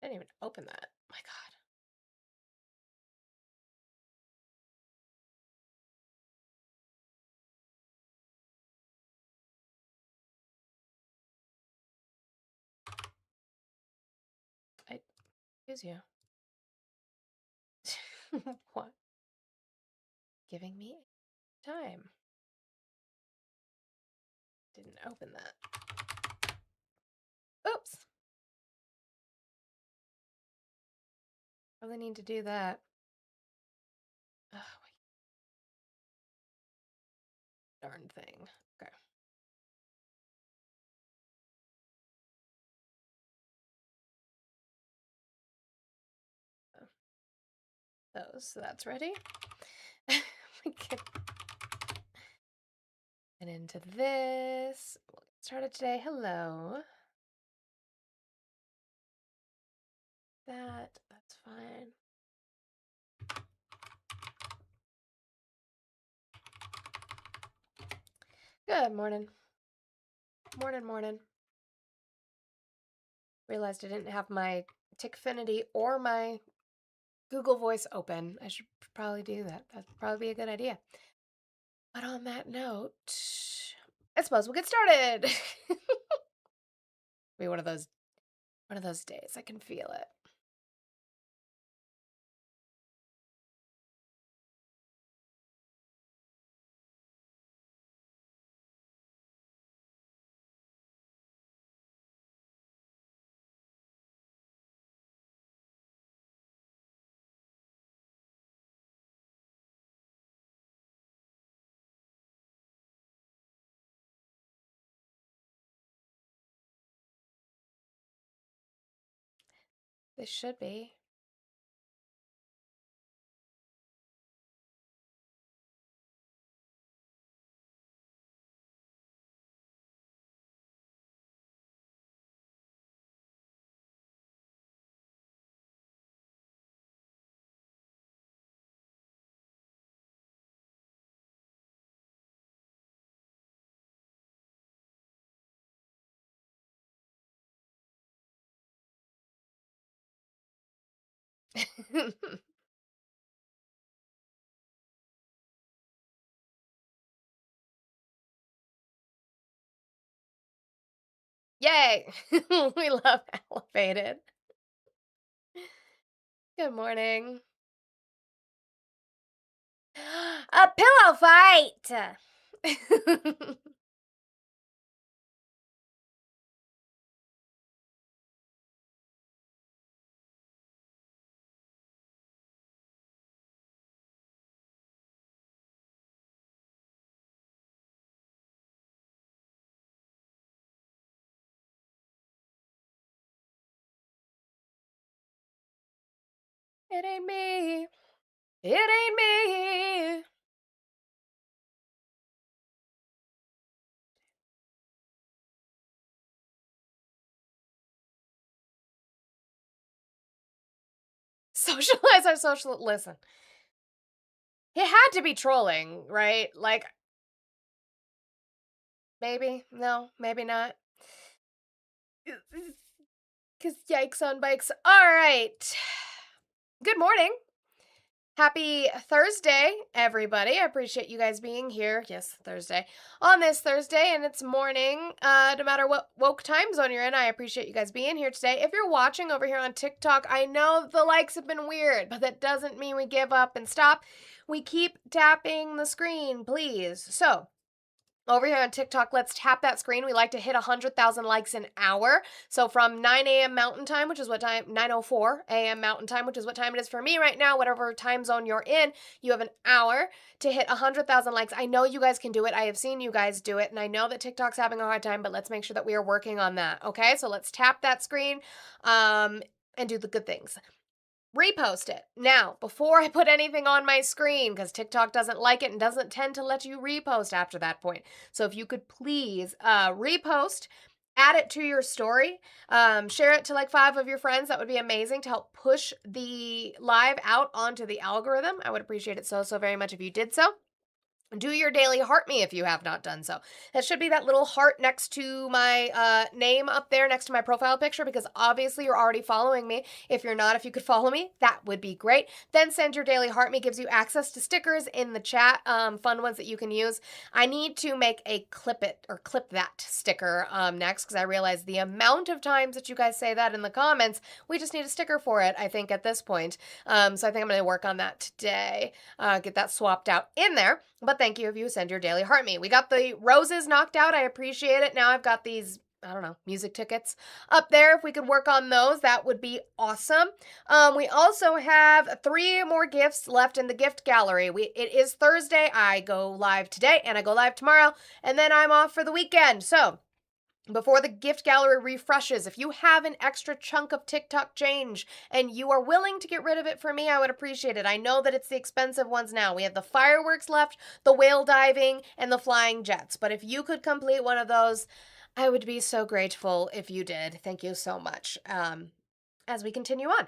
I didn't even open that. My God. I excuse you. What? Giving me time. Didn't open that. Oops. Really need to do that. Oh, darn thing. Okay. Those. So that's ready. We can get into this. We'll get started today. Hello. That's fine. Good morning. Morning. Realized I didn't have my Tickfinity or my Google Voice open. I should probably do that. That'd probably be a good idea. But on that note, I suppose we'll get started. Be one of those days. I can feel it. This should be. Yay! We love Elevated. Good morning. A pillow fight! It ain't me. It ain't me. Socialize our social. Listen, it had to be trolling, right? Like, maybe. No, maybe not. Because yikes on bikes. All right. Good morning. Happy Thursday, everybody. I appreciate you guys being here. Yes, Thursday. On this Thursday, and it's morning. No matter what woke time zone you're in, I appreciate you guys being here today. If you're watching over here on TikTok, I know the likes have been weird, but that doesn't mean we give up and stop. We keep tapping the screen, please. So, over here on TikTok, let's tap that screen. We like to hit 100,000 likes an hour. So from 9 a.m. Mountain Time, which is what time, 9:04 a.m. Mountain Time, which is what time it is for me right now, whatever time zone you're in, you have an hour to hit 100,000 likes. I know you guys can do it. I have seen you guys do it, and I know that TikTok's having a hard time, but let's make sure that we are working on that, okay? So let's tap that screen and do the good things. Repost it. Now, before I put anything on my screen, because TikTok doesn't like it and doesn't tend to let you repost after that point. So if you could please repost, add it to your story, share it to like 5 of your friends. That would be amazing to help push the live out onto the algorithm. I would appreciate it so very much if you did so. Do your daily heart me if you have not done so. That should be that little heart next to my name up there, next to my profile picture, because obviously you're already following me. If you're not, if you could follow me, that would be great. Then send your daily heart me, gives you access to stickers in the chat, fun ones that you can use. I need to make a clip that sticker next, because I realize the amount of times that you guys say that in the comments, we just need a sticker for it, I think, at this point. So I think I'm going to work on that today, get that swapped out in there. But thank you if you send your daily heart me. We got the roses knocked out. I appreciate it. Now I've got these, I don't know, music tickets up there. If we could work on those, that would be awesome. We also have 3 more gifts left in the gift gallery. It is Thursday. I go live today and I go live tomorrow, and then I'm off for the weekend. So before the gift gallery refreshes, if you have an extra chunk of TikTok change and you are willing to get rid of it for me, I would appreciate it. I know that it's the expensive ones now. We have the fireworks left, the whale diving, and the flying jets. But if you could complete one of those, I would be so grateful if you did. Thank you so much. As we continue on.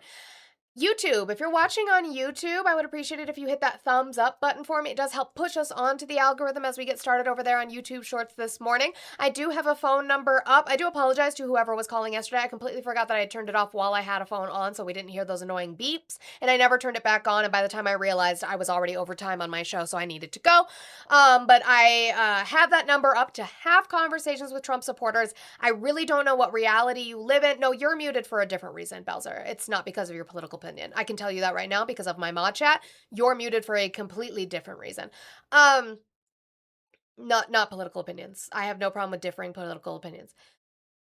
YouTube, if you're watching on YouTube, I would appreciate it if you hit that thumbs up button for me. It does help push us onto the algorithm as we get started over there on YouTube Shorts this morning. I do have a phone number up. I do apologize to whoever was calling yesterday. I completely forgot that I had turned it off while I had a phone on, so we didn't hear those annoying beeps, and I never turned it back on, and by the time I realized, I was already over time on my show, so I needed to go. But I have that number up to have conversations with Trump supporters. I really don't know what reality you live in. No, you're muted for a different reason, Belzer. It's not because of your political opinion. I can tell you that right now because of my mod chat. You're muted for a completely different reason. Not political opinions. I have no problem with differing political opinions.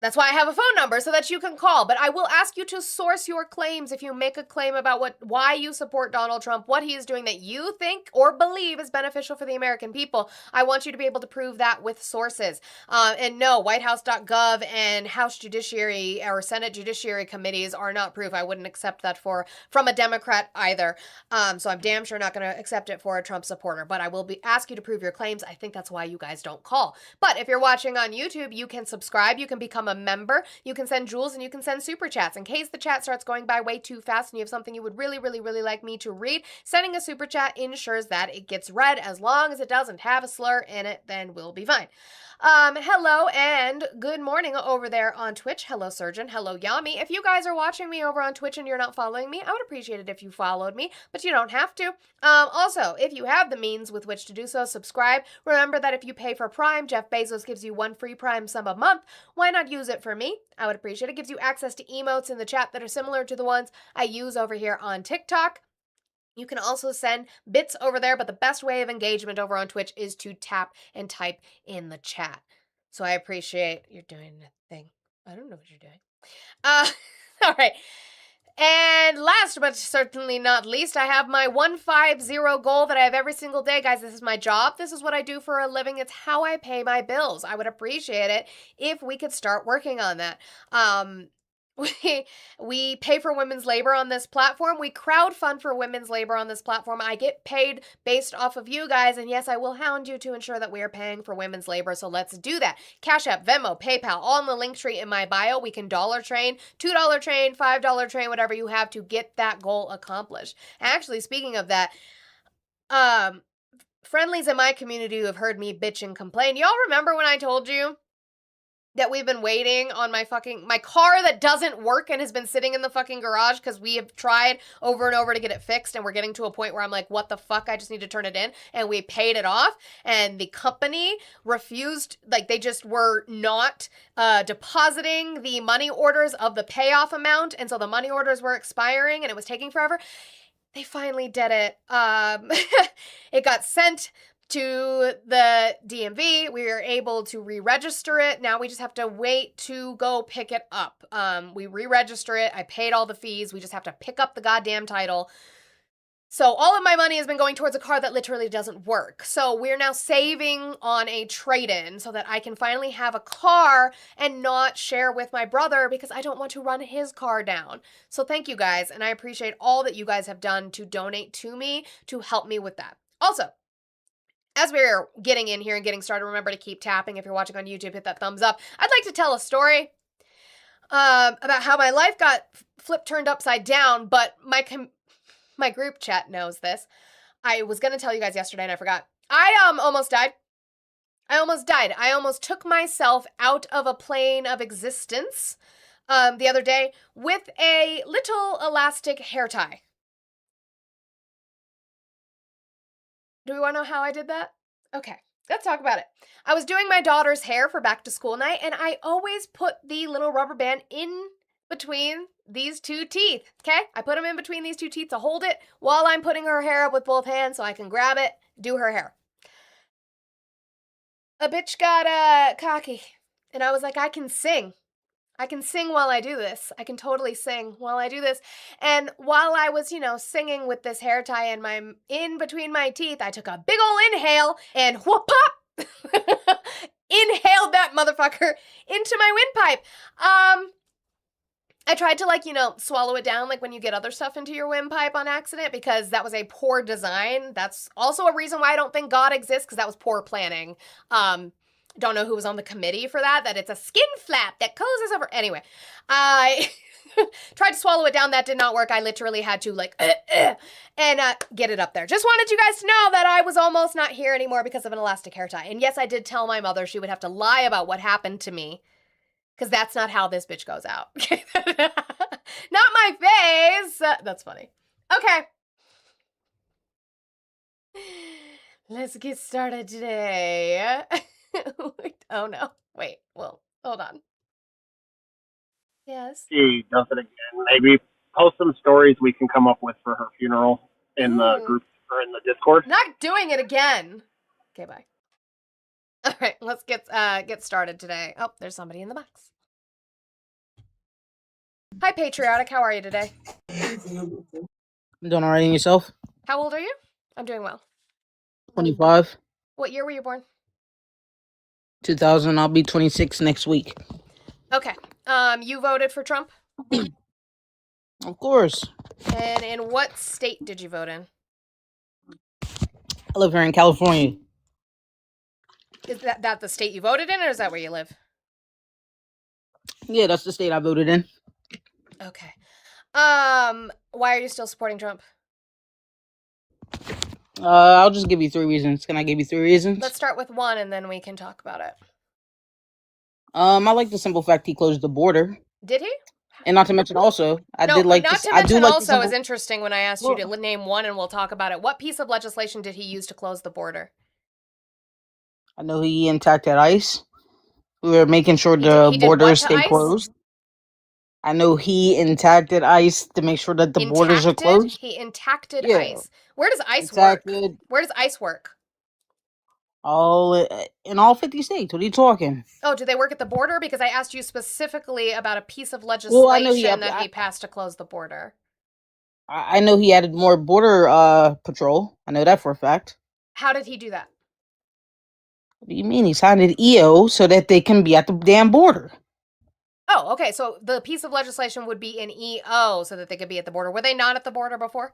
That's why I have a phone number, so that you can call. But I will ask you to source your claims if you make a claim about why you support Donald Trump, what he is doing that you think or believe is beneficial for the American people. I want you to be able to prove that with sources. And no, whitehouse.gov and House Judiciary or Senate Judiciary committees are not proof. I wouldn't accept that from a Democrat either. So I'm damn sure not going to accept it for a Trump supporter. But I will ask you to prove your claims. I think that's why you guys don't call. But if you're watching on YouTube, you can subscribe. You can become a member. You can send jewels and you can send super chats. In case the chat starts going by way too fast and you have something you would really, really, really like me to read, sending a super chat ensures that it gets read. As long as it doesn't have a slur in it, then we'll be fine. Hello and good morning over there on Twitch. Hello, Surgeon. Hello, Yami. If you guys are watching me over on Twitch and you're not following me, I would appreciate it if you followed me, but you don't have to. Also, if you have the means with which to do so, subscribe. Remember that if you pay for Prime, Jeff Bezos gives you 1 free Prime sub a month. Why not use it for me? I would appreciate it. It gives you access to emotes in the chat that are similar to the ones I use over here on TikTok. You can also send bits over there, but the best way of engagement over on Twitch is to tap and type in the chat. So I appreciate you're doing a thing. I don't know what you're doing. All right. And last but certainly not least, I have my 150 goal that I have every single day. Guys, this is my job. This is what I do for a living. It's how I pay my bills. I would appreciate it if we could start working on that. We pay for women's labor on this platform. We crowdfund for women's labor on this platform. I get paid based off of you guys, and yes, I will hound you to ensure that we are paying for women's labor, so let's do that. Cash App, Venmo, PayPal, all in the link tree in my bio. We can dollar train, $2 train, $5 train, whatever you have to get that goal accomplished. Actually, speaking of that, friendlies in my community who have heard me bitch and complain, y'all remember when I told you that we've been waiting on my car that doesn't work and has been sitting in the fucking garage because we have tried over and over to get it fixed, and we're getting to a point where I'm like, what the fuck, I just need to turn it in, and we paid it off, and the company refused, like, they just were not depositing the money orders of the payoff amount, and so the money orders were expiring, and it was taking forever. They finally did it. It got sent to the DMV. We were able to re-register it. Now we just have to wait to go pick it up. We re-register it. I paid all the fees. We just have to pick up the goddamn title. So all of my money has been going towards a car that literally doesn't work. So we're now saving on a trade-in so that I can finally have a car and not share with my brother because I don't want to run his car down. So thank you guys, and I appreciate all that you guys have done to donate to me to help me with that. Also, as we're getting in here and getting started, remember to keep tapping. If you're watching on YouTube, hit that thumbs up. I'd like to tell a story about how my life got turned upside down, but my group chat knows this. I was going to tell you guys yesterday and I forgot. I almost died. I almost took myself out of a plane of existence the other day with a little elastic hair tie. Do we want to know how I did that? Okay, let's talk about it. I was doing my daughter's hair for back to school night, and I always put the little rubber band in between these two teeth, okay? I put them in between these two teeth to hold it while I'm putting her hair up with both hands so I can grab it, do her hair. A bitch got cocky, and I was like, I can sing. I can sing while I do this. I can totally sing while I do this. And while I was, singing with this hair tie in between my teeth, I took a big ol' inhale and whoop pop, inhaled that motherfucker into my windpipe. I tried to swallow it down like when you get other stuff into your windpipe on accident because that was a poor design. That's also a reason why I don't think God exists, because that was poor planning. Don't know who was on the committee for that it's a skin flap that closes over. Anyway, I tried to swallow it down. That did not work. I literally had to and get it up there. Just wanted you guys to know that I was almost not here anymore because of an elastic hair tie. And yes, I did tell my mother she would have to lie about what happened to me, because that's not how this bitch goes out. Not my face. That's funny. Okay. Let's get started today. Oh no. Wait. Well, hold on. Yes. She does it again. Maybe post some stories we can come up with for her funeral in the group or in the Discord. Not doing it again. Okay, bye. All right, let's get started today. Oh, there's somebody in the box. Hi, Patriotic. How are you today? I'm doing all right. And yourself? How old are you? I'm doing well. 25. What year were you born? 2000. I'll be 26 next week. Okay. You voted for Trump? Of course. And in what state did you vote in? I live here in California. Is that the state you voted in, or is that where you live? Yeah, that's the state I voted in. Okay. Why are you still supporting Trump? I'll just give you 3 reasons. Can I give you 3 reasons? Let's start with 1 and then we can talk about it. I like the simple fact he closed the border. Did he? And not to mention also, is interesting when I asked you to name 1 and we'll talk about it. What piece of legislation did he use to close the border? I know he enacted ICE. We were making sure the borders stay closed. I know he enacted ICE to make sure that the borders are closed. He enacted ICE. Where does ICE work? Where does ICE work? In all 50 states. What are you talking? Oh, do they work at the border? Because I asked you specifically about a piece of legislation that he passed to close the border. I know he added more border patrol. I know that for a fact. How did he do that? What do you mean? He signed an EO so that they can be at the damn border. Oh, okay. So the piece of legislation would be an EO so that they could be at the border. Were they not at the border before?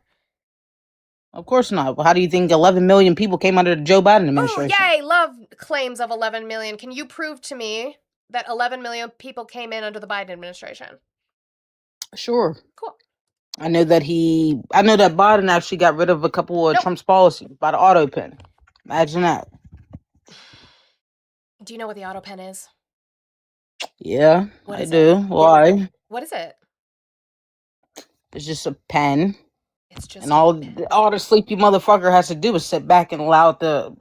Of course not. How do you think 11 million people came under the Joe Biden administration? Oh, yay. Love claims of 11 million. Can you prove to me that 11 million people came in under the Biden administration? Sure. Cool. I know that Biden actually got rid of a couple of Trump's policies by the auto pen. Imagine that. Do you know what the auto pen is? Yeah, I do. Why? What is it? It's just a pen. It's just and all the sleepy motherfucker has to do is sit back and allow it to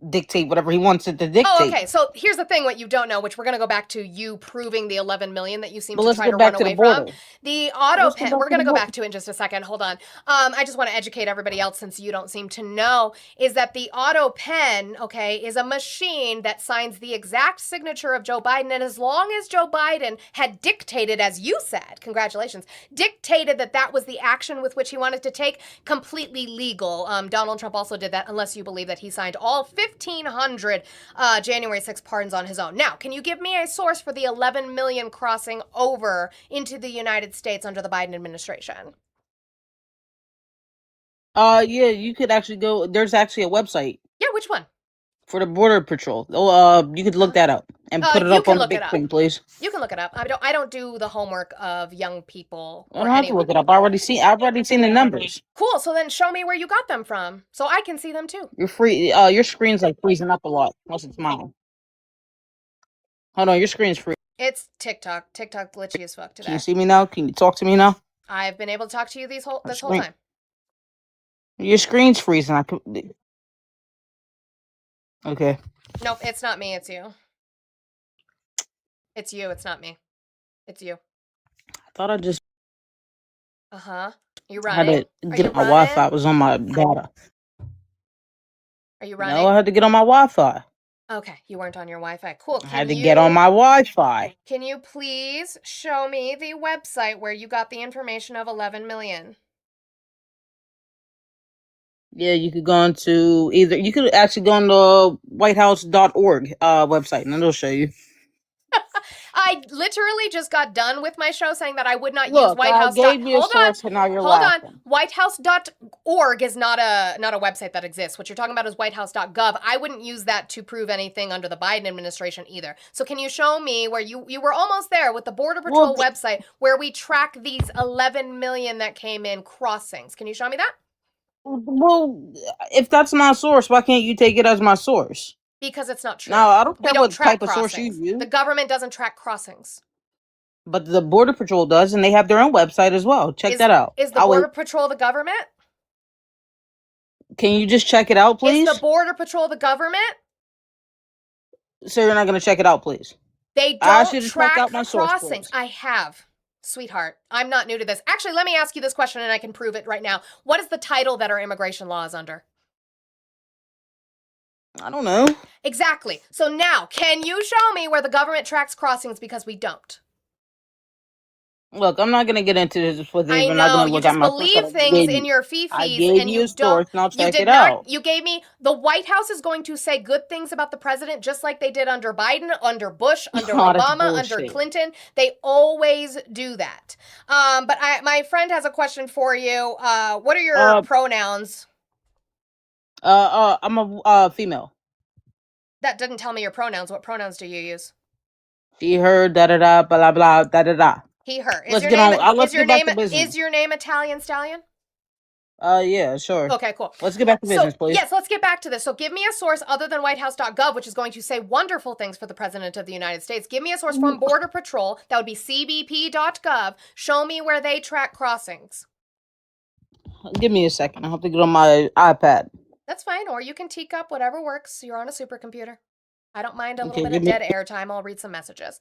dictate whatever he wants it to dictate. Oh, okay. So here's the thing, what you don't know, which we're going to go back to you proving the 11 million that you seem to try to run away from. The auto pen, we're going to go back to in just a second. Hold on. I just want to educate everybody else, since you don't seem to know, is that the auto pen, okay, is a machine that signs the exact signature of Joe Biden. And as long as Joe Biden had dictated, as you said, congratulations, dictated that was the action with which he wanted to take, completely legal. Donald Trump also did that, unless you believe that he signed all 1,500 January 6th pardons on his own. Now, can you give me a source for the 11 million crossing over into the United States under the Biden administration? Yeah, you could actually go. There's actually a website. Yeah, which one? For the Border Patrol. You could look that up and put it up on the big screen, please. You can look it up. I don't do the homework of young people. I don't have to look it up. I've already seen the numbers. Cool. So then show me where you got them from, so I can see them too. You're free. Your screen's like freezing up a lot unless it's mine. Hold on, your screen's free. It's TikTok. TikTok glitchy as fuck today. Can you see me now? Can you talk to me now? I've been able to talk to you this whole time. Your screen's freezing. I could. Okay. Nope, it's not me. It's you. It's you. It's not me. It's you. I thought I just. You running? Had to get my Wi-Fi. It was on my data. Are you running? No, I had to get on my Wi-Fi. Okay, you weren't on your Wi-Fi. Cool. I had to get on my Wi-Fi. Can you please show me the website where you got the information of 11 million? Yeah, you could go into you could actually go on the whitehouse.org website and it'll show you. I literally just got done with my show saying that I would not use Whitehouse. Hold on. Whitehouse.org is not a website that exists. What you're talking about is whitehouse.gov. I wouldn't use that to prove anything under the Biden administration either. So can you show me where you were almost there with the Border Patrol website where we track these 11 million that came in crossings? Can you show me that? Well, if that's my source, why can't you take it as my source? Because it's not true. No, I don't care what type of source you use. The government doesn't track crossings. But the Border Patrol does, and they have their own website as well. Check that out. Is the Border Patrol the government? Can you just check it out, please? Is the Border Patrol the government? So you're not going to check it out, please? They don't track crossings. I have. Sweetheart, I'm not new to this. Actually, let me ask you this question, and I can prove it right now. What is the title that our immigration law is under? I don't know. Exactly. So now, can you show me where the government tracks crossings because we don't? Look, I'm not going to get into this with you. I know, you just believe things in your fifis and you don't. You gave me, the White House is going to say good things about the president just like they did under Biden, under Bush, under Obama, under Clinton. They always do that. But my friend has a question for you. What are your pronouns? I'm a female. That didn't tell me your pronouns. What pronouns do you use? She, her, da-da-da, blah, blah, da-da-da. He, her. Is your name Italian Stallion? Yeah, sure. Okay, cool. Let's get back to business, please. Yes, let's get back to this. So give me a source other than whitehouse.gov, which is going to say wonderful things for the President of the United States. Give me a source from Border Patrol. That would be cbp.gov. Show me where they track crossings. Give me a second. I have to get on my iPad. That's fine, or you can teacup, whatever works. You're on a supercomputer. I don't mind a little bit of dead air time. I'll read some messages.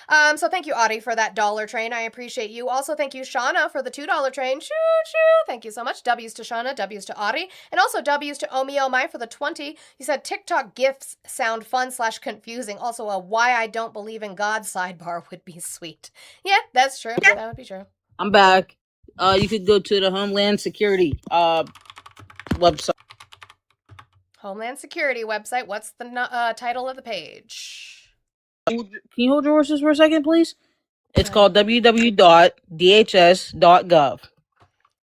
So thank you, Audie, for that $1 train. I appreciate you. Also, thank you, Shauna, for the $2 train. Choo choo. Thank you so much. W's to Shauna, W's to Audie, and also W's to Omi Oh My for the 20. You said TikTok gifs sound fun/confusing. Also, a why I don't believe in God sidebar would be sweet. Yeah, that's true. That would be true. I'm back. You could go to the Homeland Security website. Homeland Security website. What's the title of the page? Can you hold your horses for a second, please? It's called www.dhs.gov.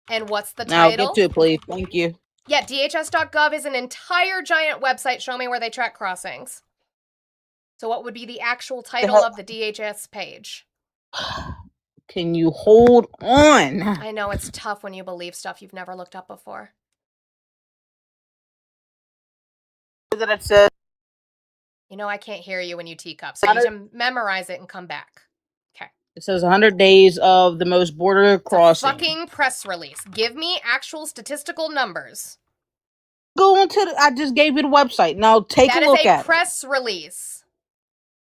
And what's the title? Now get to it, please. Thank you. Yeah, dhs.gov is an entire giant website. Show me where they track crossings. So what would be the actual title of the DHS page? Can you hold on? I know it's tough when you believe stuff you've never looked up before. That it says. You know I can't hear you when you teacup, so you need to memorize it and come back. Okay. It says 100 days of the most border crossing. Fucking press release. Give me actual statistical numbers. Go into I just gave you the website. Now take a look at it. That is a press release.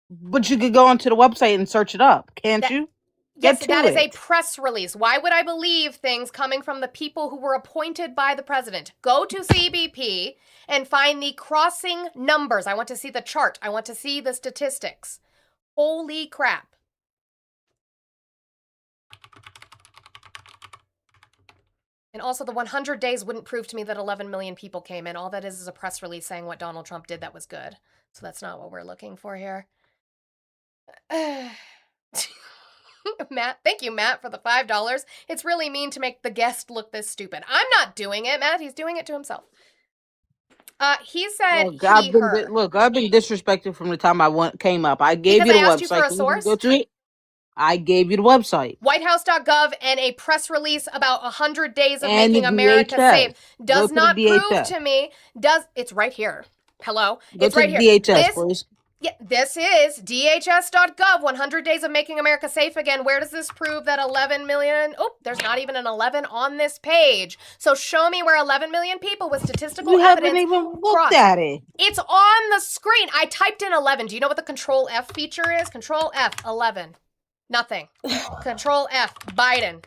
But you could go onto the website and search it up, can't you? Yes, that is a press release. Why would I believe things coming from the people who were appointed by the president? Go to CBP and find the crossing numbers. I want to see the chart. I want to see the statistics. Holy crap. And also the 100 days wouldn't prove to me that 11 million people came in. All that is a press release saying what Donald Trump did that was good. So that's not what we're looking for here. Matt, thank you, Matt, for the $5. It's really mean to make the guest look this stupid. I'm not doing it, Matt. He's doing it to himself. He said Look, her. I've been disrespected from the time came up. I gave because you the I asked website. You for a source? Go to it. I gave you the website. Whitehouse.gov and a press release about 100 days of and making America safe does not prove to me. It's right here. Hello? It's right here. DHS, please. Yeah, this is DHS.gov, 100 days of making America safe again. Where does this prove that 11 million? Oh, there's not even an 11 on this page. So show me where 11 million people with statistical evidence. You haven't even looked at it. It's on the screen. I typed in 11. Do you know what the Control F feature is? Control F, 11. Nothing. Control F, Biden.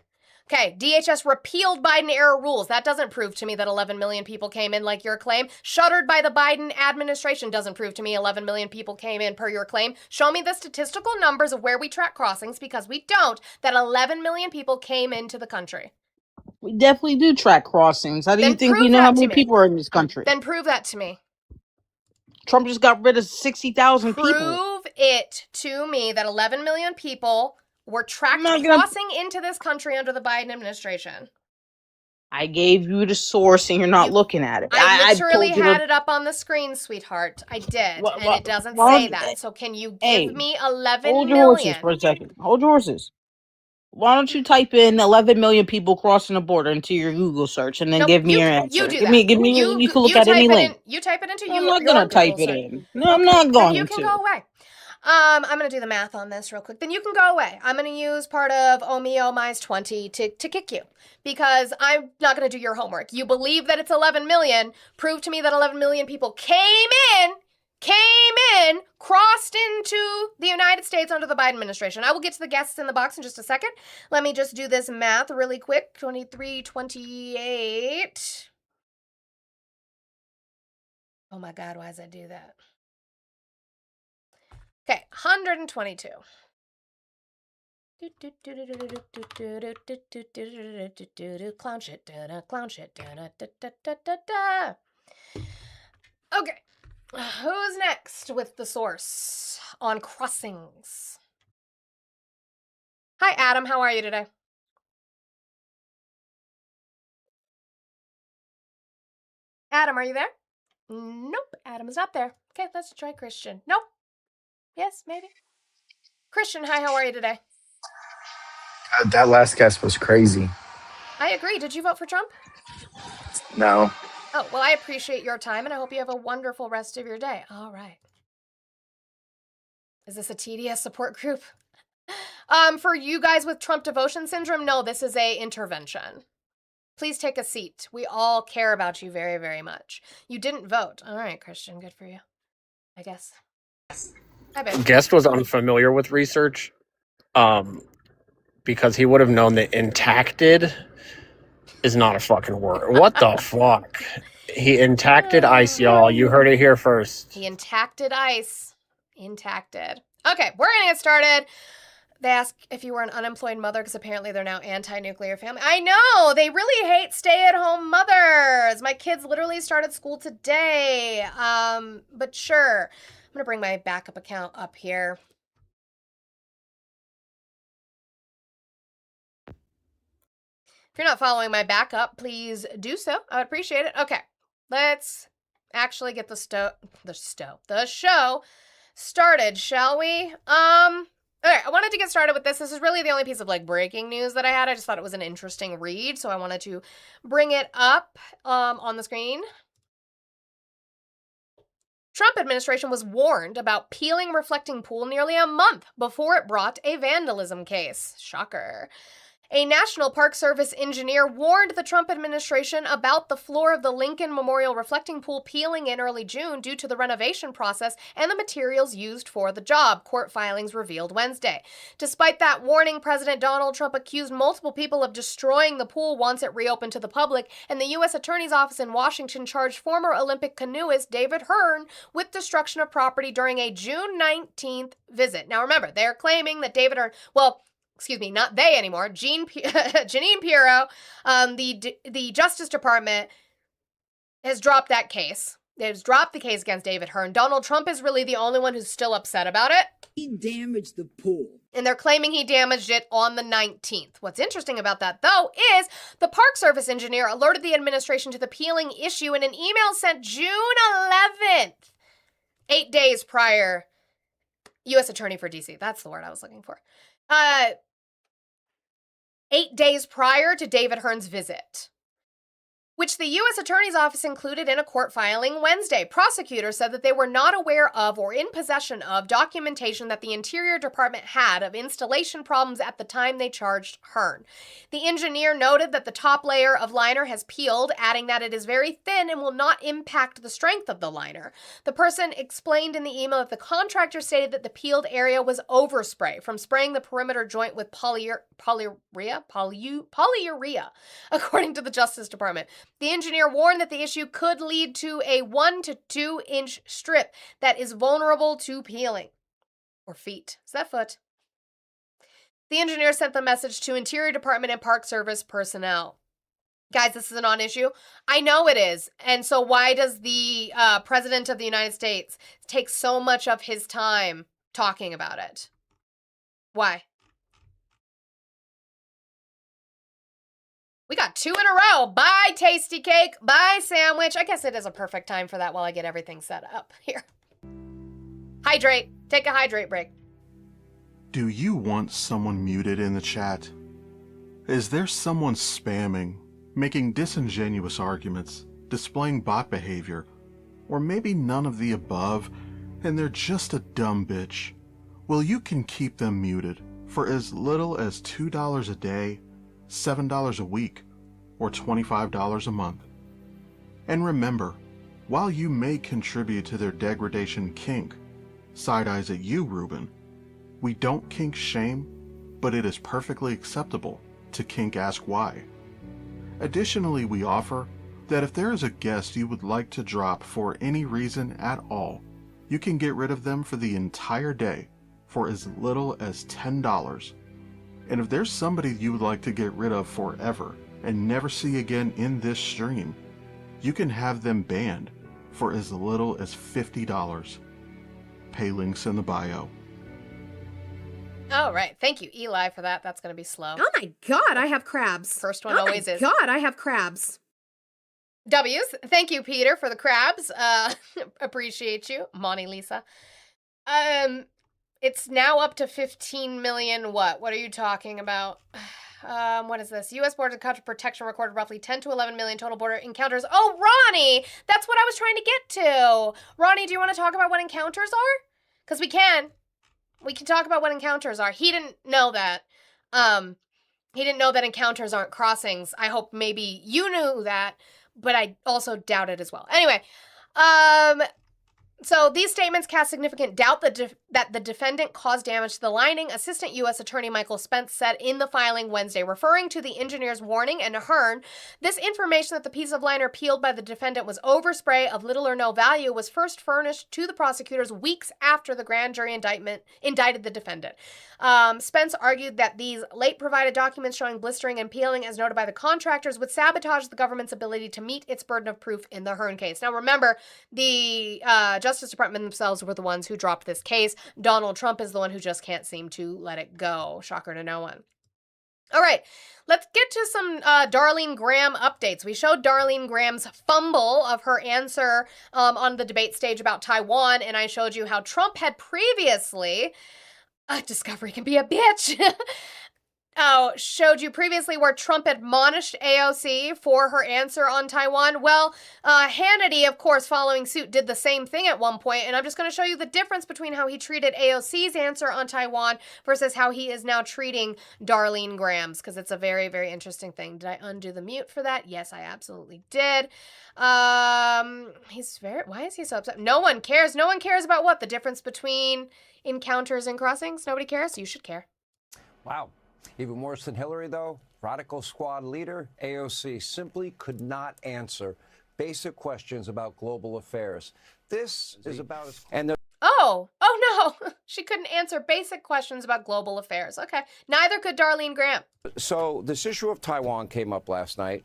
Okay, DHS repealed Biden era rules. That doesn't prove to me that 11 million people came in like your claim. Shuttered by the Biden administration doesn't prove to me 11 million people came in per your claim. Show me the statistical numbers of where we track crossings, because we don't, that 11 million people came into the country. We definitely do track crossings. How do you think we know how many people are in this country? Then prove that to me. Trump just got rid of 60,000 people. Prove it to me that 11 million people were tracked crossing into this country under the Biden administration. I gave you the source and you're not looking at it. I literally had it up on the screen, sweetheart. I did, and it doesn't say that. So can you give me 11 million? Hold your horses for a second. Hold your horses. Why don't you type in 11 million people crossing the border into your Google search and then give me your answer? You do that. You can look at any link. You type it into I'm not going to type it in. No, I'm not going to. You can go away. I'm going to do the math on this real quick. Then you can go away. I'm going to use part of Omi's 20 to kick you, because I'm not going to do your homework. You believe that it's 11 million. Prove to me that 11 million people came in, crossed into the United States under the Biden administration. I will get to the guests in the box in just a second. Let me just do this math really quick. 23, 28. Oh my God, why does that do that? Okay, 122. Clown shit, clown shit. Okay, who's next with the source on crossings? Hi, Adam. How are you today? Adam, are you there? Nope, Adam is not there. Okay, let's try Christian. Nope. Yes, maybe. Christian, hi, how are you today? That last guess was crazy. I agree. Did you vote for Trump? No. Oh, well, I appreciate your time, and I hope you have a wonderful rest of your day. All right. Is this a TDS support group? For you guys with Trump devotion syndrome, no, this is a intervention. Please take a seat. We all care about you very, very much. You didn't vote. All right, Christian, good for you, I guess. Guest was unfamiliar with research because he would have known that intacted is not a fucking word. What the fuck? He intacted ICE, y'all. You heard it here first. He intacted ICE. Intacted. Okay, we're going to get started. They ask if you were an unemployed mother, because apparently they're now anti-nuclear family. I know! They really hate stay-at-home mothers. My kids literally started school today. But sure. I'm going to bring my backup account up here. If you're not following my backup, please do so. I would appreciate it. Okay, let's actually get the show started, shall we? All right, I wanted to get started with this. This is really the only piece of breaking news that I had. I just thought it was an interesting read, so I wanted to bring it up on the screen. Trump administration was warned about peeling reflecting pool nearly a month before it brought a vandalism case. Shocker. A National Park Service engineer warned the Trump administration about the floor of the Lincoln Memorial reflecting pool peeling in early June due to the renovation process and the materials used for the job, court filings revealed Wednesday. Despite that warning, President Donald Trump accused multiple people of destroying the pool once it reopened to the public, and the U.S. Attorney's Office in Washington charged former Olympic canoeist David Hearn with destruction of property during a June 19th visit. Now remember, they're claiming that David Hearn, not they anymore, Jeanine Pirro, the Justice Department has dropped that case. They just dropped the case against David Hearn. Donald Trump is really the only one who's still upset about it. He damaged the pool. And they're claiming he damaged it on the 19th. What's interesting about that, though, is the Park Service engineer alerted the administration to the peeling issue in an email sent June 11th, 8 days prior. U.S. Attorney for D.C. That's the word I was looking for. 8 days prior to David Hearn's visit, which the U.S. Attorney's Office included in a court filing Wednesday. Prosecutors said that they were not aware of or in possession of documentation that the Interior Department had of installation problems at the time they charged Hearn. The engineer noted that the top layer of liner has peeled, adding that it is very thin and will not impact the strength of the liner. The person explained in the email that the contractor stated that the peeled area was overspray from spraying the perimeter joint with polyurea, according to the Justice Department. The engineer warned that the issue could lead to a 1 to 2 inch strip that is vulnerable to peeling. Or feet. Is that foot? The engineer sent the message to Interior Department and Park Service personnel. Guys, this is a non-issue. I know it is. And so why does the President of the United States take so much of his time talking about it? Why? We got 2 in a row. Bye, Tasty Cake. Bye, Sandwich. I guess it is a perfect time for that while I get everything set up here. Hydrate. Take a hydrate break. Do you want someone muted in the chat? Is there someone spamming, making disingenuous arguments, displaying bot behavior, or maybe none of the above, and they're just a dumb bitch? Well, you can keep them muted for as little as $2 a day, $7 a week, or $25 a month. And remember, while you may contribute to their degradation kink, side eyes at you, Ruben, we don't kink shame, but it is perfectly acceptable to kink ask why. Additionally, we offer that if there is a guest you would like to drop for any reason at all, you can get rid of them for the entire day for as little as $10. And if there's somebody you would like to get rid of forever and never see again in this stream, you can have them banned for as little as $50. Pay links in the bio. All right. Thank you, Eli, for that. That's going to be slow. Oh my God, I have crabs. First one always is. Oh my God, I have crabs. W's. Thank you, Peter, for the crabs. Appreciate you. Monty Lisa. It's now up to 15 million. What? What are you talking about? What is this? U.S. Border Protection recorded roughly 10 to 11 million total border encounters. Oh, Ronnie! That's what I was trying to get to. Ronnie, do you want to talk about what encounters are? Because we can. We can talk about what encounters are. He didn't know that. He didn't know that encounters aren't crossings. I hope maybe you knew that, but I also doubt it as well. Anyway, so these statements cast significant doubt that the defendant caused damage to the lining, Assistant U.S. Attorney Michael Spence said in the filing Wednesday, referring to the engineer's warning and to Hearn. This information that the piece of liner peeled by the defendant was overspray of little or no value was first furnished to the prosecutors weeks after the grand jury indicted the defendant. Spence argued that these late-provided documents showing blistering and peeling, as noted by the contractors, would sabotage the government's ability to meet its burden of proof in the Hearn case. Now, remember, the Justice Department themselves were the ones who dropped this case. Donald Trump is the one who just can't seem to let it go. Shocker to no one. All right, let's get to some Darlene Graham updates. We showed Darlene Graham's fumble of her answer on the debate stage about Taiwan, and I showed you how Trump had previously... Discovery can be a bitch. Showed you previously where Trump admonished AOC for her answer on Taiwan. Well, Hannity, of course, following suit, did the same thing at one point, and I'm just going to show you the difference between how he treated AOC's answer on Taiwan versus how he is now treating Darlene Graham's, because it's a very, very interesting thing. Did I undo the mute for that? Yes, I absolutely did. Why is he so upset? No one cares. No one cares about what? The difference between encounters and crossings? Nobody cares? You should care. Wow. Even worse than Hillary, though, Radical Squad leader AOC simply could not answer basic questions about global affairs. This is about... Oh no, she couldn't answer basic questions about global affairs. Okay, neither could Darlene Graham. So this issue of Taiwan came up last night,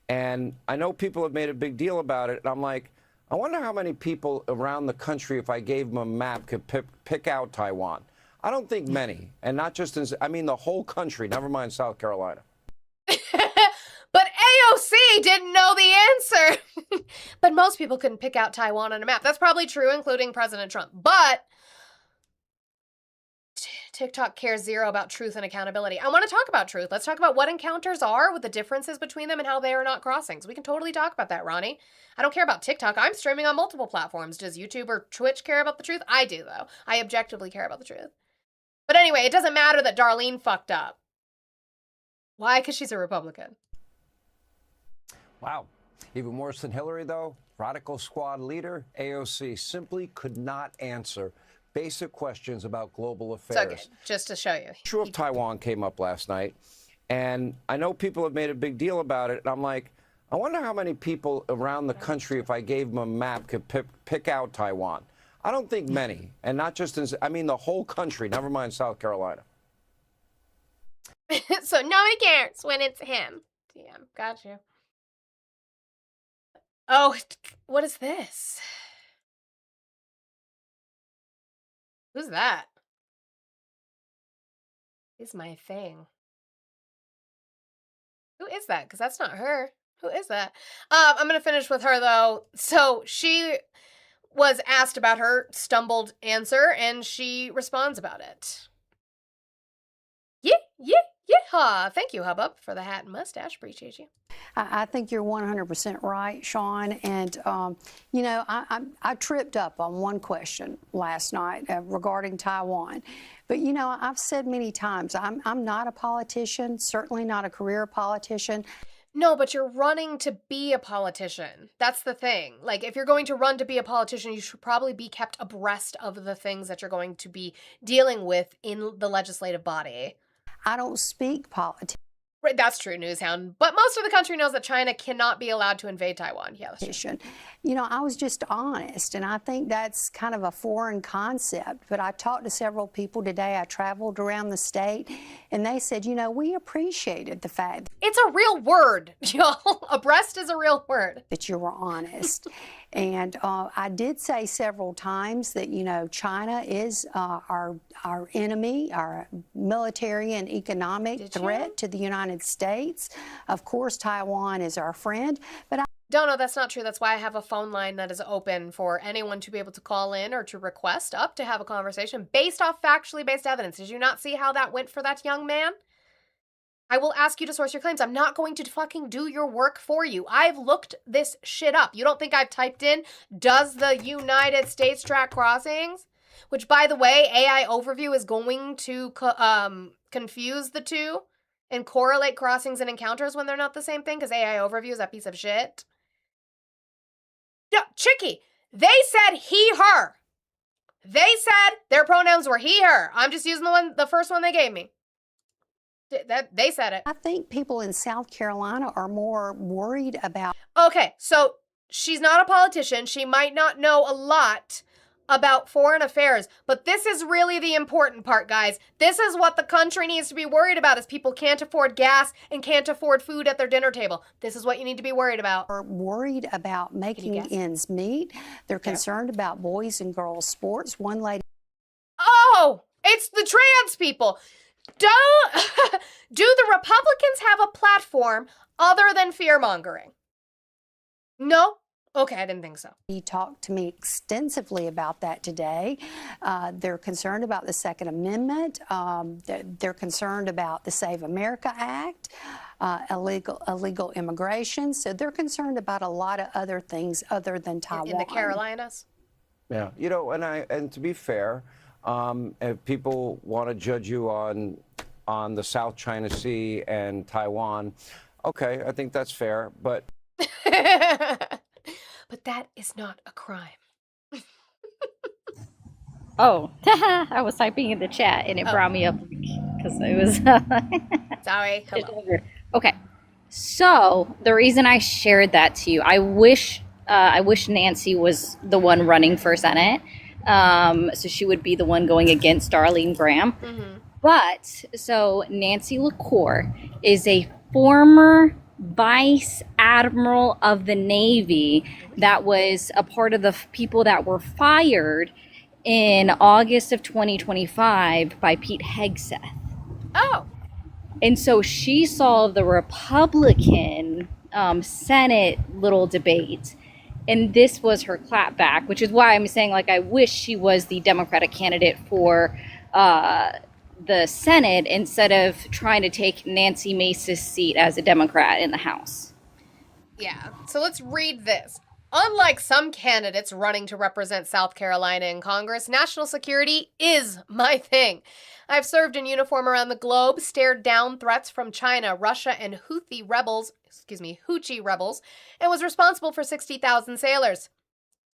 and I know people have made a big deal about it, and I'm like, I wonder how many people around the country, if I gave them a map, could pick out Taiwan. I don't think many, and not just in, I mean the whole country, never mind South Carolina. But AOC didn't know the answer. But most people couldn't pick out Taiwan on a map. That's probably true, including President Trump. But TikTok cares zero about truth and accountability. I want to talk about truth. Let's talk about what encounters are, what the differences between them, and how they are not crossings. We can totally talk about that, Ronnie. I don't care about TikTok. I'm streaming on multiple platforms. Does YouTube or Twitch care about the truth? I do, though. I objectively care about the truth. But anyway, it doesn't matter that Darlene fucked up. Why? Because she's a Republican. Wow. Even worse than Hillary, though, Radical Squad leader AOC simply could not answer basic questions about global affairs. So good, just to show you. The issue of Taiwan came up last night, and I know people have made a big deal about it, and I'm like, I wonder how many people around the country, if I gave them a map, could pick out Taiwan. I don't think many, and not just in, I mean the whole country, never mind South Carolina. So nobody cares when it's him. Damn, got you. Oh, what is this? Who's that? Is my thing. Who is that? Because that's not her. Who is that? I'm going to finish with her, though. So she was asked about her stumbled answer, and she responds about it. Yeah. Thank you, Hubbub, for the hat and mustache. Appreciate you. I think you're 100% right, Sean. And, you know, I tripped up on one question last night regarding Taiwan. But, you know, I've said many times, I'm not a politician, certainly not a career politician. No, but you're running to be a politician. That's the thing. Like, if you're going to run to be a politician, you should probably be kept abreast of the things that you're going to be dealing with in the legislative body. I don't speak politics. Right, that's true, Newshound. But most of the country knows that China cannot be allowed to invade Taiwan. Yeah, that's true. You know, I was just honest, and I think that's kind of a foreign concept. But I talked to several people today. I traveled around the state, and they said, you know, we appreciated the fact it's a real word, y'all. Abreast is a real word. That you were honest. And I did say several times that, you know, China is our enemy, our military and economic threat to the United States. Of course, Taiwan is our friend. But No, that's not true. That's why I have a phone line that is open for anyone to be able to call in or to request up to have a conversation based off factually based evidence. Did you not see how that went for that young man? I will ask you to source your claims. I'm not going to fucking do your work for you. I've looked this shit up. You don't think I've typed in, does the United States track crossings? Which, by the way, AI Overview is going to confuse the two and correlate crossings and encounters when they're not the same thing, because AI Overview is that piece of shit. No, Chicky, they said he, her. They said their pronouns were he, her. I'm just using the first one they gave me. They said it. I think people in South Carolina are more worried about. Okay, so she's not a politician. She might not know a lot about foreign affairs, but this is really the important part, guys. This is what the country needs to be worried about, is people can't afford gas and can't afford food at their dinner table. This is what you need to be worried about. Are worried about making ends meet. They're concerned about boys and girls sports. One lady. Oh, it's the trans people. Do the Republicans have a platform other than fear-mongering? No? Okay, I didn't think so. He talked to me extensively about that today. They're concerned about the Second Amendment. They're concerned about the Save America Act, illegal immigration. So they're concerned about a lot of other things other than Taiwan. In the Carolinas? Yeah, you know, and to be fair, if people want to judge you on the South China Sea and Taiwan, okay, I think that's fair, but but that is not a crime. Oh, I was typing in the chat and it brought me up because it was. Sorry. Hello. Okay, so the reason I shared that to you, I wish Nancy was the one running for Senate, so she would be the one going against Darlene Graham. Mm-hmm. But so Nancy LaCour is a former vice admiral of the Navy that was a part of the people that were fired in August of 2025 by Pete Hegseth. Oh. And so she saw the Republican Senate little debate, and this was her clapback, which is why I'm saying, like, I wish she was the Democratic candidate for the Senate instead of trying to take Nancy Mace's seat as a Democrat in the House. Yeah, so let's read this. Unlike some candidates running to represent South Carolina in Congress, national security is my thing. I've served in uniform around the globe, stared down threats from China, Russia, and Houthi rebels, and was responsible for 60,000 sailors.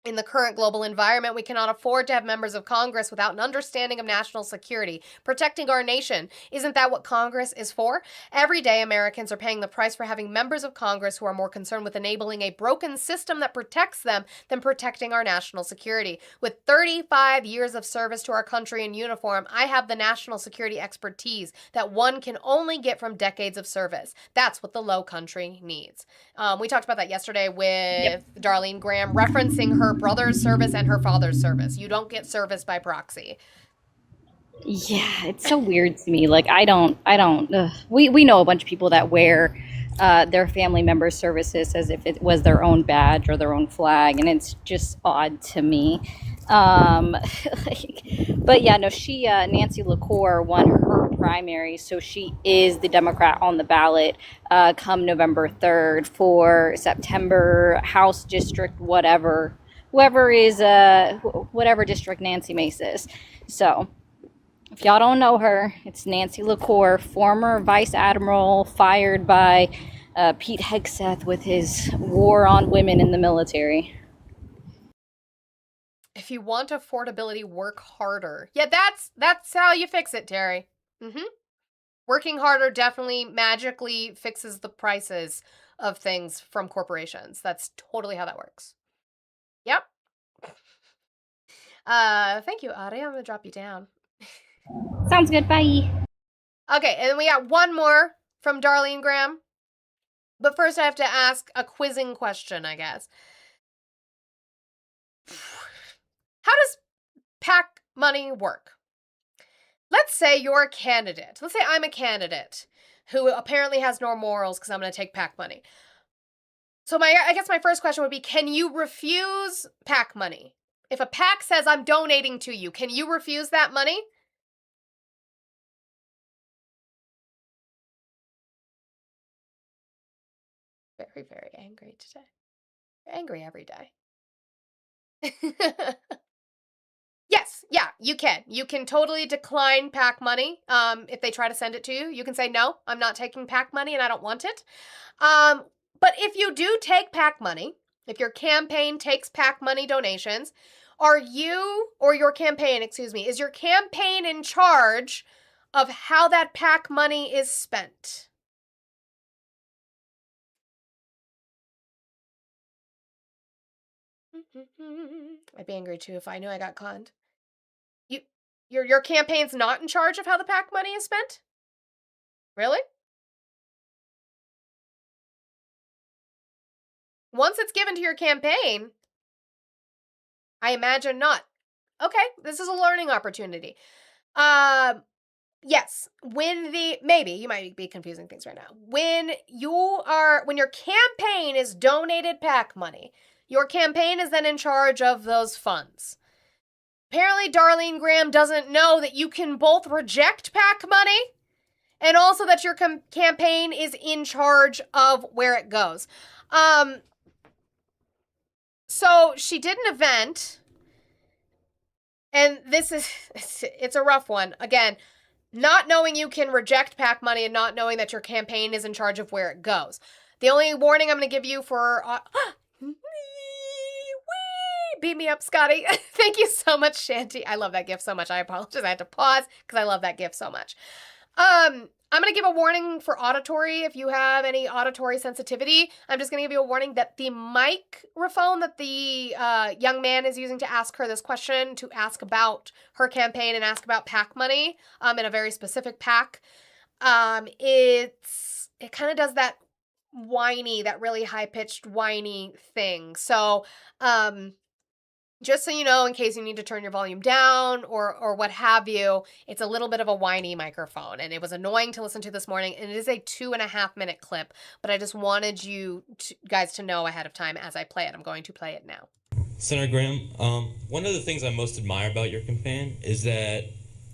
In the current global environment, we cannot afford to have members of Congress without an understanding of national security, protecting our nation. Isn't that what Congress is for? Every day, Americans are paying the price for having members of Congress who are more concerned with enabling a broken system that protects them than protecting our national security. With 35 years of service to our country in uniform, I have the national security expertise that one can only get from decades of service. That's what the low country needs. We talked about that yesterday with Darlene Graham, referencing her brother's service and her father's service. You don't get service by proxy. Yeah, it's so weird to me. Like, I don't, we know a bunch of people that wear their family members' services as if it was their own badge or their own flag, and it's just odd to me. But yeah, no, Nancy LaCour won her primary, so she is the Democrat on the ballot come November 3rd for September House District, whoever district Nancy Mace is. So if y'all don't know her, it's Nancy LaCour, former vice admiral, fired by Pete Hegseth with his war on women in the military. If you want affordability, work harder. Yeah, that's how you fix it, Terry. Working harder definitely magically fixes the prices of things from corporations. That's totally how that works. Yep. Thank you, Audie. I'm gonna drop you down. Sounds good. Bye. Okay, and then we got one more from Darlene Graham. But first I have to ask a quizzing question, I guess. How does PAC money work? Let's say you're a candidate. Let's say I'm a candidate who apparently has no morals because I'm going to take PAC money. So I guess my first question would be, can you refuse PAC money? If a PAC says, I'm donating to you, can you refuse that money? Very, very angry today. You're angry every day. Yes, yeah, you can. You can totally decline PAC money if they try to send it to you. You can say, no, I'm not taking PAC money and I don't want it. But if you do take PAC money, if your campaign takes PAC money donations, are you, or your campaign, is your campaign in charge of how that PAC money is spent? I'd be angry too if I knew I got conned. Your campaign's not in charge of how the PAC money is spent? Really? Once it's given to your campaign, I imagine not. Okay, this is a learning opportunity. Yes, maybe you might be confusing things right now. When your campaign is donated PAC money, your campaign is then in charge of those funds. Apparently, Darlene Graham doesn't know that you can both reject PAC money and also that your campaign is in charge of where it goes. So she did an event, and it's a rough one. Again, not knowing you can reject PAC money and not knowing that your campaign is in charge of where it goes. The only warning I'm going to give you for... Beat me up, Scotty. Thank you so much, Shanty. I love that gift so much. I apologize. I had to pause because I love that gift so much. I'm going to give a warning for auditory. If you have any auditory sensitivity, I'm just going to give you a warning that the microphone that the young man is using to ask her this question, to ask about her campaign and ask about PAC money in a very specific PAC, it kind of does that whiny, that really high-pitched whiny thing. So, just so you know, in case you need to turn your volume down or what have you, it's a little bit of a whiny microphone, and it was annoying to listen to this morning, and it is a 2.5-minute clip, but I just wanted you guys to know ahead of time as I play it. I'm going to play it now. Senator Graham, one of the things I most admire about your campaign is that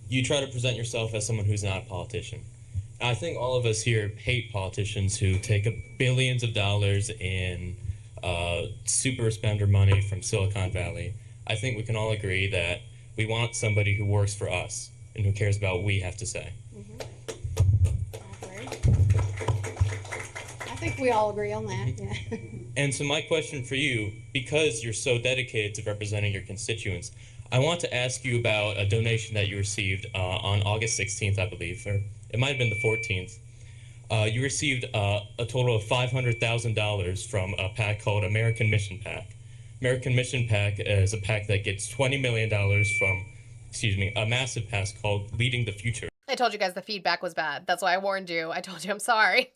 you try to present yourself as someone who's not a politician. I think all of us here hate politicians who take billions of dollars in super spender money from Silicon Valley. I think we can all agree that we want somebody who works for us and who cares about what we have to say. I think we all agree on that. Yeah. And so my question for you, because you're so dedicated to representing your constituents, I want to ask you about a donation that you received on August 16th, I believe, or it might have been the 14th. You received a total of $500,000 from a PAC called American Mission PAC. American Mission PAC is a PAC that gets $20 million from, a massive PAC called Leading the Future. I told you guys the feedback was bad. That's why I warned you. I told you I'm sorry.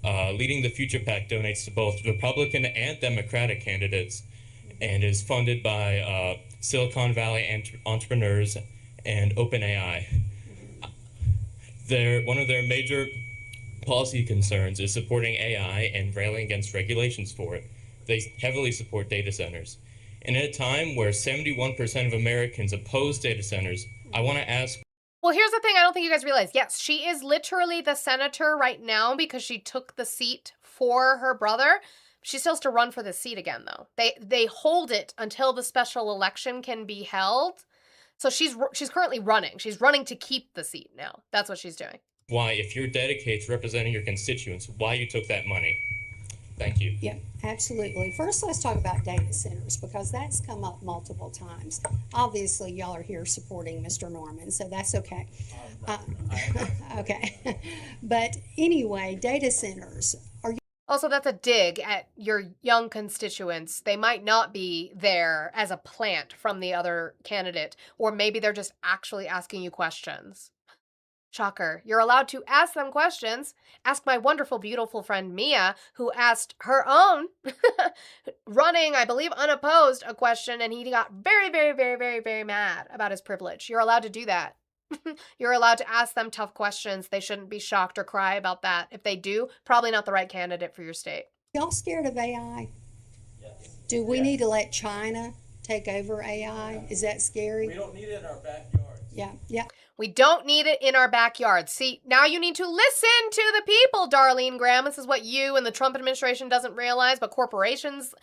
Leading the Future PAC donates to both Republican and Democratic candidates and is funded by Silicon Valley entrepreneurs and OpenAI. One of their major policy concerns is supporting AI and railing against regulations for it. They heavily support data centers. And at a time where 71% of Americans oppose data centers, I want to ask... Well, here's the thing I don't think you guys realize. Yes, she is literally the senator right now because she took the seat for her brother. She still has to run for the seat again, though. They hold it until the special election can be held. So she's currently running. She's running to keep the seat now. That's what she's doing. Why, if you're dedicated to representing your constituents, why you took that money. Thank you. Yeah, absolutely. First, let's talk about data centers because that's come up multiple times. Obviously, y'all are here supporting Mr. Norman, so that's okay. Okay. But anyway, data centers are... Also, that's a dig at your young constituents. They might not be there as a plant from the other candidate, or maybe they're just actually asking you questions. Shocker. You're allowed to ask them questions. Ask my wonderful, beautiful friend Mia, who asked her own, running, I believe, unopposed, a question, and he got very, very, very, very, very mad about his privilege. You're allowed to do that. You're allowed to ask them tough questions. They shouldn't be shocked or cry about that. If they do, probably not the right candidate for your state. Y'all scared of AI? Yes. Do we need to let China take over AI? Is that scary? We don't need it in our backyard. Yeah. We don't need it in our backyard. See, now you need to listen to the people, Darlene Graham. This is what you and the Trump administration doesn't realize, but corporations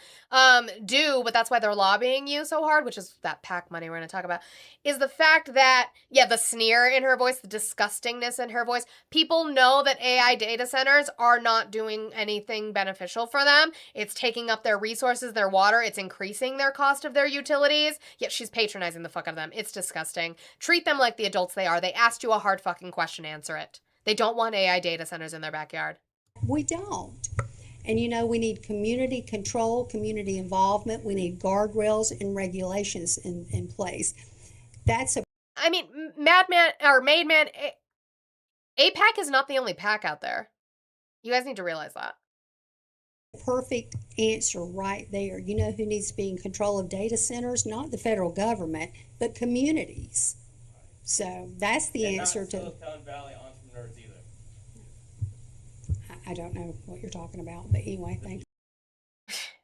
do, but that's why they're lobbying you so hard, which is that PAC money we're going to talk about, is the fact that, yeah, the sneer in her voice, the disgustingness in her voice, people know that AI data centers are not doing anything beneficial for them. It's taking up their resources, their water. It's increasing their cost of their utilities. Yet she's patronizing the fuck out of them. It's disgusting. Treat them like the adults they are. They asked you a hard fucking question, answer it. They don't want AI data centers in their backyard. We don't. And we need community control, community involvement. We need guardrails and regulations in place. I mean, Madman or Maidman, APAC is not the only PAC out there. You guys need to realize that. Perfect answer right there. You know who needs to be in control of data centers? Not the federal government, but communities. So that's the answer to... Silicon Valley entrepreneurs either. I don't know what you're talking about, but anyway, thank you.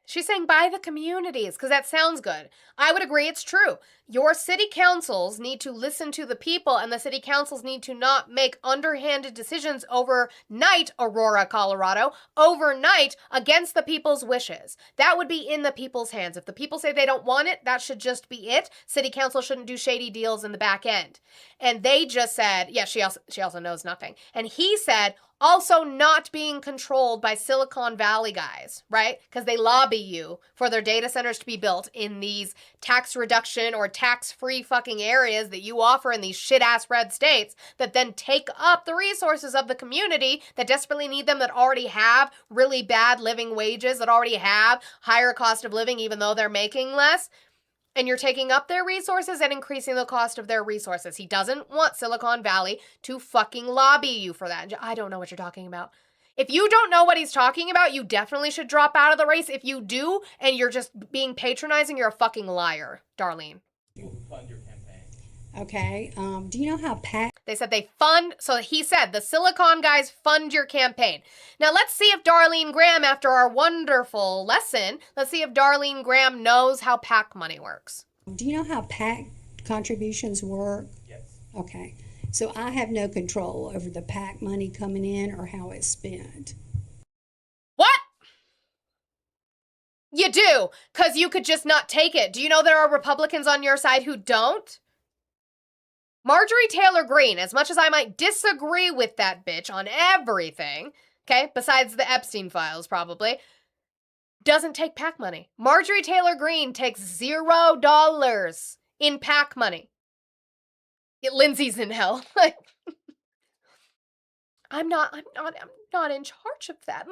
She's saying by the communities, because that sounds good. I would agree it's true. Your city councils need to listen to the people, and the city councils need to not make underhanded decisions overnight, Aurora, Colorado, overnight against the people's wishes. That would be in the people's hands. If the people say they don't want it, that should just be it. City council shouldn't do shady deals in the back end. And they just said, yeah, she also knows nothing. And he said, also not being controlled by Silicon Valley guys, right? Because they lobby you for their data centers to be built in these tax reduction or tax-free fucking areas that you offer in these shit-ass red states that then take up the resources of the community that desperately need them, that already have really bad living wages, that already have higher cost of living even though they're making less. And you're taking up their resources and increasing the cost of their resources. He doesn't want Silicon Valley to fucking lobby you for that. I don't know what you're talking about. If you don't know what he's talking about, you definitely should drop out of the race. If you do, and you're just being patronizing, you're a fucking liar, Darlene. Fund your campaign. Okay. Do you know how PAC? They said they fund, so he said the Silicon guys fund your campaign. Now let's see if Darlene Graham, after our wonderful lesson, let's see if Darlene Graham knows how PAC money works. Do you know how PAC contributions work? Yes. Okay. So I have no control over the PAC money coming in or how it's spent. What? You do, because you could just not take it. Do you know there are Republicans on your side who don't? Marjorie Taylor Greene, as much as I might disagree with that bitch on everything, okay, besides the Epstein files probably, doesn't take PAC money. Marjorie Taylor Greene takes $0 in PAC money. Lindsay's in hell. I'm not in charge of that.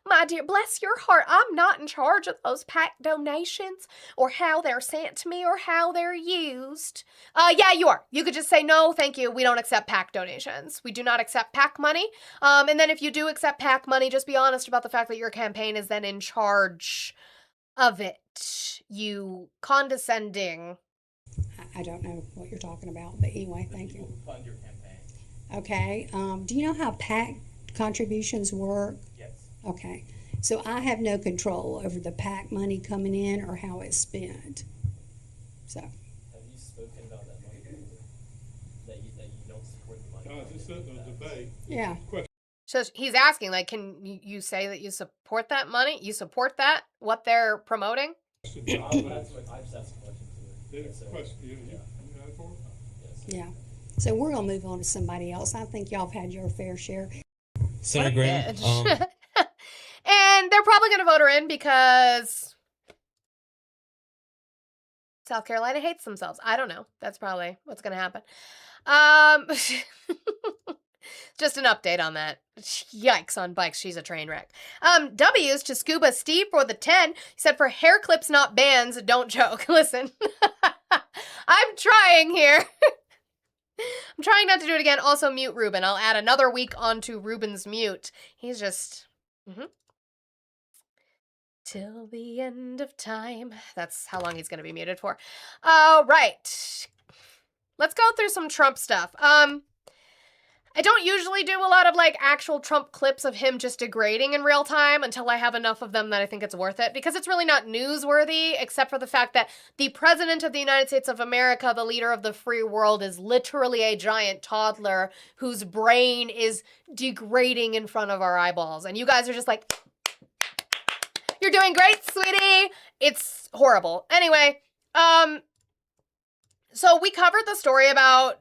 My dear, bless your heart, I'm not in charge of those PAC donations or how they're sent to me or how they're used. Yeah, you are. You could just say, no, thank you, we don't accept PAC donations. We do not accept PAC money. And then if you do accept PAC money, just be honest about the fact that your campaign is then in charge of it. You condescending. I don't know what you're talking about, but anyway, thank you. Fund your campaign. Okay. Do you know how PAC contributions work? Yes. Okay. So I have no control over the PAC money coming in or how it's spent. So. Have you spoken about that money? That you don't support the money? It's a debate. Yeah. So he's asking, like, can you say that you support that money? You support that? What they're promoting? That's what I've just asked a question to. Yeah. So we're going to move on to somebody else. I think y'all have had your fair share. Senator Graham. And they're probably going to vote her in because South Carolina hates themselves. I don't know. That's probably what's going to happen. Just an update on that. Yikes on bikes. She's a train wreck. W's to Scuba Steve for the 10. He said, for hair clips, not bands. Don't joke. Listen, I'm trying here. I'm trying not to do it again. Also, mute Ruben. I'll add another week onto Ruben's mute. He's just... Till the end of time. That's how long he's going to be muted for. All right. Let's go through some Trump stuff. I don't usually do a lot of, like, actual Trump clips of him just degrading in real time until I have enough of them that I think it's worth it, because it's really not newsworthy, except for the fact that the President of the United States of America, the leader of the free world, is literally a giant toddler whose brain is degrading in front of our eyeballs. And you guys are just like, you're doing great, sweetie. It's horrible. Anyway, so we covered the story about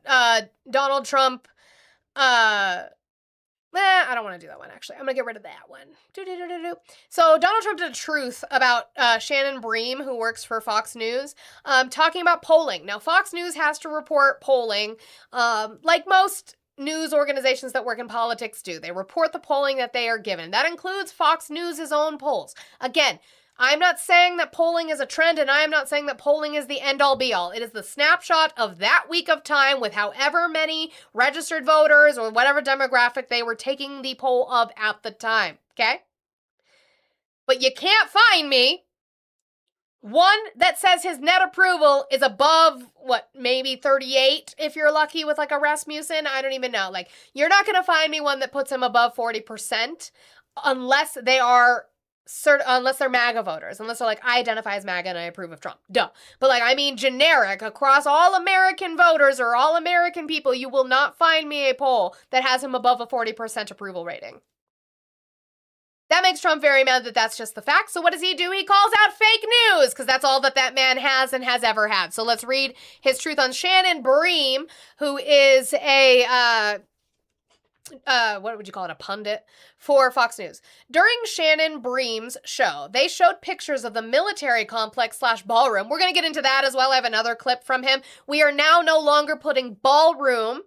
Donald Trump. I don't want to do that one, actually. I'm going to get rid of that one. So Donald Trump did a truth about Shannon Bream, who works for Fox News, talking about polling. Now, Fox News has to report polling, like most news organizations that work in politics do. They report the polling that they are given. That includes Fox News' own polls. Again, I'm not saying that polling is a trend, and I am not saying that polling is the end-all be-all. It is the snapshot of that week of time with however many registered voters or whatever demographic they were taking the poll of at the time, okay? But you can't find me one that says his net approval is above, what, maybe 38 if you're lucky with, like, a Rasmussen? I don't even know. Like, you're not going to find me one that puts him above 40% unless they are... unless they're MAGA voters, unless they're like, I identify as MAGA and I approve of Trump. Duh. But like, I mean, generic, across all American voters or all American people, you will not find me a poll that has him above a 40% approval rating. That makes Trump very mad that that's just the fact. So what does he do? He calls out fake news, because that's all that that man has and has ever had. So let's read his truth on Shannon Bream, who is a, what would you call it, a pundit for Fox News. During Shannon Bream's show, they showed pictures of the military complex / ballroom. We're going to get into that as well. I have another clip from him. We are now no longer putting ballroom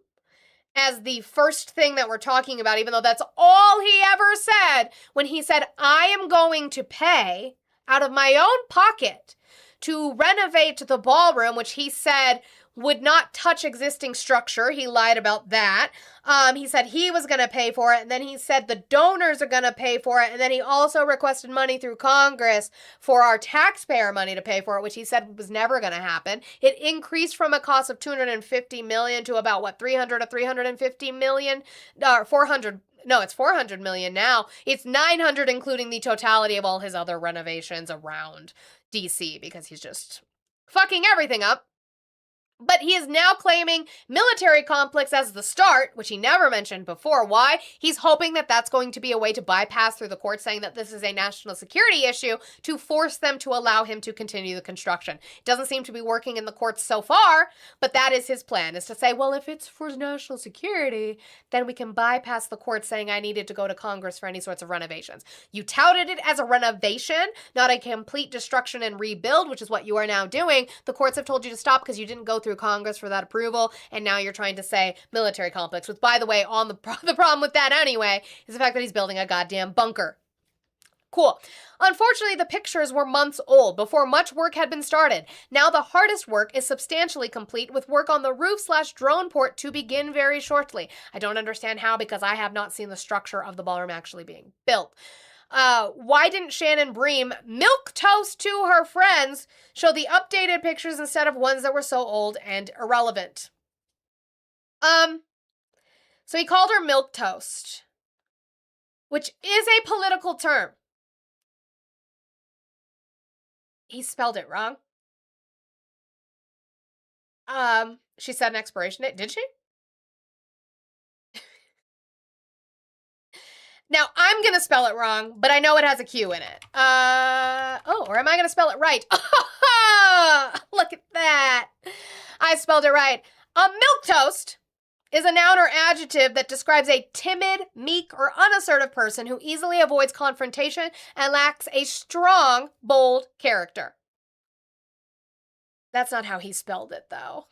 as the first thing that we're talking about, even though that's all he ever said when he said, I am going to pay out of my own pocket to renovate the ballroom, which he said would not touch existing structure. He lied about that. He said he was going to pay for it, and then he said the donors are going to pay for it, and then he also requested money through Congress for our taxpayer money to pay for it, which he said was never going to happen. It increased from a cost of $250 million to about, what, 300 to 350 million? 400. No, it's 400 million now. It's 900, including the totality of all his other renovations around DC, because he's just fucking everything up. But he is now claiming military complex as the start, which he never mentioned before. Why? He's hoping that that's going to be a way to bypass through the court, saying that this is a national security issue, to force them to allow him to continue the construction. It doesn't seem to be working in the courts so far, but that is his plan, is to say, well, if it's for national security, then we can bypass the court saying I needed to go to Congress for any sorts of renovations. You touted it as a renovation, not a complete destruction and rebuild, which is what you are now doing. The courts have told you to stop because you didn't go through Congress for that approval, and now you're trying to say military complex, which, by the way, on the problem with that anyway is the fact that he's building a goddamn bunker. Cool. Unfortunately, the pictures were months old before much work had been started. Now the hardest work is substantially complete, with work on the roof/drone port to begin very shortly. I don't understand how, because I have not seen the structure of the ballroom actually being built. Why didn't Shannon Bream milquetoast to her friends show the updated pictures instead of ones that were so old and irrelevant? So he called her milquetoast, which is a political term. He spelled it wrong. She said an expiration date. Did she? Now, I'm going to spell it wrong, but I know it has a Q in it. Or am I going to spell it right? Look at that. I spelled it right. A milquetoast is a noun or adjective that describes a timid, meek, or unassertive person who easily avoids confrontation and lacks a strong, bold character. That's not how he spelled it, though.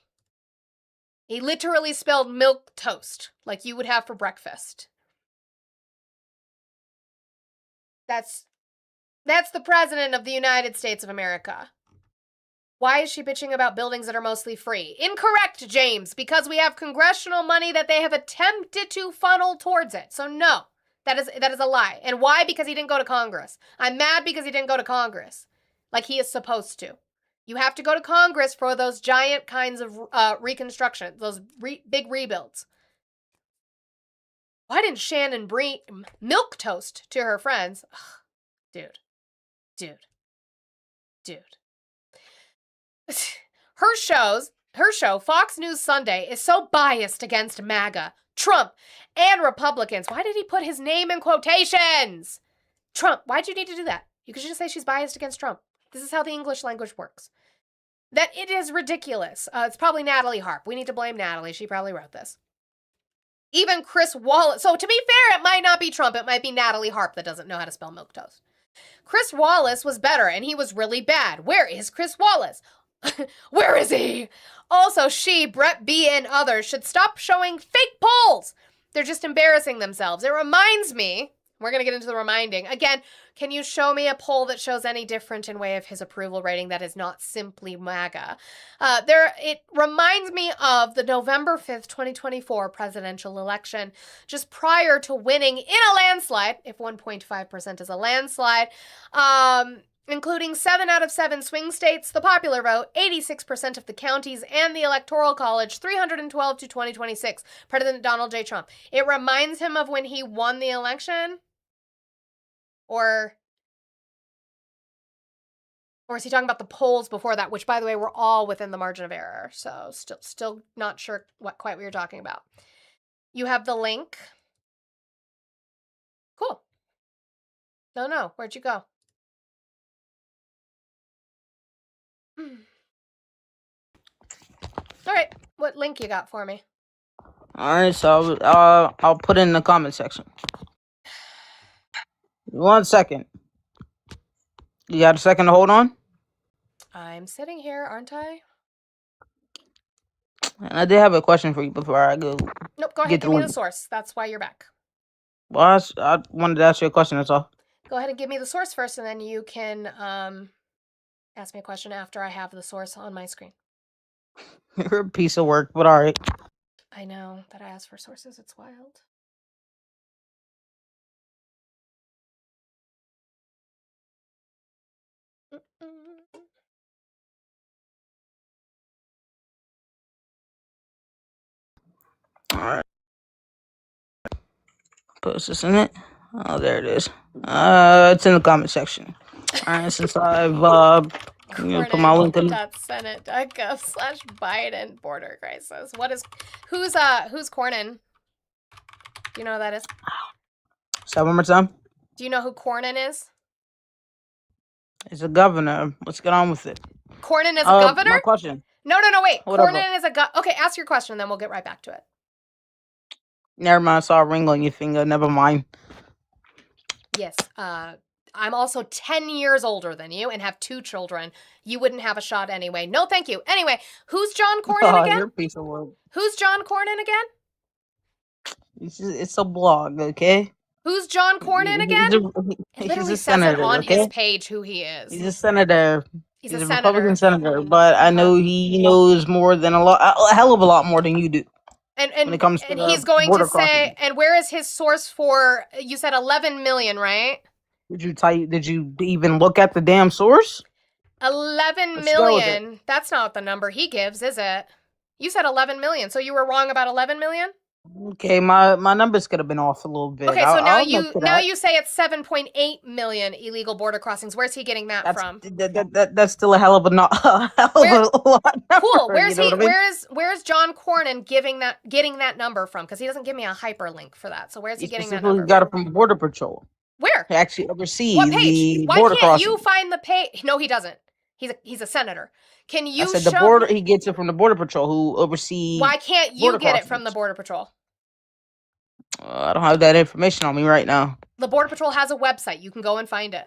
He literally spelled milquetoast, like you would have for breakfast. That's the president of the United States of America. Why is she bitching about buildings that are mostly free? Incorrect, James, because we have congressional money that they have attempted to funnel towards it. So no, that is a lie. And why? Because he didn't go to Congress. I'm mad because he didn't go to Congress, like he is supposed to. You have to go to Congress for those giant kinds of reconstruction, those big rebuilds. Why didn't Shannon Bream milquetoast to her friends? Ugh, dude. Her show, Fox News Sunday, is so biased against MAGA, Trump, and Republicans. Why did he put his name in quotations? Trump. Why'd you need to do that? You could just say she's biased against Trump. This is how the English language works. That it is ridiculous. It's probably Natalie Harp. We need to blame Natalie. She probably wrote this. Even Chris Wallace. So to be fair, it might not be Trump. It might be Natalie Harp that doesn't know how to spell milquetoast. Chris Wallace was better, and he was really bad. Where is Chris Wallace? Where is he? Also, Brett B, and others should stop showing fake polls. They're just embarrassing themselves. It reminds me, we're going to get into the reminding. Again, can you show me a poll that shows any different in way of his approval rating that is not simply MAGA? It reminds me of the November 5th, 2024 presidential election, just prior to winning in a landslide, if 1.5% is a landslide, including 7 out of 7 swing states, the popular vote, 86% of the counties, and the Electoral College, 312 to 2026, President Donald J. Trump. It reminds him of when he won the election? Or is he talking about the polls before that, which, by the way, were all within the margin of error. So still not sure quite what you're talking about. You have the link. Cool. No. Where'd you go? All right. What link you got for me? All right, so I'll put it in the comment section. 1 second. You got a second to hold on? I'm sitting here, aren't I? And I did have a question for you before I go. Nope, go ahead, give me the source. That's why you're back. Well, I wanted to ask you a question, that's all. Go ahead and give me the source first, and then you can ask me a question after I have the source on my screen. You're a piece of work, but all right. I know that I asked for sources. It's wild. All right. Post this in it. Oh, there it is. It's in the comment section. All right, since I've put my link in. Cornyn.senate.gov/Biden border crisis. Who's Cornyn? Do you know who that is? Say that one more time. Do you know who Cornyn is? It's a governor. Let's get on with it. Cornyn is a governor? My question. No, wait. Whatever. Cornyn is a okay, ask your question, then we'll get right back to it. Never mind, I saw a ring on your finger. Never mind. Yes, I'm also 10 years older than you and have 2 children. You wouldn't have a shot anyway. No, thank you. Anyway, who's John Cornyn again? You're a piece of work. Who's John Cornyn again? It's a blog, okay? Who's John Cornyn again? It literally says senator, it on okay? his page who he is. He's a senator. He's a a senator. Republican senator, but I know he knows more than a hell of a lot more than you do. And when it comes to he's going to border say, crossing. and where is his source for? You said 11 million, right? Did you even look at the damn source? 11 Let's go with million. That's not the number he gives, is it? You said 11 million, so you were wrong about 11 million? Okay, my numbers could have been off a little bit. Okay, so now I'll look it up. you say it's 7.8 million illegal border crossings. Where's he getting that from? That's still a hell of a lot. Cool. Where's you know what I mean? Where's John Cornyn getting that number from? Because he doesn't give me a hyperlink for that. So where's he getting that number? Got it from Border Patrol. Where? He actually oversees What page? the Why border can't crossing. you find the page? No, he doesn't. He's a senator. Can you I said show the border. me? He gets it from the Border Patrol, who oversee. Why can't you get it from the Border Patrol? I don't have that information on me right now. The Border Patrol has a website. You can go and find it.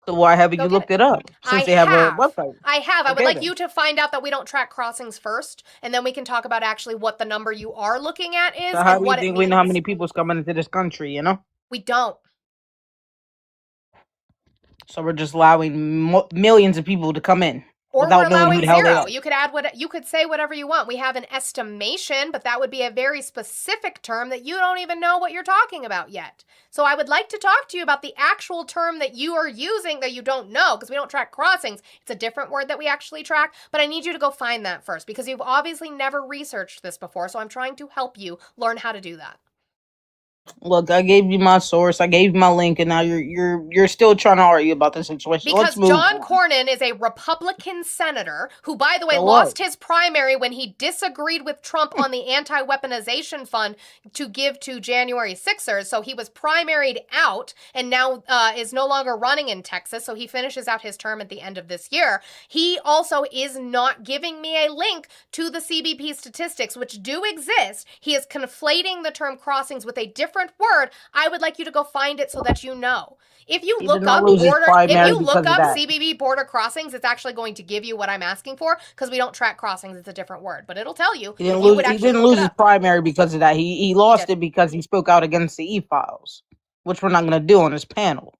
So why haven't you looked it up? Since they have a website. I have. I would Okay, like then. you to find out that we don't track crossings first, and then we can talk about actually what the number you are looking at is So how and do you what it think means. we know how many people's coming into this country? You know. We don't. So we're just allowing millions of people to come in Or without we're knowing allowing who the hell they zero. are. You could say whatever you want. We have an estimation, but that would be a very specific term that you don't even know what you're talking about yet. So I would like to talk to you about the actual term that you are using that you don't know, because we don't track crossings. It's a different word that we actually track, but I need you to go find that first, because you've obviously never researched this before, so I'm trying to help you learn how to do that. Look, I gave you my source, I gave you my link, and now you're still trying to argue about the situation. Because Let's move John on. Cornyn is a Republican senator who, by the way, So lost what? his primary when he disagreed with Trump on the anti-weaponization fund to give to January 6ers. So he was primaried out and now is no longer running in Texas. So he finishes out his term at the end of this year. He also is not giving me a link to the CBP statistics, which do exist. He is conflating the term crossings with a different word. I would like you to go find it so that you know. If you He look did not up lose his border, if primary you because look of up that. CBP border crossings, it's actually going to give you what I'm asking for, because we don't track crossings. It's a different word, but it'll tell you. He didn't if you lose. would He actually didn't look lose it his up. primary because of that. He lost it because he spoke out against the e-files, which we're not going to do on this panel.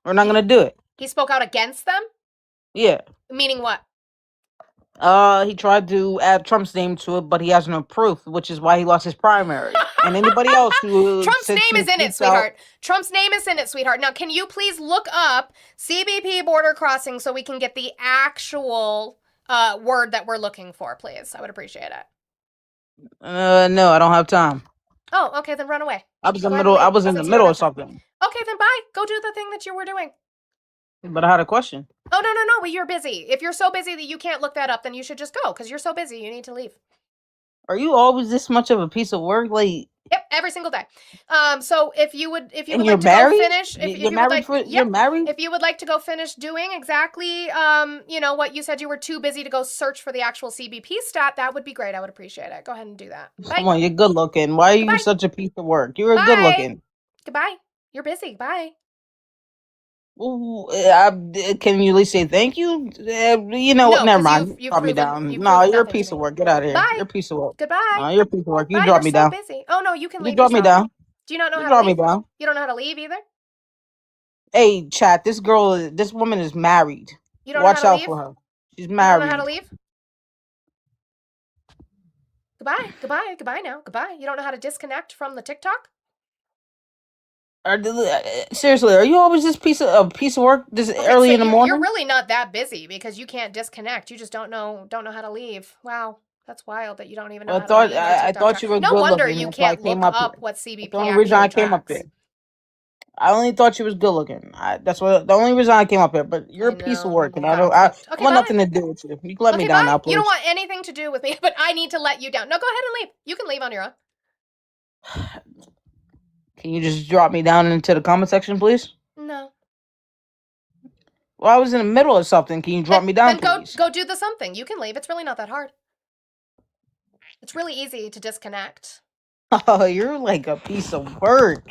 We're not going to do it. He spoke out against them? Yeah. Meaning what? He tried to add Trump's name to it, but he has no proof, which is why he lost his primary. And anybody else who Trump's sits name is and in it, speaks out- sweetheart. Trump's name is in it, sweetheart. Now, can you please look up CBP border crossing so we can get the actual word that we're looking for, please? I would appreciate it. No, I don't have time. Oh, okay, then run away. I was in Go the ahead and middle. I leave, was in the since you middle don't of have time. something, Okay, then bye. Go do the thing that you were doing. but I had a question. Oh, no, well, you're busy. If you're so busy that you can't look that up, then you should just go, because you're so busy. You need to leave. Are you always this much of a piece of work? Like, Yep, every single day. So if you would and like you're to married? go finish, if You're you would married like, for? yep, You're married? if you would like to go finish doing exactly, what you said you were too busy to go search for the actual CBP stat, that would be great. I would appreciate it. Go ahead and do that. Bye. Come on, you're good looking. Why are you Goodbye. such a piece of work? You're Bye. good looking. Goodbye. You're busy. Bye. Ooh, can you at least say thank you? You know what? No, Never 'cause mind. you've Drop me proven- down. you've No, proven you're a nothing to piece of me. work. Get out of here. Bye. You're a piece of work. Goodbye. No, you're a piece of work. You Bye. drop You're me so down. busy. Oh no, you can You leave. drop me yourself. down. Do you not know You how drop to me leave? down. You don't know how to leave either? Hey, chat. This woman is married. You don't know Watch how to out leave? for her. She's You don't know how to married. leave? Goodbye. Goodbye. Goodbye now. Goodbye. You don't know how to disconnect from the TikTok? Seriously, are you always this piece of work this Okay, early so in the you're morning? really not that busy because you can't disconnect. You just don't know how to leave. Wow. That's wild that you don't even know how to leave a I TikTok thought chat. you were No good wonder looking. you That's why I can't look came up here. up what That's the CBP only reason I actually came up tracks. here. I only thought you was good looking. That's the only reason I came up here. But you're a piece of work, and I Okay, want bye. nothing to do with you. You can let me Okay, down bye. now, please. You don't want anything to do with me, but I need to let you down. No, go ahead and leave. You can leave on your own. Can you just drop me down into the comment section, please? No. Well, I was in the middle of something. Can you drop me down, Then please? go do the something. You can leave. It's really not that hard. It's really easy to disconnect. Oh, you're like a piece of work.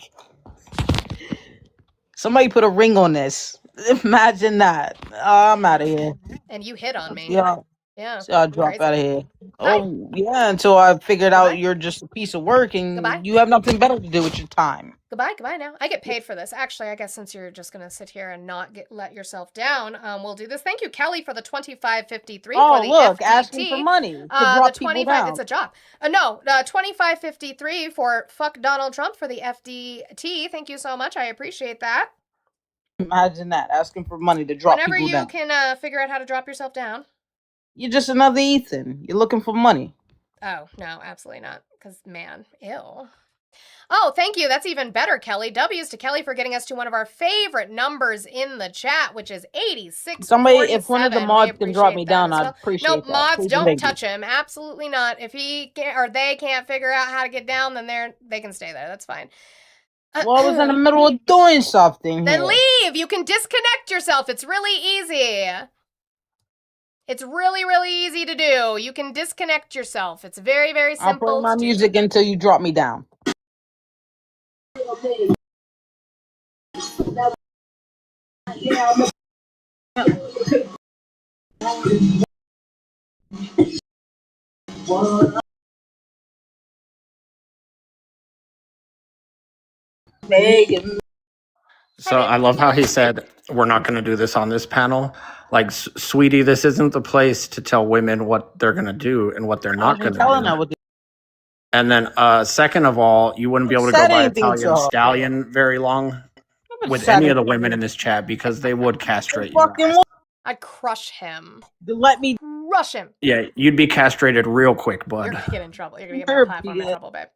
Somebody put a ring on this. Imagine that. I'm out of here. And you hit on me. Yeah. Yeah. So I'll drop crazy. out of here. Bye. Oh, yeah, until I figured Goodbye. out you're just a piece of work and Goodbye. you have nothing better to do with your time. Goodbye now. I get paid for this. Actually, I guess since you're just gonna sit here and not let yourself down, we'll do this. Thank you, Kelly, for the 2553 Oh, for the look, FDT. asking for money to drop the people 25. down. It's a job. No, 2553 for fuck Donald Trump for the FDT. Thank you so much. I appreciate that. Imagine that, asking for money to drop Whenever people you down. can figure out how to drop yourself down. You're just another Ethan. You're looking for money. Oh, no, absolutely not. Because, man, ew. Oh, thank you. That's even better, Kelly. W's to Kelly for getting us to one of our favorite numbers in the chat, which is 86. Somebody, if one of the mods can drop me down, I'd appreciate Nope, that. mods Please don't thank you. touch him. Absolutely not. If he can't, or they can't figure out how to get down, then they can stay there. That's fine. Well, I was in the middle of doing something Then here. leave. You can disconnect yourself. It's really easy. It's really, really easy to do. You can disconnect yourself. It's very, very simple. I'll play my music until you drop me down. Megan. So I love how he said, we're not going to do this on this panel. Like, sweetie, this isn't the place to tell women what they're going to do and what they're not going to do. And then, second of all, you wouldn't be able to go by Italian Stallion very long with any of the women in this chat because they would castrate you. I'd crush him. Let me crush him. Yeah, you'd be castrated real quick, bud. You're gonna get in trouble. You're gonna get my platform in trouble, babe.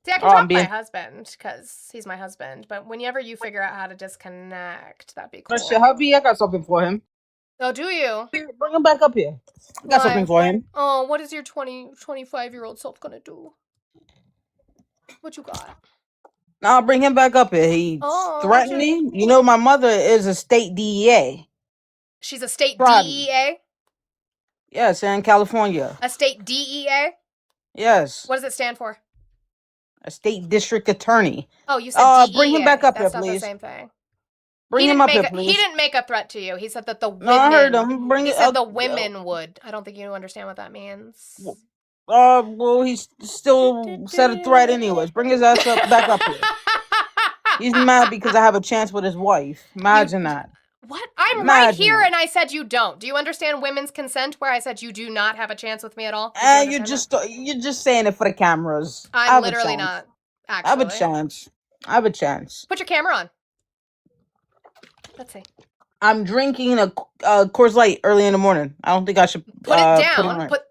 See, I can Oh, drop my husband because he's my husband. But whenever you figure out how to disconnect, that'd be cool. Hubby, I got something for him. Oh, do you? Bring him back up here. I got something for him. Oh, what is your 25-year-old self gonna do? What you got? Now I'll bring him back up here. He threatened me. You know, my mother is a state DEA. She's a state DEA? Yes, in California. A state DEA? Yes. What does it stand for? A state district attorney. Oh, you said DEA. Bring him back up That's here, not please. the same thing. Bring him up here, please. He didn't make a threat to you. He said that the women. No, I heard him. He said the women would. I don't think you understand what that means. Well, he still said a threat anyways. Bring his ass back up here. He's mad because I have a chance with his wife. Imagine that. What? I'm right here and I said you don't. Do you understand women's consent where I said you do not have a chance with me at all? And you're just saying it for the cameras. I'm literally not. Actually. I have a chance. I have a chance. Put your camera on. Let's see. I'm drinking a Coors Light early in the morning. I don't think I should put it down. Put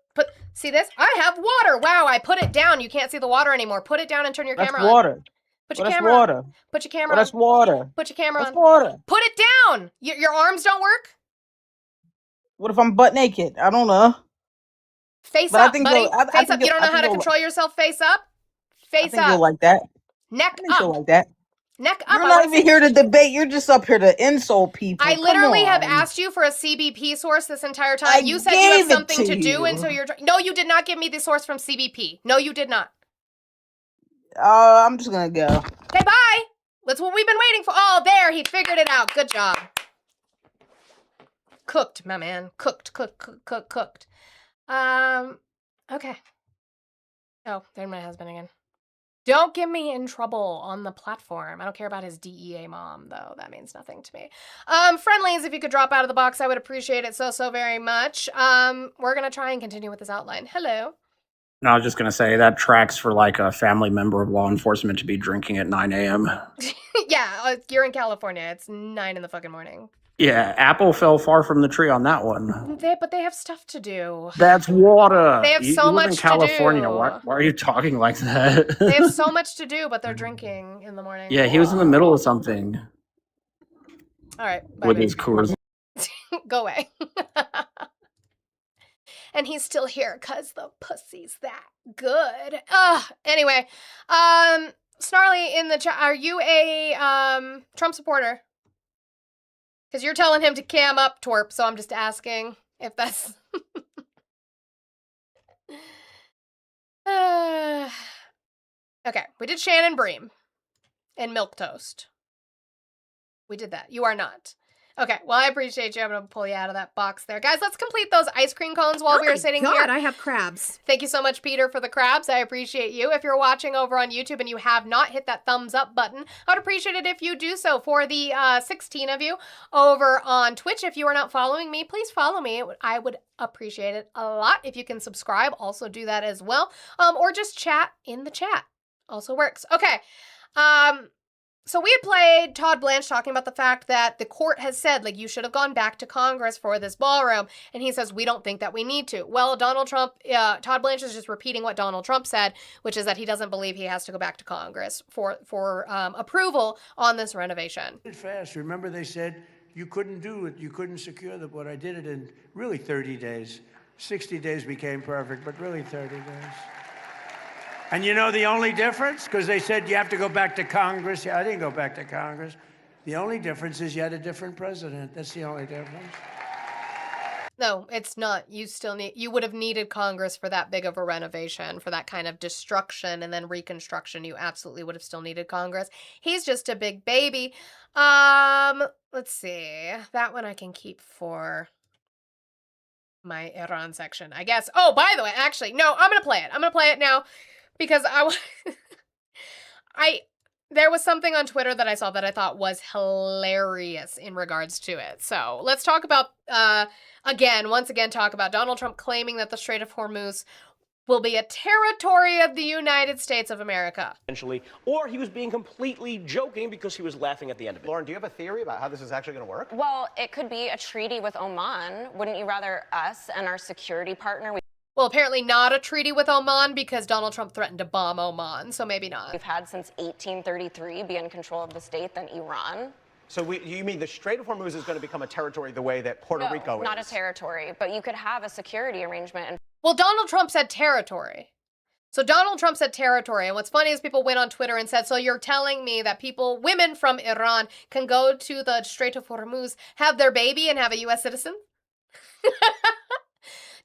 see this? I have water. Wow, I put it down. You can't see the water anymore. Put it down and turn your camera on. That's water. Put your camera on. Put your camera on. That's water. Put your camera on. Water. Put it down. Your arms don't work? What if I'm butt naked? I don't know. Face up, buddy. Face up. You don't know how to control yourself? Face up? Face up. You'll like that. Neck up. You'll like that. Neck up. You're not even here to debate. You're just up here to insult people. I literally have asked you for a CBP source this entire time. You said you have something to do, and so you're... No, you did not give me the source from CBP. No, you did not. I'm just gonna go. Okay, bye. That's what we've been waiting for. Oh, there. He figured it out. Good job. Cooked, my man. Cooked. Okay. Oh, there's my husband again. Don't get me in trouble on the platform. I don't care about his DEA mom, though. That means nothing to me. Friendlies, if you could drop out of the box, I would appreciate it so very much. We're going to try and continue with this outline. Hello. No, I was just going to say that tracks for like a family member of law enforcement to be drinking at 9 a.m. Yeah, you're in California. It's 9 in the fucking morning. Yeah, apple fell far from the tree on that one. But they have stuff to do. That's water. They have so you live much in California. to do. Why are you talking like that? They have so much to do, but they're drinking in the morning. Yeah, he was in the middle of something. All right. With his Coors. Go away. And he's still here because the pussy's that good. Anyway, Snarly in the chat, are you a Trump supporter? Because you're telling him to cam up, twerp, so I'm just asking if that's... Okay, we did Shannon Bream and Milquetoast. We did that. You are not. Okay, well, I appreciate you. I'm going to pull you out of that box there. Guys, let's complete those ice cream cones while we are sitting here. I have crabs. Thank you so much, Peter, for the crabs. I appreciate you. If you're watching over on YouTube and you have not hit that thumbs up button, I would appreciate it if you do so. For the 16 of you over on Twitch, if you are not following me, please follow me. I would appreciate it a lot. If you can subscribe, also do that as well. Or just chat in the chat. Also works. Okay. So we had played Todd Blanche talking about the fact that the court has said, like, you should have gone back to Congress for this ballroom. And he says, we don't think that we need to. Well, Donald Trump, Todd Blanche is just repeating what Donald Trump said, which is that he doesn't believe he has to go back to Congress for approval on this renovation. Fast. Remember they said you couldn't do it. You couldn't secure the board. I did it in really 30 days. 60 days became perfect, but really 30 days. And you know the only difference? Because they said you have to go back to Congress. Yeah, I didn't go back to Congress. The only difference is you had a different president. That's the only difference. No, it's not. You would have needed Congress for that big of a renovation, for that kind of destruction and then reconstruction. You absolutely would have still needed Congress. He's just a big baby. Let's see. That one I can keep for my Iran section, I guess. Oh, by the way, actually, no, I'm going to play it. I'm going to play it now. Because there was something on Twitter that I saw that I thought was hilarious in regards to it. So let's talk about, once again, talk about Donald Trump claiming that the Strait of Hormuz will be a territory of the United States of America. Essentially, or he was being completely joking because he was laughing at the end of it. Lauren, do you have a theory about how this is actually going to work? Well, it could be a treaty with Oman. Wouldn't you rather us and our security partner... Well, apparently not a treaty with Oman because Donald Trump threatened to bomb Oman, so maybe not. We've had since 1833 be in control of the state than Iran. So you mean the Strait of Hormuz is going to become a territory the way that Puerto Rico is? No, not a territory, but you could have a security arrangement. And well, Donald Trump said territory. So Donald Trump said territory, and what's funny is people went on Twitter and said, so you're telling me that women from Iran can go to the Strait of Hormuz, have their baby, and have a U.S. citizen?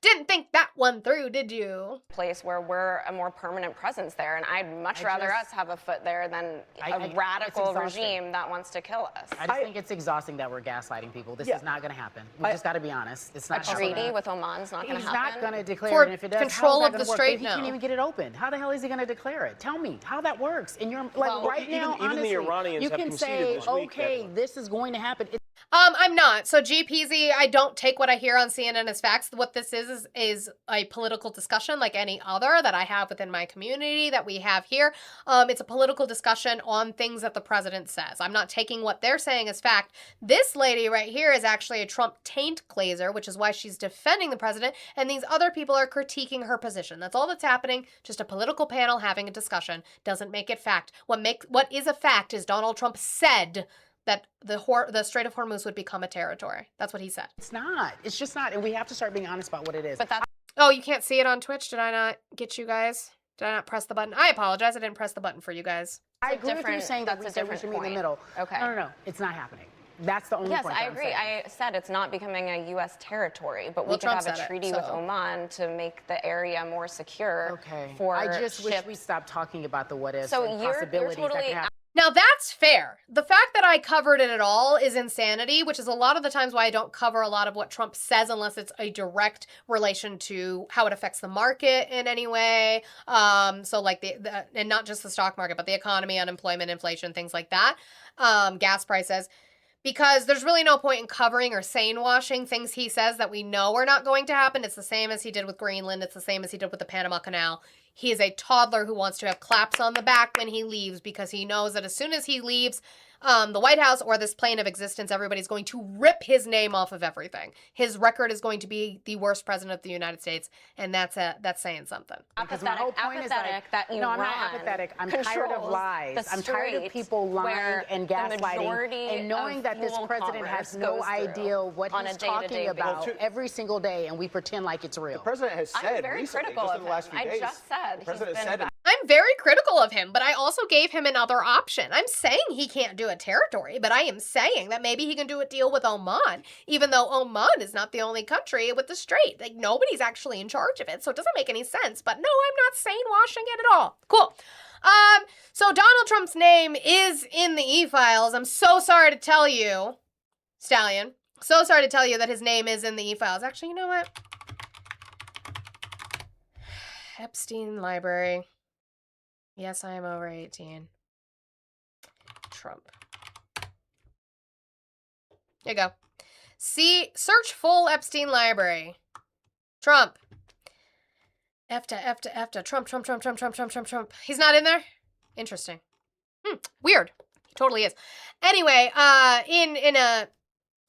Didn't think that one through, did you? Place where we're a more permanent presence there, and I'd much rather us have a foot there than a radical regime that wants to kill us. I just think it's exhausting that we're gaslighting people. This is not going to happen. We just got to be honest. It's not a treaty with Oman's not going to happen. He's not going to declare it. And if it does, control of the strait, he can't even get it open. How the hell is he going to declare it? Tell me how that works. And you're right now, even honestly, the Iranians you have can conceded say, this week okay, this is going to happen. I'm not. So GPZ, I don't take what I hear on CNN as facts. What this is a political discussion like any other that I have within my community that we have here. It's a political discussion on things that the president says. I'm not taking what they're saying as fact. This lady right here is actually a Trump taint glazer, which is why she's defending the president, and these other people are critiquing her position. That's all that's happening. Just a political panel having a discussion. Doesn't make it fact. What is a fact is Donald Trump said that the Strait of Hormuz would become a territory. That's what he said. It's not. It's just not. And we have to start being honest about what it is. But that's... Oh, you can't see it on Twitch? Did I not get you guys? Did I not press the button? I apologize. I didn't press the button for you guys. I agree with you saying that we should be in the middle. Okay. No. It's not happening. That's the only point. Yes, I agree. I said it's not becoming a U.S. territory, but we could have a treaty with Oman to make the area more secure. Okay. For I just wish we stopped talking about the what ifs so and you're possibilities totally that can happen. Now, that's fair. The fact that I covered it at all is insanity, which is a lot of the times why I don't cover a lot of what Trump says unless it's a direct relation to how it affects the market in any way. So like and not just the stock market, but the economy, unemployment, inflation, things like that, gas prices. Because there's really no point in covering or sane washing things he says that we know are not going to happen. It's the same as he did with Greenland. It's the same as he did with the Panama Canal. He is a toddler who wants to have claps on the back when he leaves because he knows that as soon as he leaves the White House or this plane of existence, everybody's going to rip his name off of everything. His record is going to be the worst president of the United States, and that's saying something. Because my whole point is like, no, I'm not apathetic. I'm tired of lies. I'm tired of people lying and gaslighting and knowing that this president has no idea what he's talking about every single day, and we pretend like it's real. The president has said I'm very critical of him. I just said the president said I'm very critical of him, but I also gave him another option. I'm saying he can't do a territory, but I am saying that maybe he can do a deal with Oman, even though Oman is not the only country with the strait. Like, nobody's actually in charge of it, so it doesn't make any sense. But no, I'm not sane washing it at all. Cool. So Donald Trump's name is in the e-files. I'm so sorry to tell you, Stallion. So sorry to tell you that his name is in the e-files. Actually, you know what? Epstein Library. Yes, I am over 18. Trump. There you go. See, search full Epstein Library. Trump. EFTA. Trump. He's not in there? Interesting. Weird. He totally is. Anyway, in a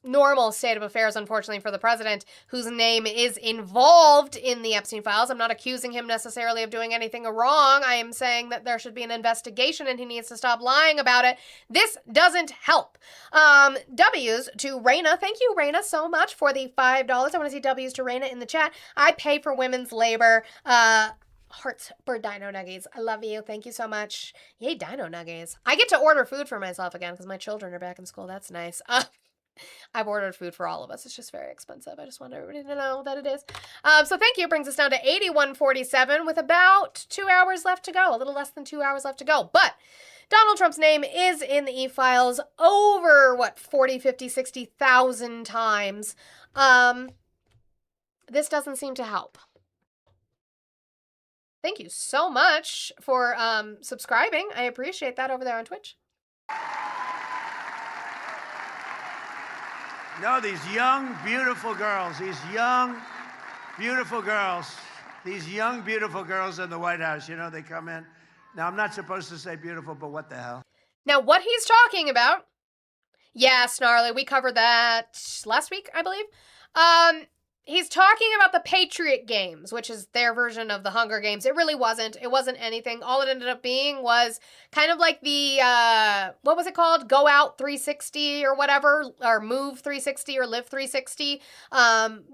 normal state of affairs, unfortunately, for the president, whose name is involved in the Epstein files. I'm not accusing him necessarily of doing anything wrong. I am saying that there should be an investigation and he needs to stop lying about it. This doesn't help. W's to Raina. Thank you, Raina, so much for the $5. I want to see W's to Raina in the chat. I pay for women's labor. Hearts for Dino Nuggies. I love you. Thank you so much. Yay, Dino Nuggies. I get to order food for myself again because my children are back in school. That's nice. I've ordered food for all of us. It's just very expensive. I just want everybody to know that it is. So thank you. Brings us down to 81.47 with about 2 hours left to go. A little less than 2 hours left to go. But Donald Trump's name is in the e-files over, 40, 50, 60,000 times. This doesn't seem to help. Thank you so much for subscribing. I appreciate that over there on Twitch. No, these young, beautiful girls, these young, beautiful girls in the White House, you know, they come in. Now, I'm not supposed to say beautiful, but what the hell? Now, what he's talking about, yeah, Snarly, we covered that last week, I believe. He's talking about the Patriot Games, which is their version of the Hunger Games. It really wasn't. It wasn't anything. All it ended up being was kind of like the, what was it called? Go Out 360 or whatever, or Move 360 or Live 360.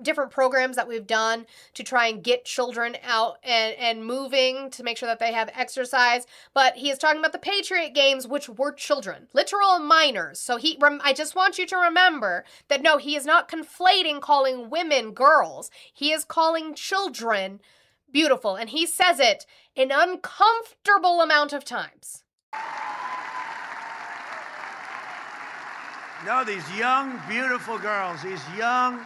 Different programs that we've done to try and get children out and moving to make sure that they have exercise. But he is talking about the Patriot Games, which were children, literal minors. So I just want you to remember that no, he is not conflating calling women girls. He is calling children beautiful, and he says it an uncomfortable amount of times. No, these young, beautiful girls, these young,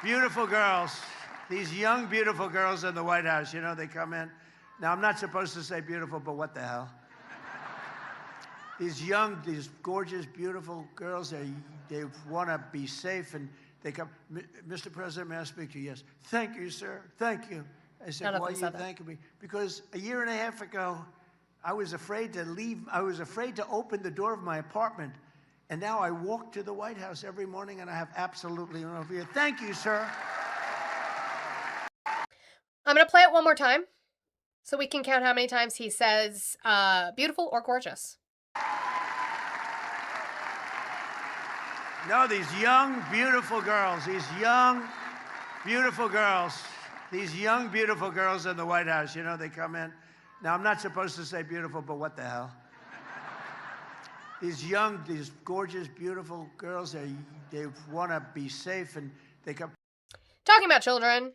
beautiful girls in the White House, you know, they come in. Now, I'm not supposed to say beautiful, but what the hell? These gorgeous, beautiful girls, they want to be safe, and they come, Mr. President, may I speak to you? Yes. Thank you, sir. Thank you. I said, why are you thanking me? Because a year and a half ago, I was afraid to leave. I was afraid to open the door of my apartment. And now I walk to the White House every morning and I have absolutely no fear. Thank you, sir. I'm going to play it one more time so we can count how many times he says beautiful or gorgeous. No, these young, beautiful girls in the White House, you know, they come in. Now, I'm not supposed to say beautiful, but what the hell? These gorgeous, beautiful girls, they want to be safe, and they come. Talking about children.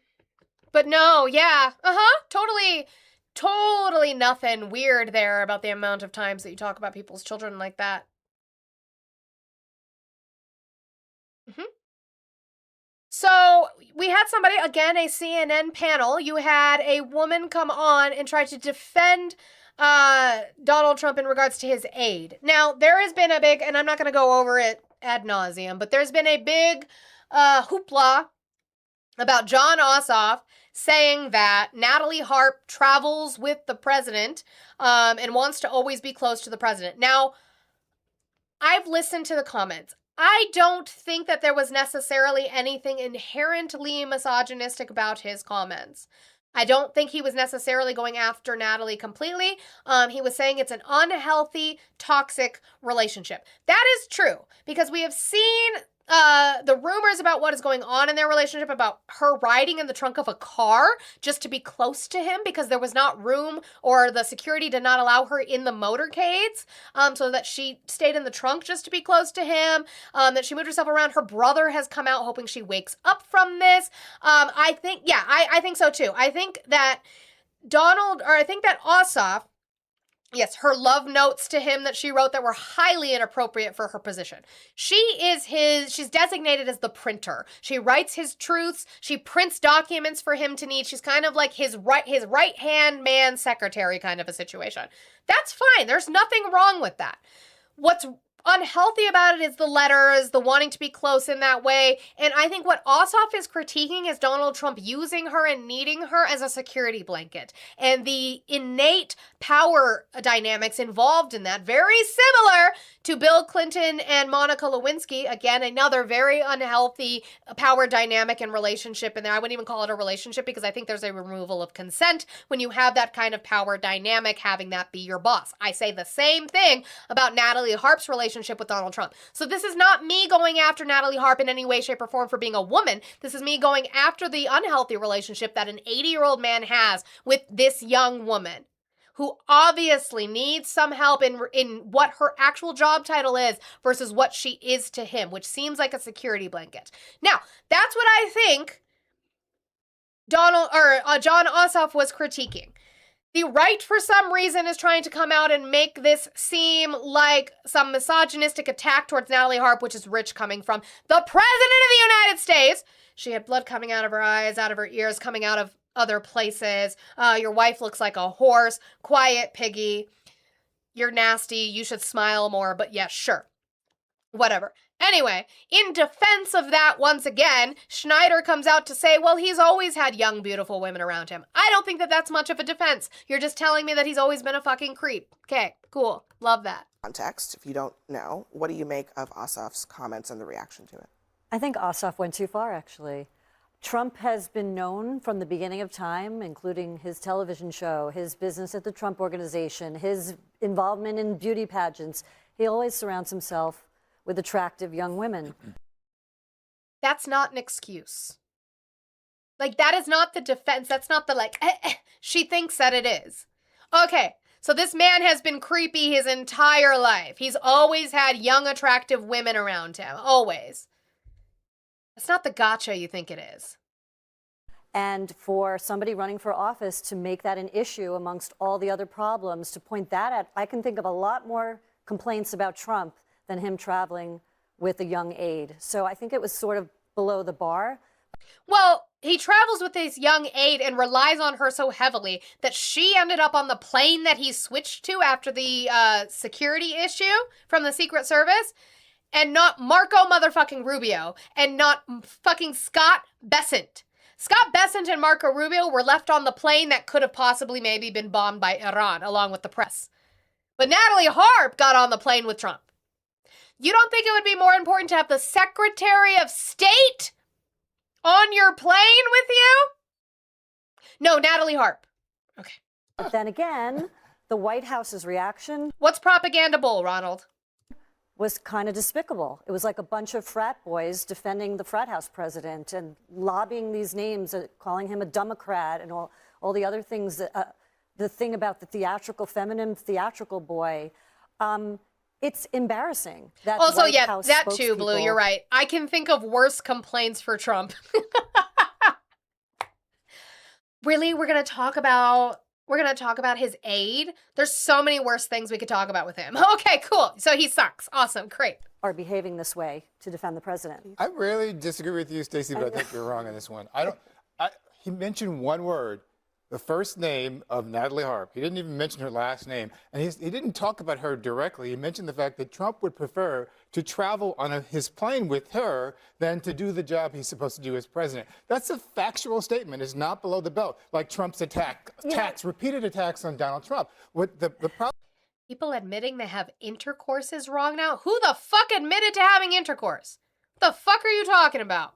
But no, yeah, totally totally nothing weird there about the amount of times that you talk about people's children like that. So we had somebody, again, a CNN panel. You had a woman come on and try to defend Donald Trump in regards to his aid. Now, there has been a big, and I'm not going to go over it ad nauseum, but there's been a big hoopla about Jon Ossoff saying that Natalie Harp travels with the president and wants to always be close to the president. Now, I've listened to the comments. I don't think that there was necessarily anything inherently misogynistic about his comments. I don't think he was necessarily going after Natalie completely. He was saying it's an unhealthy, toxic relationship. That is true, because we have seen the rumors about what is going on in their relationship, about her riding in the trunk of a car just to be close to him because there was not room, or the security did not allow her in the motorcades, so that she stayed in the trunk just to be close to him, that she moved herself around. Her brother has come out hoping she wakes up from this. I think so too. I think that Ossoff, yes, her love notes to him that she wrote that were highly inappropriate for her position. She's designated as the printer. She writes his truths. She prints documents for him to need. She's kind of like his right-hand man secretary kind of a situation. That's fine. There's nothing wrong with that. What's unhealthy about it is the letters, the wanting to be close in that way. And I think what Ossoff is critiquing is Donald Trump using her and needing her as a security blanket, and the innate power dynamics involved in that, very similar to Bill Clinton and Monica Lewinsky. Again, another very unhealthy power dynamic and relationship in there. I wouldn't even call it a relationship, because I think there's a removal of consent when you have that kind of power dynamic, having that be your boss. I say the same thing about Natalie Harp's relationship with Donald Trump. So this is not me going after Natalie Harp in any way, shape, or form for being a woman. This is me going after the unhealthy relationship that an 80-year-old man has with this young woman, who obviously needs some help in what her actual job title is versus what she is to him, which seems like a security blanket. Now, that's what I think Jon Ossoff was critiquing. The right, for some reason, is trying to come out and make this seem like some misogynistic attack towards Natalie Harp, which is rich coming from the President of the United States. She had blood coming out of her eyes, out of her ears, coming out of other places. Your wife looks like a horse. Quiet, piggy. You're nasty. You should smile more. But yeah, sure. Whatever. Anyway, in defense of that, once again, Schneider comes out to say, well, he's always had young, beautiful women around him. I don't think that that's much of a defense. You're just telling me that he's always been a fucking creep. Okay, cool. Love that. Context, if you don't know, what do you make of Ossoff's comments and the reaction to it? I think Ossoff went too far, actually. Trump has been known from the beginning of time, including his television show, his business at the Trump Organization, his involvement in beauty pageants. He always surrounds himself with attractive young women. That's not an excuse. Like, that is not the defense. That's not the she thinks that it is. Okay, so this man has been creepy his entire life. He's always had young, attractive women around him. Always. It's not the gotcha you think it is. And for somebody running for office to make that an issue amongst all the other problems, to point that at, I can think of a lot more complaints about Trump than him traveling with a young aide. So I think it was sort of below the bar. Well, he travels with his young aide and relies on her so heavily that she ended up on the plane that he switched to after the security issue from the Secret Service, and not Marco motherfucking Rubio, and not fucking Scott Bessent. Scott Bessent and Marco Rubio were left on the plane that could have possibly maybe been bombed by Iran, along with the press. But Natalie Harp got on the plane with Trump. You don't think it would be more important to have the Secretary of State on your plane with you? No, Natalie Harp. Okay. But then again, the White House's reaction... What's propaganda bull, Ronald? ...was kind of despicable. It was like a bunch of frat boys defending the frat house president and lobbying these names, calling him a Democrat and all the other things. The thing about the feminine theatrical boy... It's embarrassing. That also, White yeah, House that too, Blue, you're right. I can think of worse complaints for Trump. Really? We're going to talk about We're going to talk about his aide. There's so many worse things we could talk about with him. Okay, cool. So he sucks. Awesome. Great. Are behaving this way to defend the president. I really disagree with you, Stacey, but I think you're wrong on this one. He mentioned one word, the first name of Natalie Harp. He didn't even mention her last name. And he didn't talk about her directly. He mentioned the fact that Trump would prefer to travel on his plane with her than to do the job he's supposed to do as president. That's a factual statement. It's not below the belt, like Trump's repeated attacks on Donald Trump. What the problem? People admitting they have intercourse is wrong now? Who the fuck admitted to having intercourse? What the fuck are you talking about?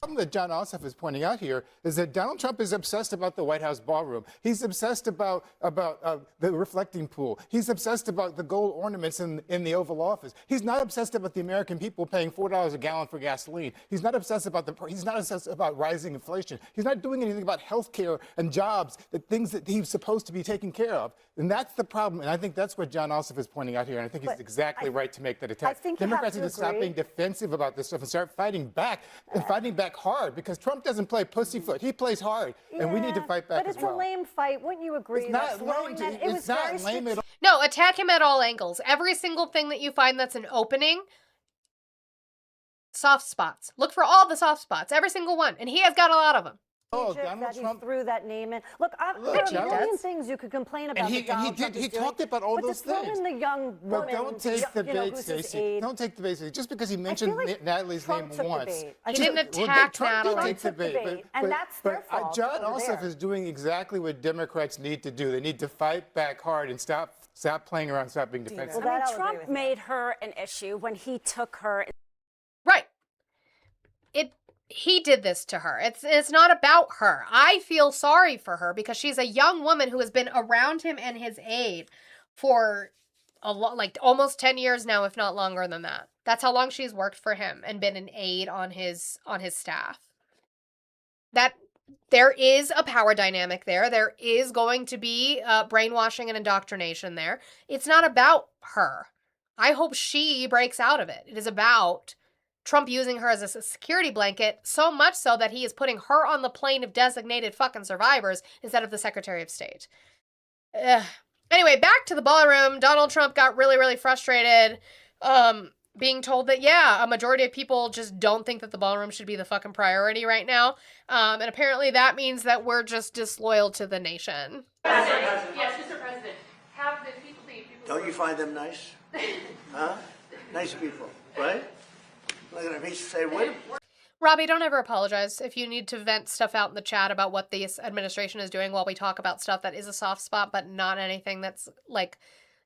The problem that John Ossoff is pointing out here is that Donald Trump is obsessed about the White House ballroom. He's obsessed about the reflecting pool. He's obsessed about the gold ornaments in the Oval Office. He's not obsessed about the American people paying $4 a gallon for gasoline. He's not obsessed about rising inflation. He's not doing anything about health care and jobs, the things that he's supposed to be taking care of. And that's the problem. And I think that's what John Ossoff is pointing out here. And I think he's exactly right to make that attack. Democrats need to stop being defensive about this stuff and start fighting back and fighting back hard, because Trump doesn't play pussyfoot. He plays hard, and we need to fight back as well. But it's a lame fight. Wouldn't you agree? It's not lame. It's not lame at all. No, attack him at all angles. Every single thing that you find that's an opening, soft spots. Look for all the soft spots, every single one. And he has got a lot of them. Oh, Donald Trump threw that name in. Look, there are a million things you could complain about. And he talked about all those things. But to throw in the young woman, but don't take the bait, Stacey. Don't take the bait. Just because he mentioned Natalie's name once. He didn't attack Natalie. Trump did take the bait. And that's their fault. John Ossoff is doing exactly what Democrats need to do. They need to fight back hard and stop playing around, stop being defensive. I mean, Trump made her an issue when he took her. Right. He did this to her. It's not about her. I feel sorry for her because she's a young woman who has been around him and his aide for like almost 10 years now, if not longer than that. That's how long she's worked for him and been an aide on his staff. That there is a power dynamic there. There is going to be brainwashing and indoctrination there. It's not about her. I hope she breaks out of it. It is about Trump using her as a security blanket, so much so that he is putting her on the plane of designated fucking survivors instead of the Secretary of State. Anyway, back to the ballroom. Donald Trump got really, really frustrated, being told that, yeah, a majority of people just don't think that the ballroom should be the fucking priority right now. And apparently that means that we're just disloyal to the nation. Yes, Mr. President. Have the people be people. Don't you find them nice? Huh? Nice people, right? Look at him. He say, "Wait." Robbie, don't ever apologize if you need to vent stuff out in the chat about what this administration is doing while we talk about stuff that is a soft spot, but not anything that's like,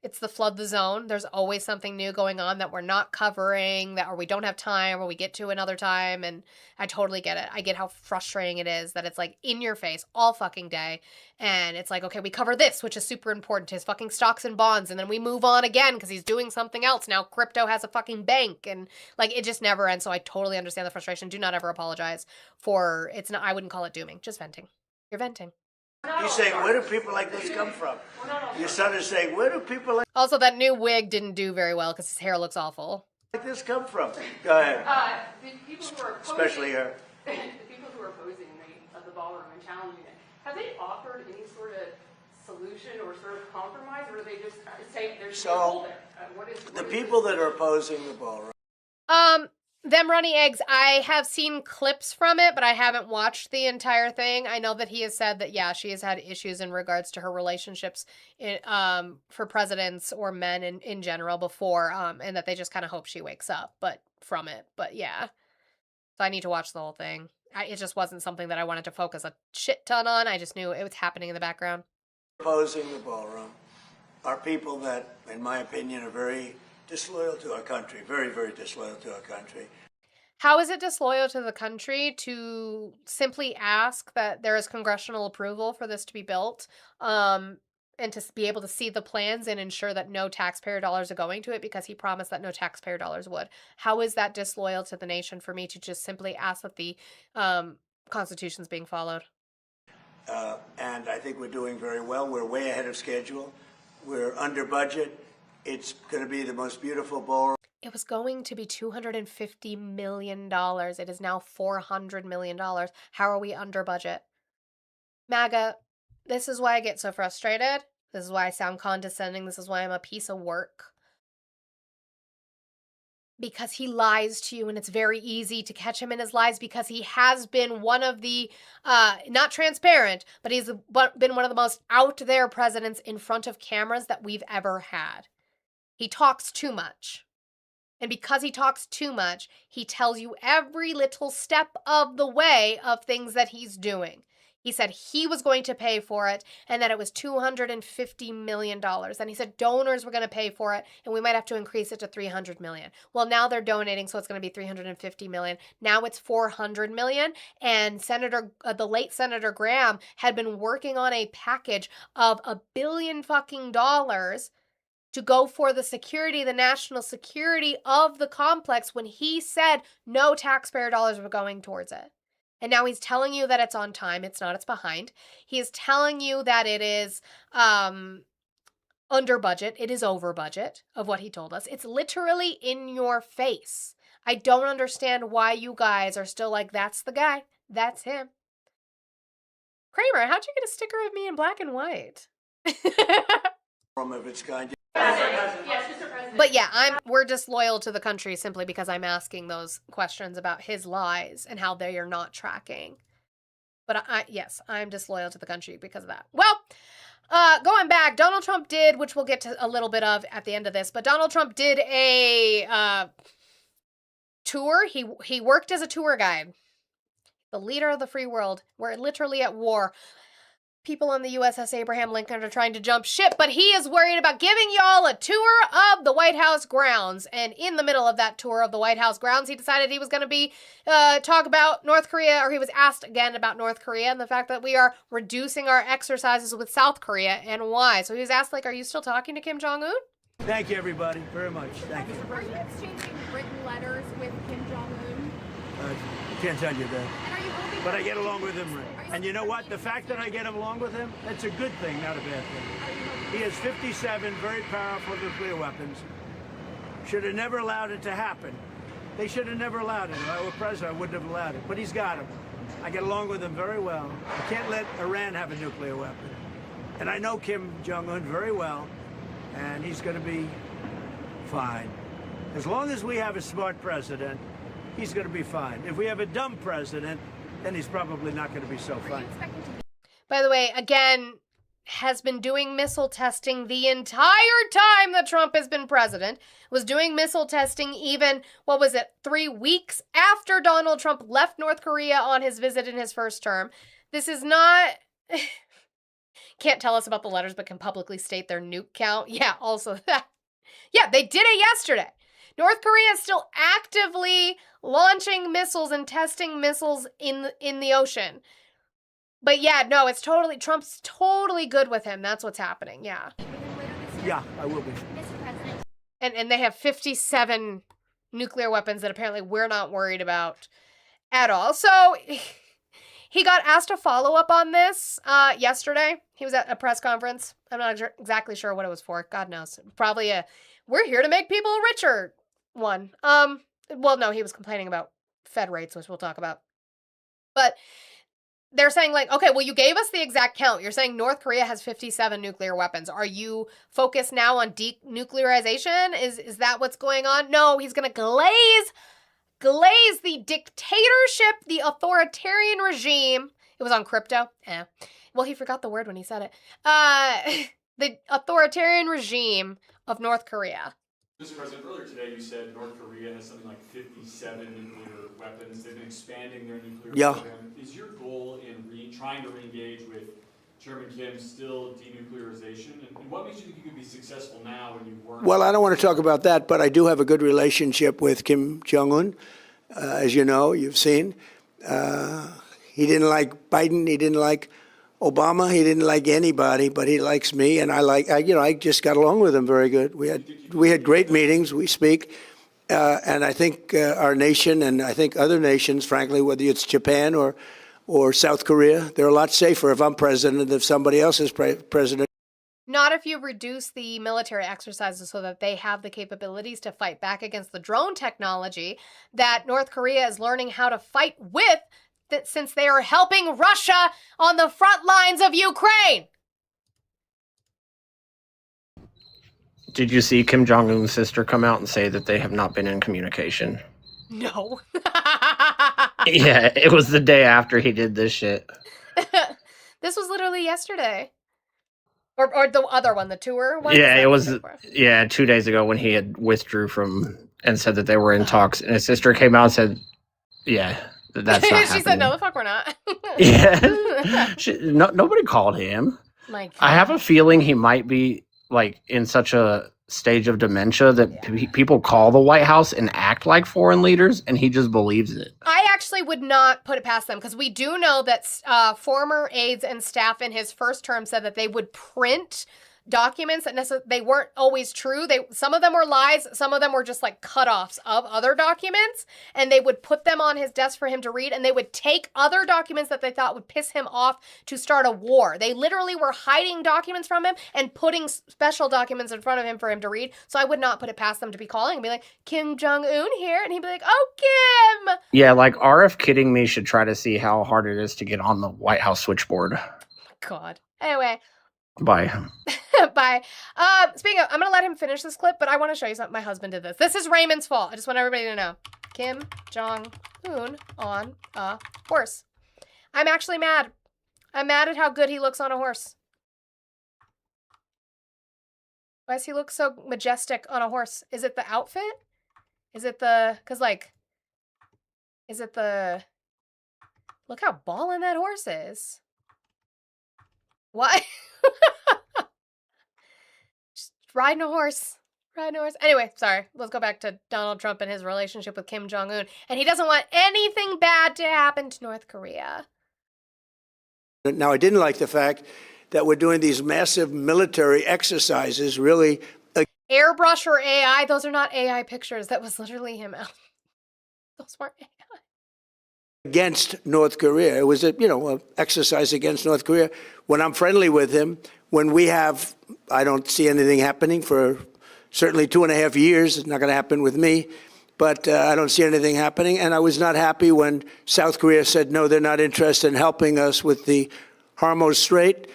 it's the flood the zone. There's always something new going on that we're not covering, or we don't have time, or we get to another time, and I totally get it. I get how frustrating it is that it's like in your face all fucking day, and it's like, okay, we cover this, which is super important, his fucking stocks and bonds, and then we move on again because he's doing something else. Now crypto has a fucking bank, and like it just never ends, so I totally understand the frustration. Do not ever apologize for, it's not, I wouldn't call it dooming, just venting. You're venting. He's saying, where do people like this come from? Your son is saying, where do people like Also, that new wig didn't do very well because his hair looks awful. this come from? Go ahead. The people who are Especially her. The people who are opposing the ballroom and challenging it, have they offered any sort of solution or sort of compromise, or do they just say there's no hole there? The people that are opposing the ballroom. Them runny eggs, I have seen clips from it, but I haven't watched the entire thing. I know that he has said that, yeah, she has had issues in regards to her relationships for presidents or men in general before, and that they just kind of hope she wakes up from it. But yeah, so I need to watch the whole thing. It just wasn't something that I wanted to focus a shit ton on. I just knew it was happening in the background. Opposing the ballroom are people that, in my opinion, are very disloyal to our country, very, very disloyal to our country. How is it disloyal to the country to simply ask that there is congressional approval for this to be built, and to be able to see the plans and ensure that no taxpayer dollars are going to it because he promised that no taxpayer dollars would? How is that disloyal to the nation for me to just simply ask that the Constitution's being followed? And I think we're doing very well. We're way ahead of schedule. We're under budget. It's going to be the most beautiful ballroom. It was going to be $250 million. It is now $400 million. How are we under budget? MAGA, this is why I get so frustrated. This is why I sound condescending. This is why I'm a piece of work. Because he lies to you, and it's very easy to catch him in his lies because he has been one of the, not transparent, but he's been one of the most out there presidents in front of cameras that we've ever had. He talks too much. And because he talks too much, he tells you every little step of the way of things that he's doing. He said he was going to pay for it and that it was $250 million. And he said donors were going to pay for it and we might have to increase it to $300 million. Well, now they're donating, so it's going to be $350 million. Now it's $400 million. And the late Senator Graham had been working on a package of $1 billion fucking dollars to go for the security, the national security of the complex when he said no taxpayer dollars were going towards it. And now he's telling you that it's on time. It's not, it's behind. He is telling you that it is under budget. It is over budget of what he told us. It's literally in your face. I don't understand why you guys are still like, that's the guy. That's him. Kramer, how'd you get a sticker of me in black and white? Of its kind. But yeah, we're disloyal to the country simply because I'm asking those questions about his lies and how they are not tracking. But yes, I'm disloyal to the country because of that. Well, going back, Donald Trump did, which we'll get to a little bit of at the end of this, but Donald Trump did a tour. He worked as a tour guide. The leader of the free world. We're literally at war. People on the USS Abraham Lincoln are trying to jump ship, but he is worried about giving y'all a tour of the White House grounds. And in the middle of that tour of the White House grounds, he decided he was going to be talk about North Korea, or he was asked again about North Korea and the fact that we are reducing our exercises with South Korea and why. So he was asked, like, are you still talking to Kim Jong-un? Thank you, everybody, very much. Thank you. Are you exchanging written letters with Kim Jong-un? I can't tell you that. And are you hoping but I get along with him. And you know what? The fact that I get along with him, that's a good thing, not a bad thing. He has 57 very powerful nuclear weapons. Should have never allowed it to happen. They should have never allowed it. If I were president, I wouldn't have allowed it. But he's got them. I get along with him very well. I can't let Iran have a nuclear weapon. And I know Kim Jong-un very well, and he's going to be fine. As long as we have a smart president, he's going to be fine. If we have a dumb president, then he's probably not going to be so fine. By the way, again, has been doing missile testing the entire time that Trump has been president. Was doing missile testing even, 3 weeks after Donald Trump left North Korea on his visit in his first term. This is not... Can't tell us about the letters, but can publicly state their nuke count. Yeah, also that. Yeah, they did it yesterday. North Korea is still actively launching missiles and testing missiles in the ocean. But yeah, no, it's totally, Trump's totally good with him. That's what's happening, yeah. Yeah, I will be. And they have 57 nuclear weapons that apparently we're not worried about at all. So he got asked a follow-up on this yesterday. He was at a press conference. I'm not exactly sure what it was for. God knows. Probably we're here to make people richer one. Well, no, he was complaining about Fed rates, which we'll talk about. But they're saying, like, okay, well, you gave us the exact count. You're saying North Korea has 57 nuclear weapons. Are you focused now on denuclearization? Is that what's going on? No, he's going to glaze the dictatorship, the authoritarian regime. It was on crypto. Well, he forgot the word when he said it. The authoritarian regime of North Korea. Mr. President, earlier today you said North Korea has something like 57 nuclear weapons. They've been expanding their nuclear program. Is your goal in trying to re-engage with Chairman Kim still denuclearization? And what makes you think you could be successful now when you weren't? Well, I don't want to talk about that, but I do have a good relationship with Kim Jong-un. As you know, you've seen. He didn't like Biden. He didn't like Obama. He didn't like anybody, but he likes me, and I just got along with him very good. We had great meetings. We speak, and I think our nation, and I think other nations, frankly, whether it's Japan or South Korea, they're a lot safer if I'm president than if somebody else is president. Not if you reduce the military exercises so that they have the capabilities to fight back against the drone technology that North Korea is learning how to fight with since they are helping Russia on the front lines of Ukraine. Did you see Kim Jong-un's sister come out and say that they have not been in communication? No. Yeah, it was the day after he did this shit. This was literally yesterday. Or the other one, the tour one? Yeah, it was 2 days ago when he had withdrew from and said that they were in talks. And his sister came out and said, yeah, that's not She said, no, the fuck we're not. Yeah. Nobody called him. My God. I have a feeling he might be like in such a stage of dementia that people call the White House and act like foreign leaders, and he just believes it. I actually would not put it past them, because we do know that former aides and staff in his first term said that they would print documents that they weren't always true. Some of them were lies, some of them were just like cutoffs of other documents, and they would put them on his desk for him to read, and they would take other documents that they thought would piss him off to start a war. They literally were hiding documents from him and putting special documents in front of him for him to read. So I would not put it past them to be calling and be like, Kim Jong-un here, and he'd be like, oh, Kim. Yeah, like RF Kidding Me should try to see how hard it is to get on the White House switchboard. God. Anyway. Bye. Bye. Speaking of, I'm going to let him finish this clip, but I want to show you something. My husband did this. This is Raymond's fault. I just want everybody to know. Kim Jong-un on a horse. I'm actually mad. I'm mad at how good he looks on a horse. Why does he look so majestic on a horse? Is it the outfit? Is it the... Because, like... Is it the... Look how ballin' that horse is. What? Just riding a horse. Riding a horse. Anyway, sorry. Let's go back to Donald Trump and his relationship with Kim Jong-un. And he doesn't want anything bad to happen to North Korea. Now, I didn't like the fact that we're doing these massive military exercises, really. Airbrush or AI, those are not AI pictures. That was literally him out. Those weren't AI. Against North Korea. It was a, an exercise against North Korea. When I'm friendly with him, when we have, I don't see anything happening for certainly 2.5 years. It's not going to happen with me, but I don't see anything happening. And I was not happy when South Korea said, no, they're not interested in helping us with the Hormuz Strait.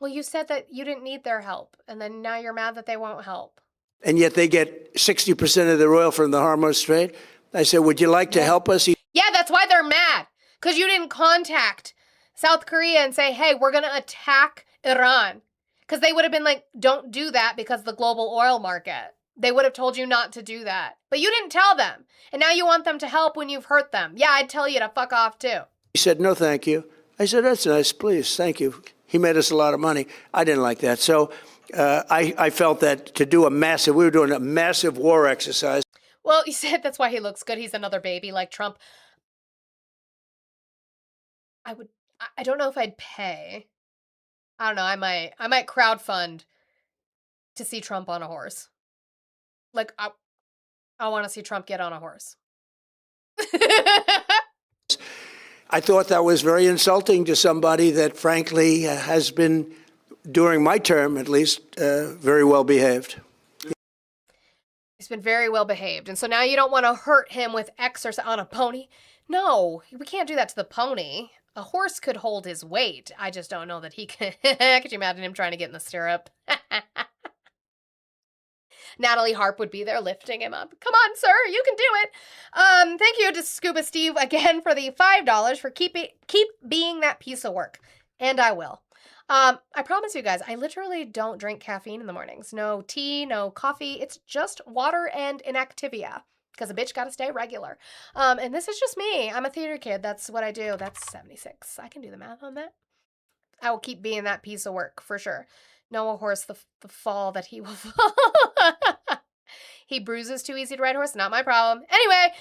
Well, you said that you didn't need their help, and then now you're mad that they won't help. And yet they get 60% of their oil from the Hormuz Strait. I said, would you like to help us? Yeah, that's why they're mad. Because you didn't contact South Korea and say, hey, we're going to attack Iran. Because they would have been like, don't do that because the global oil market. They would have told you not to do that. But you didn't tell them. And now you want them to help when you've hurt them. Yeah, I'd tell you to fuck off too. He said, no, thank you. I said, that's nice, please, thank you. He made us a lot of money. I didn't like that. So I felt that to do we were doing a massive war exercise. Well, he said that's why he looks good. He's another baby like Trump. I don't know if I'd pay. I don't know. I might crowdfund to see Trump on a horse. Like, I want to see Trump get on a horse. I thought that was very insulting to somebody that, frankly, has been, during my term at least, very well behaved. He's been very well behaved. And so now you don't want to hurt him with exercise on a pony. No, we can't do that to the pony. A horse could hold his weight. I just don't know that he can. Could you imagine him trying to get in the stirrup? Natalie Harp would be there lifting him up. Come on, sir, you can do it. Thank you to Scuba Steve again for the $5 for keep being that piece of work. And I will. I promise you guys, I literally don't drink caffeine in the mornings. No tea, no coffee. It's just water and an Activia. Because a bitch gotta stay regular. And this is just me. I'm a theater kid. That's what I do. That's 76. I can do the math on that. I will keep being that piece of work for sure. Noah Horse, the fall that he will fall. He bruises too easy to ride horse. Not my problem. Anyway,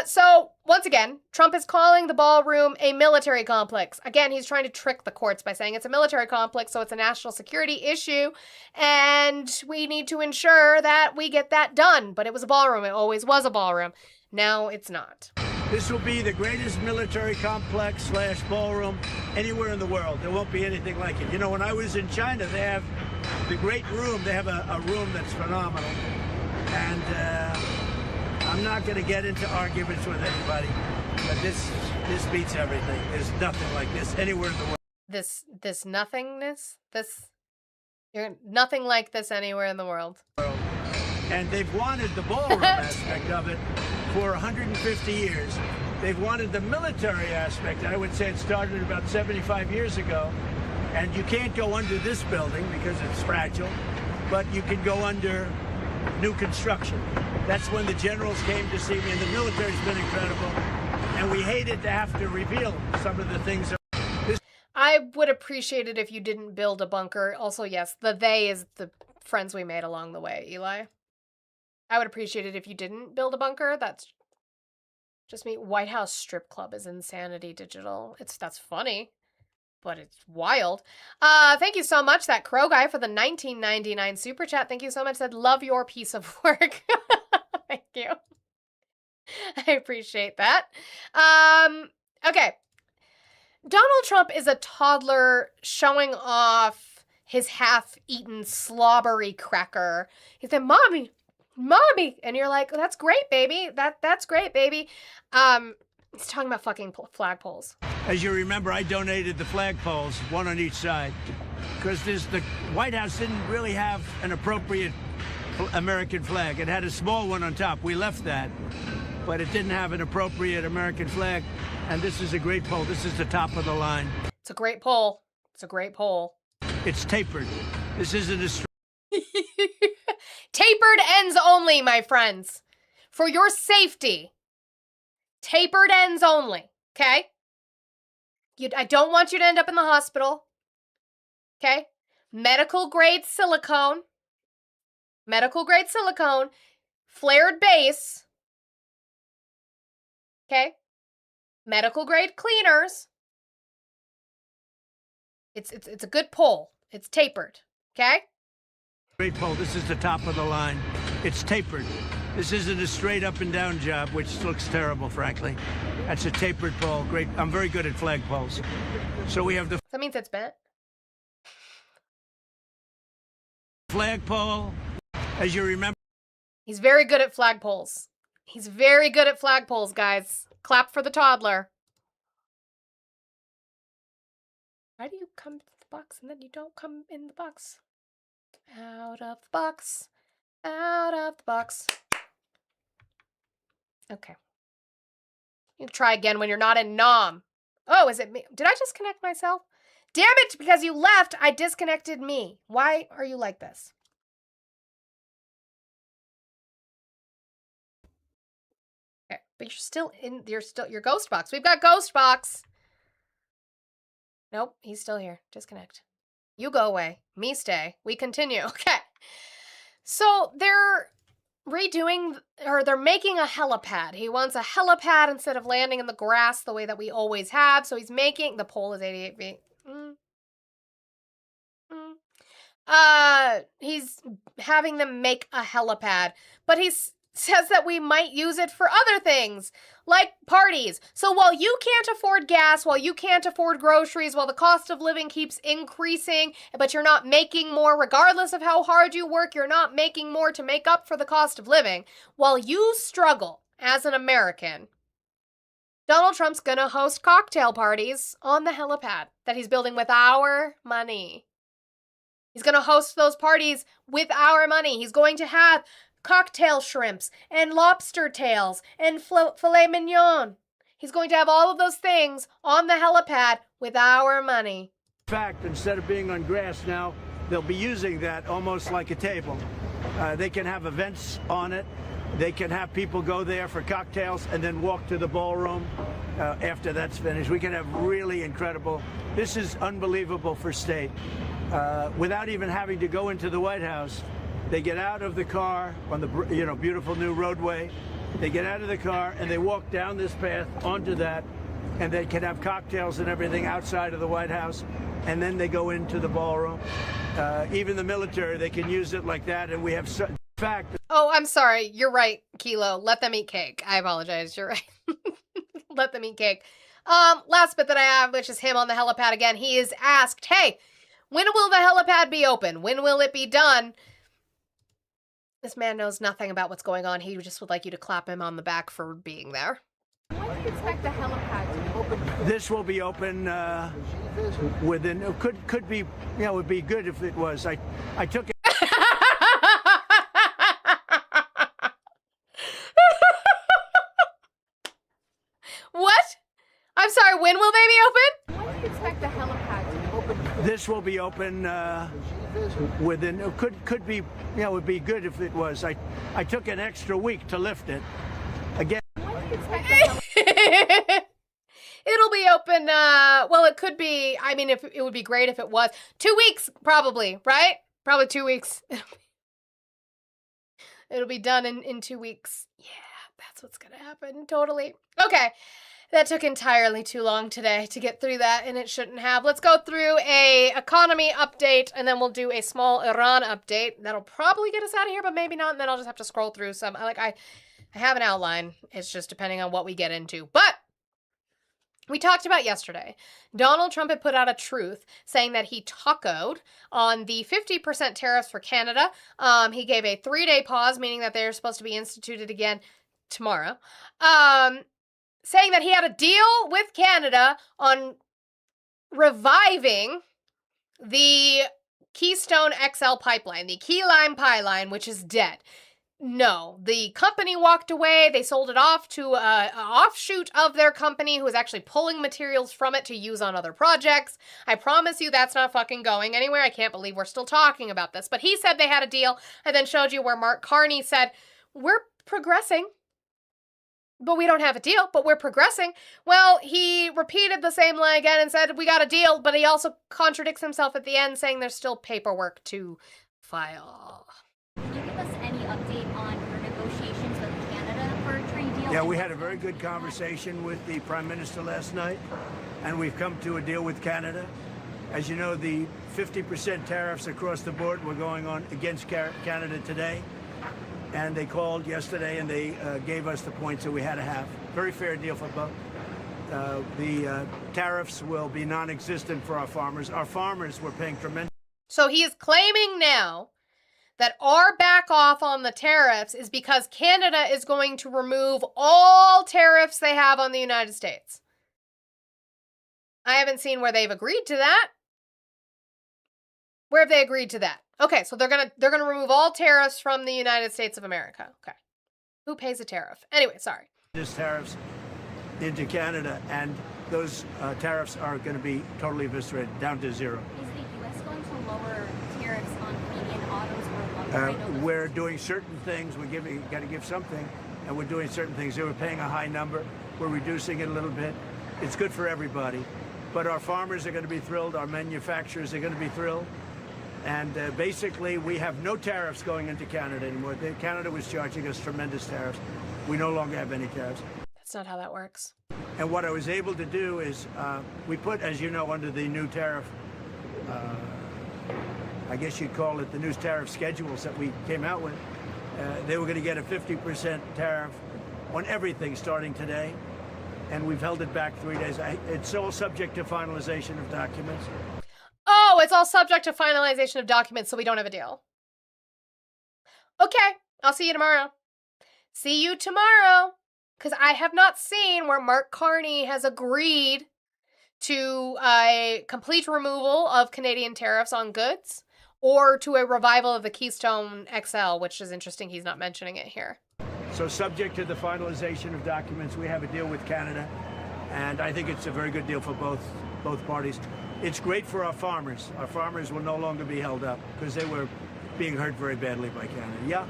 so once again, Trump is calling the ballroom a military complex. Again, he's trying to trick the courts by saying it's a military complex, so it's a national security issue, and we need to ensure that we get that done. But it was a ballroom. It always was a ballroom. Now it's not. This will be the greatest military complex / ballroom anywhere in the world. There won't be anything like it. You know, when I was in China, they have the great room. They have a room that's phenomenal. And I'm not going to get into arguments with anybody. But this beats everything. There's nothing like this anywhere in the world. This nothingness, you're nothing like this anywhere in the world. And they've wanted the ballroom aspect of it for 150 years. They've wanted the military aspect. I would say it started about 75 years ago. And you can't go under this building because it's fragile, but you can go under new construction. That's when the generals came to see me, and the military's been incredible. And we hated to have to reveal some of the things. I would appreciate it if you didn't build a bunker. Also, yes, the they is the friends we made along the way, Eli. I would appreciate it if you didn't build a bunker. That's just me. White House Strip Club is Insanity Digital. That's funny, but it's wild. Thank you so much, that Crow guy, for the 19.99 super chat. Thank you so much. Said, love your piece of work. Thank you. I appreciate that. Okay. Donald Trump is a toddler showing off his half-eaten slobbery cracker. He said, Mommy, and you're like, that's great, baby. That's great, baby. He's talking about fucking flagpoles. As you remember, I donated the flagpoles, one on each side, because the White House didn't really have an appropriate American flag. It had a small one on top. We left that, but it didn't have an appropriate American flag. And this is a great pole. This is the top of the line. It's a great pole. It's a great pole. It's tapered. This isn't a tapered ends only, my friends. For your safety. Tapered ends only. Okay? I don't want you to end up in the hospital. Okay? Medical grade silicone. Medical grade silicone. Flared base. Okay? Medical grade cleaners. It's a good pole. It's tapered. Okay? Great pole. This is the top of the line. It's tapered. This isn't a straight up and down job, which looks terrible, frankly. That's a tapered pole. Great. I'm very good at flagpoles. So we have the... That means it's bent. Flagpole. As you remember... He's very good at flagpoles. He's very good at flagpoles, guys. Clap for the toddler. Why do you come to the box and then you don't come in the box? Out of the box. Out of the box. Okay. You can try again when you're not in Nom. Oh, is it me? Did I disconnect myself? Damn it, because you left, I disconnected me. Why are you like this? Okay, but you're still in your ghost box. We've got ghost box. Nope, he's still here. Disconnect. You go away. Me stay. We continue. Okay. So they're redoing, or they're making a helipad. He wants a helipad instead of landing in the grass the way that we always have. So he's making, the pole is 88 feet. He's having them make a helipad, but he says that we might use it for other things, like parties. So while you can't afford gas, while you can't afford groceries, while the cost of living keeps increasing, but you're not making more, regardless of how hard you work, you're not making more to make up for the cost of living, while you struggle as an American, Donald Trump's gonna host cocktail parties on the helipad that he's building with our money. He's gonna host those parties with our money. He's going to have cocktail shrimps and lobster tails and filet mignon. He's going to have all of those things on the helipad with our money. In fact, instead of being on grass now, they'll be using that almost like a table. They can have events on it. They can have people go there for cocktails and then walk to the ballroom after that's finished. We can have really incredible. This is unbelievable for state. Without even having to go into the White House. They get out of the car on the beautiful new roadway. They get out of the car and they walk down this path onto that, and they can have cocktails and everything outside of the White House, and then they go into the ballroom. Even the military, they can use it like that, and we have in fact. Oh, I'm sorry. You're right, Kilo. Let them eat cake. I apologize. You're right. Let them eat cake. Last bit that I have, which is him on the helipad again. He is asked, hey, when will the helipad be open? When will it be done? This man knows nothing about what's going on. He just would like you to clap him on the back for being there. do you expect the helipad to be open? This will be open within. Could be. It would be good if it was. I took it. What? I'm sorry, when will they be open? When do you expect the helipad to be open? This will be open within. Could be. It would be good if it was. I took an extra week to lift it. Again. When do you expect the helipad? It'll be open, well, it could be, I mean, if it would be great if it was. 2 weeks, probably, right? Probably 2 weeks. It'll be done in 2 weeks. Yeah, that's what's gonna happen, totally. Okay, that took entirely too long today to get through that, and it shouldn't have. Let's go through a economy update, and then we'll do a small Iran update. That'll probably get us out of here, but maybe not, and then I'll just have to scroll through some. I have an outline. It's just depending on what we get into. But we talked about yesterday, Donald Trump had put out a truth saying that he tacoed on the 50% tariffs for Canada. He gave a 3-day pause, meaning that they're supposed to be instituted again tomorrow, saying that he had a deal with Canada on reviving the Keystone XL pipeline, the Key Lime pipeline, which is dead. No, the company walked away. They sold it off to an offshoot of their company who was actually pulling materials from it to use on other projects. I promise you that's not fucking going anywhere. I can't believe we're still talking about this. But he said they had a deal, and then showed you where Mark Carney said, we're progressing, but we don't have a deal, but we're progressing. Well, he repeated the same lie again and said, we got a deal, but he also contradicts himself at the end, saying there's still paperwork to file. Can you give us any update on your negotiations with Canada for a trade deal? Yeah, we had a very good conversation with the Prime Minister last night, and we've come to a deal with Canada. As you know, the 50% tariffs across the board were going on against Canada today, and they called yesterday and they gave us the points that we had to have. Very fair deal for both. The tariffs will be non-existent for our farmers. Our farmers were paying tremendous. So he is claiming now that our back off on the tariffs is because Canada is going to remove all tariffs they have on the United States. I haven't seen where they've agreed to that. Where have they agreed to that? Okay, so they're gonna remove all tariffs from the United States of America. Okay. Who pays a tariff? Anyway, sorry. Tariffs into Canada, and those tariffs are going to be totally eviscerated, down to zero. Is the U.S. going to lower tariffs on Canadian autos or lumber? We're doing certain things. Got to give something, and we're doing certain things. They were paying a high number. We're reducing it a little bit. It's good for everybody. But our farmers are going to be thrilled. Our manufacturers are going to be thrilled. And basically, we have no tariffs going into Canada anymore. Canada was charging us tremendous tariffs. We no longer have any tariffs. That's not how that works. And what I was able to do is we put, as you know, under the new tariff, I guess you'd call it the new tariff schedules that we came out with. They were going to get a 50% tariff on everything starting today. And we've held it back 3 days. It's all subject to finalization of documents. Oh, it's all subject to finalization of documents, so we don't have a deal. Okay, I'll see you tomorrow. See you tomorrow. Because I have not seen where Mark Carney has agreed to a complete removal of Canadian tariffs on goods or to a revival of the Keystone XL, which is interesting he's not mentioning it here. So subject to the finalization of documents, we have a deal with Canada, and I think it's a very good deal for both parties. It's great for our farmers. Our farmers will no longer be held up because they were being hurt very badly by Canada. Yeah.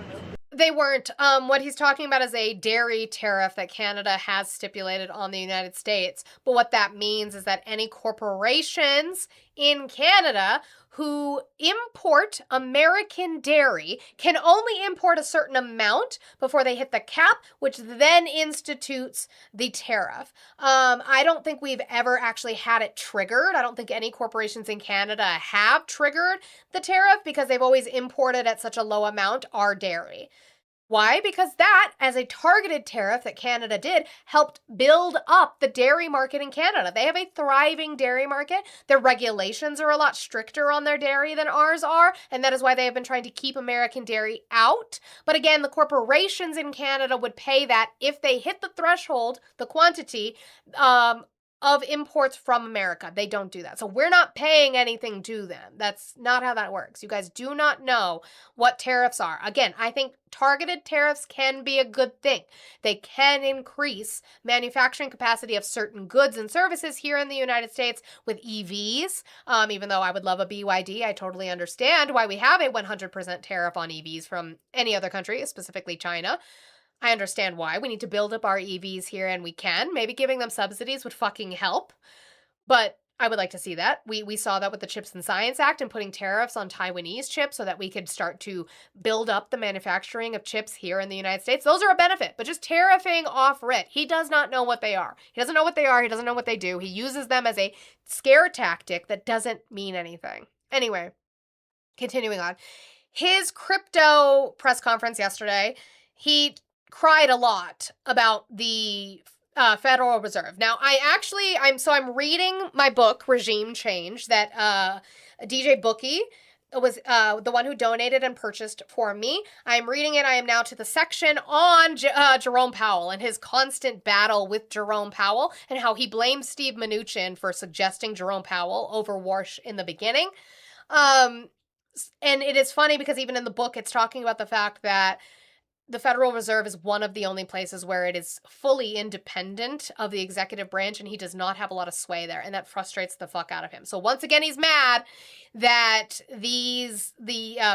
They weren't. What he's talking about is a dairy tariff that Canada has stipulated on the United States. But what that means is that any corporations in Canada who import American dairy can only import a certain amount before they hit the cap, which then institutes the tariff. I don't think we've ever actually had it triggered. I don't think any corporations in Canada have triggered the tariff because they've always imported at such a low amount our dairy. Why? Because that, as a targeted tariff that Canada did, helped build up the dairy market in Canada. They have a thriving dairy market. Their regulations are a lot stricter on their dairy than ours are, and that is why they have been trying to keep American dairy out. But again, the corporations in Canada would pay that if they hit the threshold, the quantity, of imports from America. They don't do that. So we're not paying anything to them. That's not how that works. You guys do not know what tariffs are. Again, I think targeted tariffs can be a good thing. They can increase manufacturing capacity of certain goods and services here in the United States with EVs. Even though I would love a BYD, I totally understand why we have a 100% tariff on EVs from any other country, specifically China. I understand why. We need to build up our EVs here, and we can. Maybe giving them subsidies would fucking help. But I would like to see that. We saw that with the Chips and Science Act and putting tariffs on Taiwanese chips so that we could start to build up the manufacturing of chips here in the United States. Those are a benefit, but just tariffing off rip. He does not know what they are. He doesn't know what they are. He doesn't know what they do. He uses them as a scare tactic that doesn't mean anything. Anyway, continuing on. His crypto press conference yesterday, he cried a lot about the Federal Reserve. Now, I'm reading my book, Regime Change, that DJ Bookie was the one who donated and purchased for me. I'm reading it. I am now to the section on Jerome Powell and his constant battle with Jerome Powell and how he blames Steve Mnuchin for suggesting Jerome Powell over Warsh in the beginning. And it is funny because even in the book, it's talking about the fact that the Federal Reserve is one of the only places where it is fully independent of the executive branch, and he does not have a lot of sway there, and that frustrates the fuck out of him. So once again, he's mad that the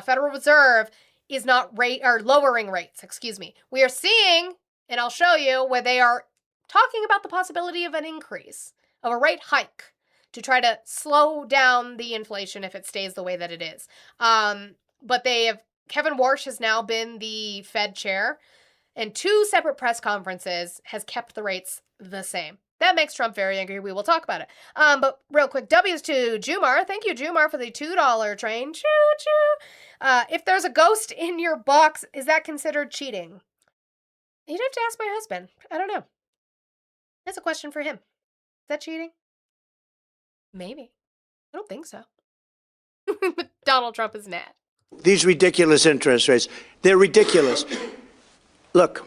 Federal Reserve is not lowering rates. Excuse me. We are seeing, and I'll show you, where they are talking about the possibility of an increase, of a rate hike, to try to slow down the inflation if it stays the way that it is. But Kevin Warsh has now been the Fed chair, and 2 separate press conferences has kept the rates the same. That makes Trump very angry. We will talk about it. But real quick, W's to Jumar. Thank you, Jumar, for the $2 train. Choo-choo. If there's a ghost in your box, is that considered cheating? You'd have to ask my husband. I don't know. That's a question for him. Is that cheating? Maybe. I don't think so. But Donald Trump is mad. These ridiculous interest rates, they're ridiculous. Look,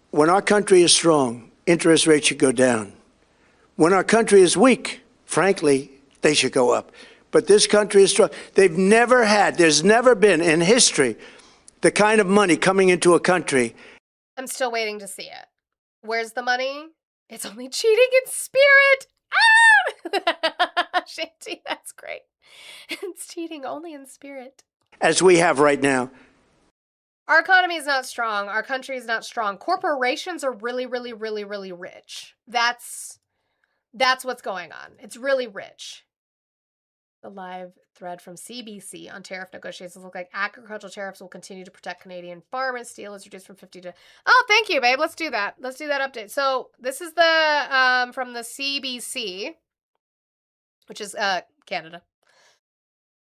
when our country is strong, interest rates should go down. When our country is weak, frankly, they should go up. But this country is strong. There's never been in history the kind of money coming into a country. I'm still waiting to see it. Where's the money? It's only cheating in spirit. Ah! Shanty, that's great. It's cheating only in spirit. As we have right now. Our economy is not strong. Our country is not strong. Corporations are really, really, really, really rich. That's what's going on. It's really rich. The live thread from CBC on tariff negotiations look like agricultural tariffs will continue to protect Canadian farmers. Steel is reduced from 50 to... Oh, thank you, babe. Let's do that. Let's do that update. So this is the from the CBC, which is Canada.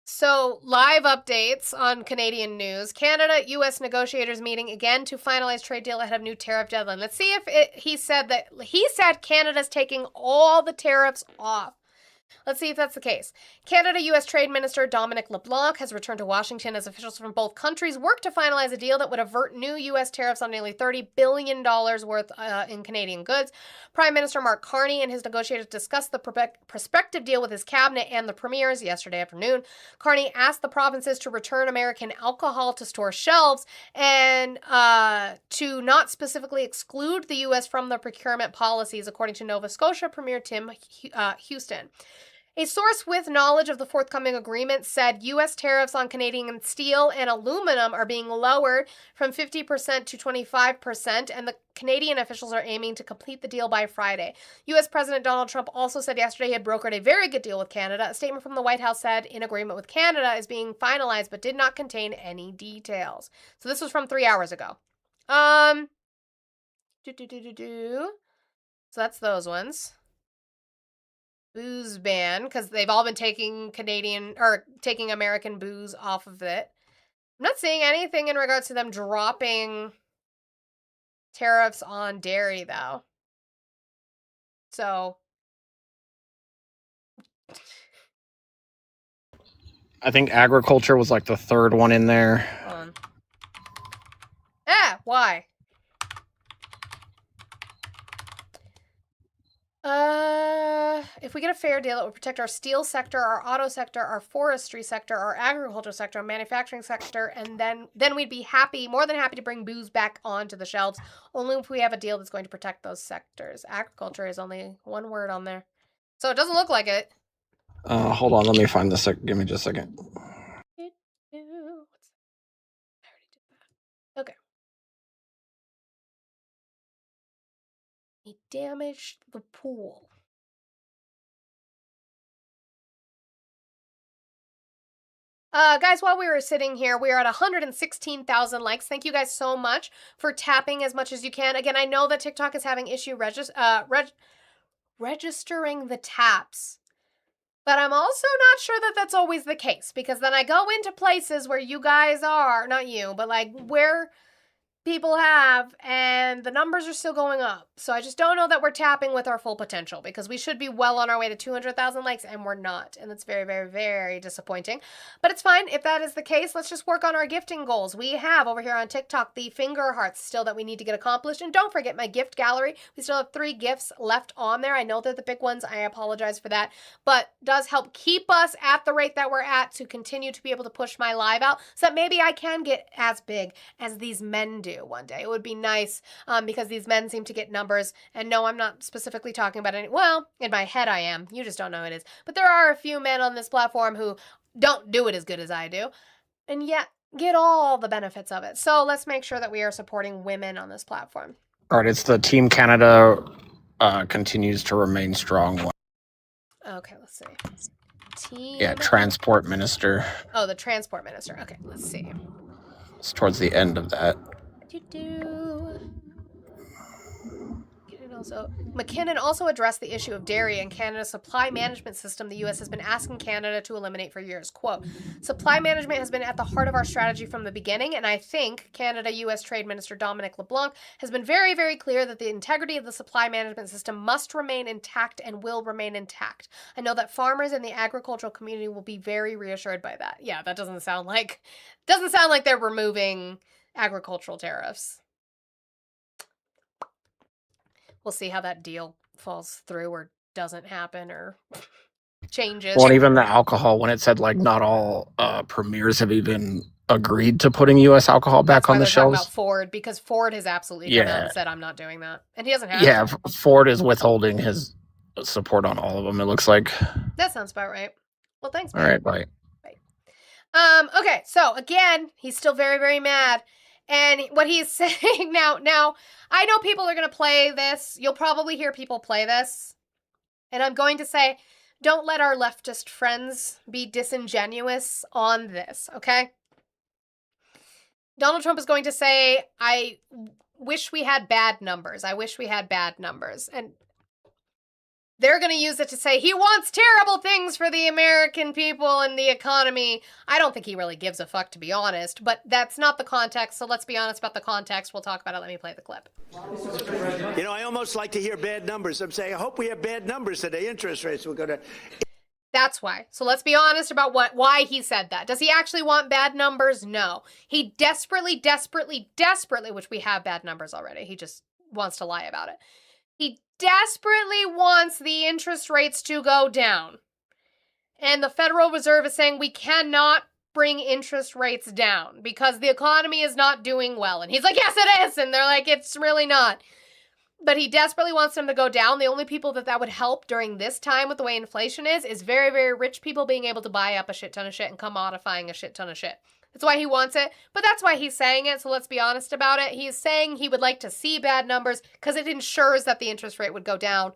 So, live updates on Canadian news. Canada-U.S. negotiators meeting again to finalize trade deal ahead of new tariff deadline. Let's see if he said Canada's taking all the tariffs off. Let's see if that's the case. Canada-U.S. Trade Minister Dominic LeBlanc has returned to Washington as officials from both countries work to finalize a deal that would avert new U.S. tariffs on nearly $30 billion worth in Canadian goods. Prime Minister Mark Carney and his negotiators discussed the prospective deal with his cabinet and the premiers yesterday afternoon. Carney asked the provinces to return American alcohol to store shelves and to not specifically exclude the U.S. from the procurement policies, according to Nova Scotia Premier Tim Houston. A source with knowledge of the forthcoming agreement said U.S. tariffs on Canadian steel and aluminum are being lowered from 50% to 25%, and the Canadian officials are aiming to complete the deal by Friday. U.S. President Donald Trump also said yesterday he had brokered a very good deal with Canada. A statement from the White House said an agreement with Canada is being finalized but did not contain any details. So this was from 3 hours ago. So that's those ones. Booze ban, because they've all been taking American booze off of it. I'm not seeing anything in regards to them dropping tariffs on dairy, though. So I think agriculture was like the third one in there. Why? If we get a fair deal, it would protect our steel sector, our auto sector, our forestry sector, our agriculture sector, our manufacturing sector, and then we'd be happy, more than happy to bring booze back onto the shelves, only if we have a deal that's going to protect those sectors. Agriculture is only one word on there. So it doesn't look like it. Hold on, let me find this. Give me just a second. Okay. He damaged the pool. Guys, while we were sitting here, we are at 116,000 likes. Thank you guys so much for tapping as much as you can. Again, I know that TikTok is having issue registering the taps. But I'm also not sure that that's always the case, because then I go into places where you guys are, not you, but like where people have, and the numbers are still going up. So I just don't know that we're tapping with our full potential, because we should be well on our way to 200,000 likes, and we're not. And that's very, very, very disappointing. But it's fine. If that is the case, let's just work on our gifting goals. We have over here on TikTok the finger hearts still that we need to get accomplished. And don't forget my gift gallery. We still have 3 gifts left on there. I know they're the big ones. I apologize for that. But does help keep us at the rate that we're at to continue to be able to push my live out so that maybe I can get as big as these men do one day. It would be nice because these men seem to get numbers, and no, I'm not specifically talking about any, well, in my head I am, you just don't know it is, but there are a few men on this platform who don't do it as good as I do, and yet get all the benefits of it. So let's make sure that we are supporting women on this platform. All right, it's the Team Canada continues to remain strong. Okay, let's see. Yeah, Transport Minister. Oh, the Transport Minister. Okay, let's see. It's towards the end of that. McKinnon also addressed the issue of dairy and Canada's supply management system the U.S. has been asking Canada to eliminate for years. Quote, supply management has been at the heart of our strategy from the beginning, and I think Canada-U.S. Trade Minister Dominic LeBlanc has been very, very clear that the integrity of the supply management system must remain intact and will remain intact. I know that farmers in the agricultural community will be very reassured by that. Yeah, that doesn't sound like they're removing agricultural tariffs. We'll see how that deal falls through or doesn't happen or changes. Well, even the alcohol, when it said like not all premiers have even agreed to putting U.S. alcohol back on the shelves. About Ford, because Ford has absolutely come out and said, I'm not doing that. And he doesn't have to. Ford is withholding his support on all of them, it looks like. That sounds about right. Well, thanks. All right, bye. Okay, so again, he's still very, very mad. And what he's saying now, I know people are going to play this. You'll probably hear people play this. And I'm going to say, don't let our leftist friends be disingenuous on this, okay? Donald Trump is going to say, I wish we had bad numbers. I wish we had bad numbers. And they're going to use it to say he wants terrible things for the American people and the economy. I don't think he really gives a fuck, to be honest, but that's not the context, so let's be honest about the context. We'll talk about it. Let me play the clip. You know, I almost like to hear bad numbers. I'm saying, I hope we have bad numbers today. Interest rates will go down. That's why. So let's be honest about why he said that. Does he actually want bad numbers? No. He desperately, which we have bad numbers already. He just wants to lie about it. He desperately wants the interest rates to go down. And the Federal Reserve is saying we cannot bring interest rates down because the economy is not doing well. And he's like, yes, it is. And they're like, it's really not. But he desperately wants them to go down. The only people that would help during this time with the way inflation is very, very rich people being able to buy up a shit ton of shit and commodifying a shit ton of shit. That's why he wants it, but that's why he's saying it, so let's be honest about it. He's saying he would like to see bad numbers because it ensures that the interest rate would go down.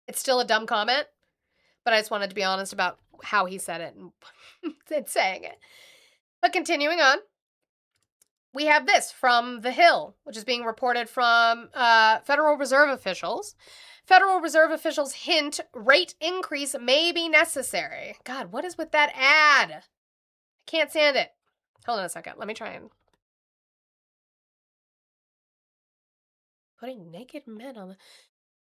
It's still a dumb comment, but I just wanted to be honest about how he said it and saying it. But continuing on, we have this from The Hill, which is being reported from Federal Reserve officials. Federal Reserve officials hint rate increase may be necessary. God, what is with that ad? I can't stand it. Hold on a second. Let me try and Putting naked men on the...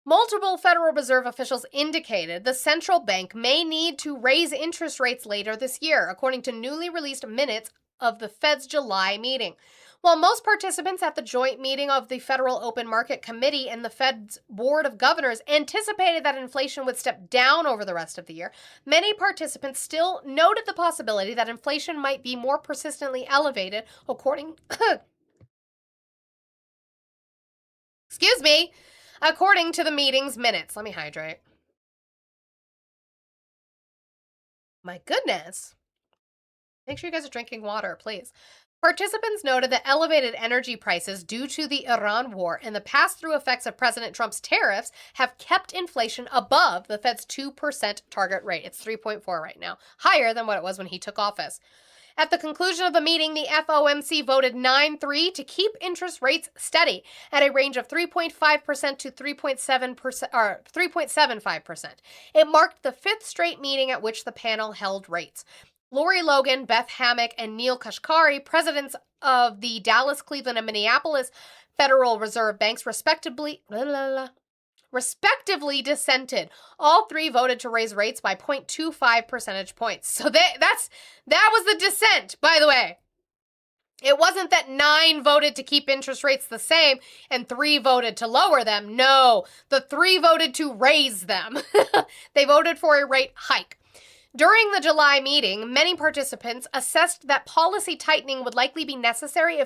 Multiple Federal Reserve officials indicated the central bank may need to raise interest rates later this year, according to newly released minutes of the Fed's July meeting. While most participants at the joint meeting of the Federal Open Market Committee and the Fed's Board of Governors anticipated that inflation would step down over the rest of the year, many participants still noted the possibility that inflation might be more persistently elevated, according according to the meeting's minutes. Let me hydrate. My goodness. Make sure you guys are drinking water, please. Participants noted that elevated energy prices due to the Iran war and the pass-through effects of President Trump's tariffs have kept inflation above the Fed's 2% target rate. It's 3.4 right now, higher than what it was when he took office. At the conclusion of the meeting, the FOMC voted 9-3 to keep interest rates steady at a range of 3.5% to 3.7% or 3.75%. It marked the fifth straight meeting at which the panel held rates. Lori Logan, Beth Hammock, and Neil Kashkari, presidents of the Dallas, Cleveland, and Minneapolis Federal Reserve Banks, respectively dissented. All three voted to raise rates by 0.25 percentage points. So that was the dissent, by the way. It wasn't that 9 voted to keep interest rates the same and 3 voted to lower them. No, the 3 voted to raise them. They voted for a rate hike. During the July meeting, many participants assessed that policy tightening would likely be necessary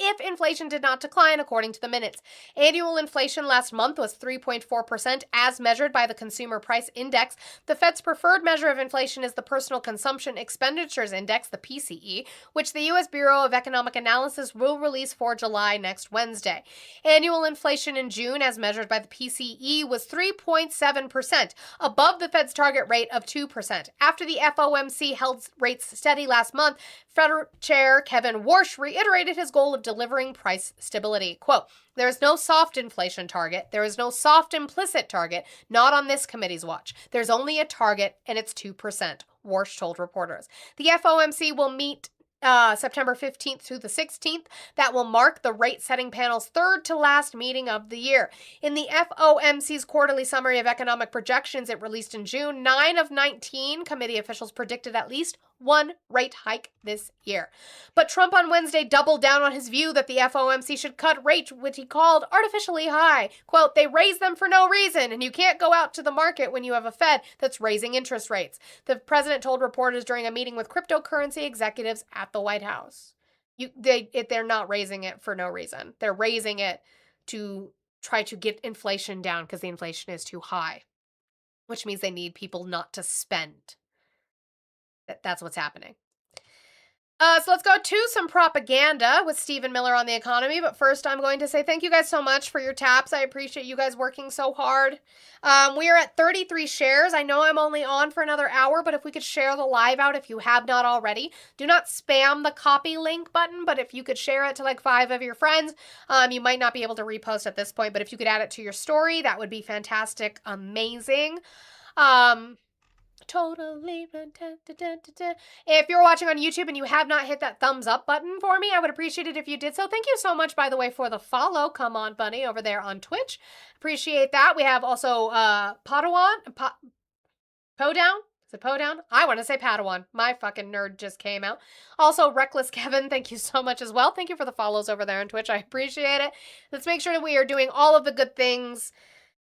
if inflation did not decline, according to the minutes. Annual inflation last month was 3.4%, as measured by the Consumer Price Index. The Fed's preferred measure of inflation is the Personal Consumption Expenditures Index, the PCE, which the U.S. Bureau of Economic Analysis will release for July next Wednesday. Annual inflation in June, as measured by the PCE, was 3.7%, above the Fed's target rate of 2%. After the FOMC held rates steady last month, Fed Chair Kevin Warsh reiterated his goal of delivering price stability. Quote, "There is no soft inflation target. There is no soft implicit target, not on this committee's watch. There's only a target, and it's 2%, Warsh told reporters. The FOMC will meet September 15th through the 16th. That will mark the rate-setting panel's third to last meeting of the year. In the FOMC's quarterly summary of economic projections it released in June, 9 of 19 committee officials predicted at least one rate hike this year. But Trump on Wednesday doubled down on his view that the FOMC should cut rates, which he called artificially high. Quote, "They raise them for no reason, and you can't go out to the market when you have a Fed that's raising interest rates," the president told reporters during a meeting with cryptocurrency executives at the White House. They're not raising it for no reason. They're raising it to try to get inflation down because the inflation is too high, which means they need people not to spend. That's what's happening. So let's go to some propaganda with Stephen Miller on the economy. But first, I'm going to say thank you guys so much for your taps. I appreciate you guys working so hard. We are at 33 shares. I know I'm only on for another hour, but if we could share the live out if you have not already. Do not spam the copy link button, but if you could share it to like 5 of your friends, you might not be able to repost at this point, but if you could add it to your story, that would be fantastic. Amazing. Totally. If you're watching on YouTube and you have not hit that thumbs up button for me, I would appreciate it if you did so. Thank you so much, by the way, for the follow. Come on, bunny, over there on Twitch. Appreciate that. We have also Padawan. Podown? Is it Podown? I want to say Padawan. My fucking nerd just came out. Also, Reckless Kevin, thank you so much as well. Thank you for the follows over there on Twitch. I appreciate it. Let's make sure that we are doing all of the good things.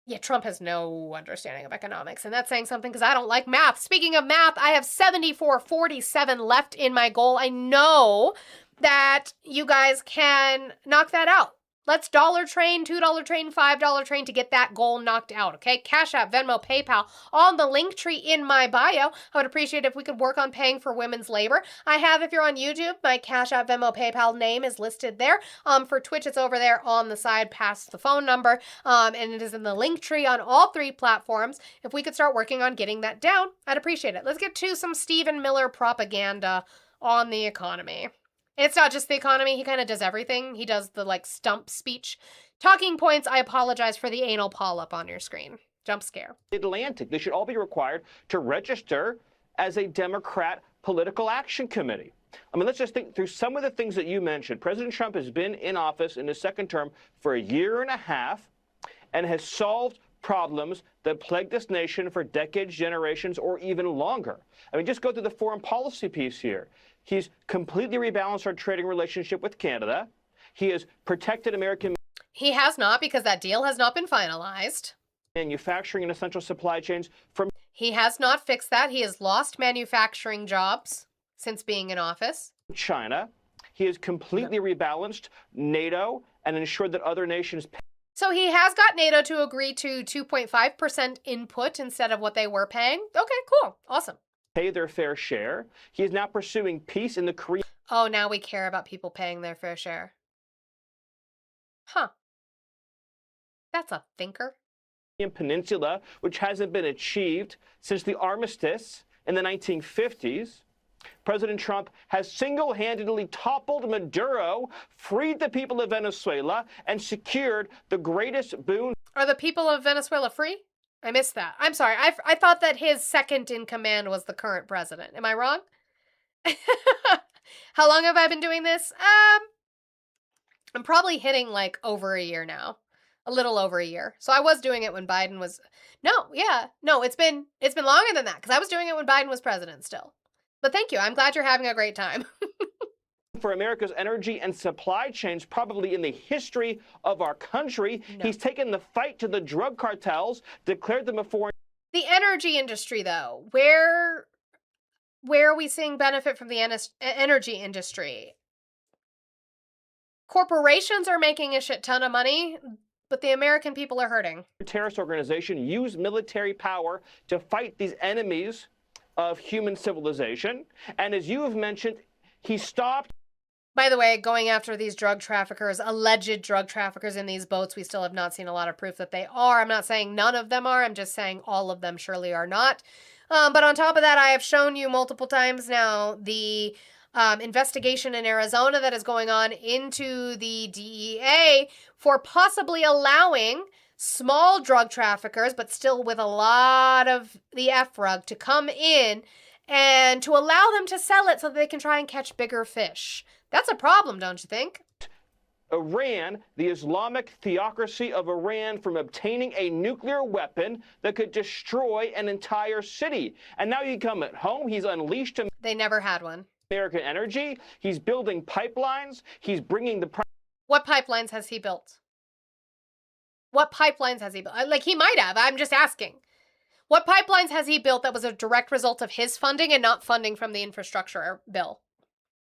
Yeah, Trump has no understanding of economics, and that's saying something because I don't like math. Speaking of math, I have 74.47 left in my goal. I know that you guys can knock that out. Let's dollar train, $2 train, $5 train to get that goal knocked out, okay? Cash App, Venmo, PayPal, on the link tree in my bio. I would appreciate if we could work on paying for women's labor. I have, if you're on YouTube, my Cash App, Venmo, PayPal name is listed there. For Twitch, it's over there on the side past the phone number, and it is in the link tree on all 3 platforms. If we could start working on getting that down, I'd appreciate it. Let's get to some Stephen Miller propaganda on the economy. It's not just the economy. He kind of does everything. He does the, like, stump speech. Talking points, I apologize for the anal polyp on your screen. Jump scare. Atlantic. They should all be required to register as a Democrat political action committee. I mean, let's just think through some of the things that you mentioned. President Trump has been in office in his second term for a year and a half and has solved problems that plagued this nation for decades, generations, or even longer. I mean, just go through the foreign policy piece here. He's completely rebalanced our trading relationship with Canada. He has protected American. He has not, because that deal has not been finalized. Manufacturing and essential supply chains from. He has not fixed that. He has lost manufacturing jobs since being in office. China. He has completely rebalanced NATO and ensured that other nations. So he has got NATO to agree to 2.5% input instead of what they were paying. Okay, cool. Awesome. Pay their fair share. He is now pursuing peace in the Korean. Oh, now we care about people paying their fair share. Huh. That's a thinker. Peninsula, which hasn't been achieved since the armistice in the 1950s. President Trump has single-handedly toppled Maduro, freed the people of Venezuela, and secured the greatest boon. Are the people of Venezuela free? I missed that. I'm sorry. I thought that his second in command was the current president. Am I wrong? How long have I been doing this? I'm probably hitting like over a year now. A little over a year. So I was doing it when Biden was... No, it's been longer than that, because I was doing it when Biden was president still. But thank you. I'm glad you're having a great time. For America's energy and supply chains, probably in the history of our country. No. He's taken the fight to the drug cartels, declared them a foreign... The energy industry, though, where are we seeing benefit from the energy industry? Corporations are making a shit ton of money, but the American people are hurting. Terrorist organization use military power to fight these enemies of human civilization. And as you have mentioned, he stopped. By the way, going after these drug traffickers, alleged drug traffickers in these boats, we still have not seen a lot of proof that they are. I'm not saying none of them are. I'm just saying all of them surely are not. But on top of that, I have shown you multiple times now the investigation in Arizona that is going on into the DEA for possibly allowing small drug traffickers, but still with a lot of the F-rug, to come in and to allow them to sell it so that they can try and catch bigger fish. That's a problem, don't you think? Iran, the Islamic theocracy of Iran, from obtaining a nuclear weapon that could destroy an entire city. And now you come at home, he's unleashed him. They never had one. American energy. He's building pipelines. He's bringing the... What pipelines has he built? What pipelines has he built? Like, he might have. I'm just asking. What pipelines has he built that was a direct result of his funding and not funding from the infrastructure bill?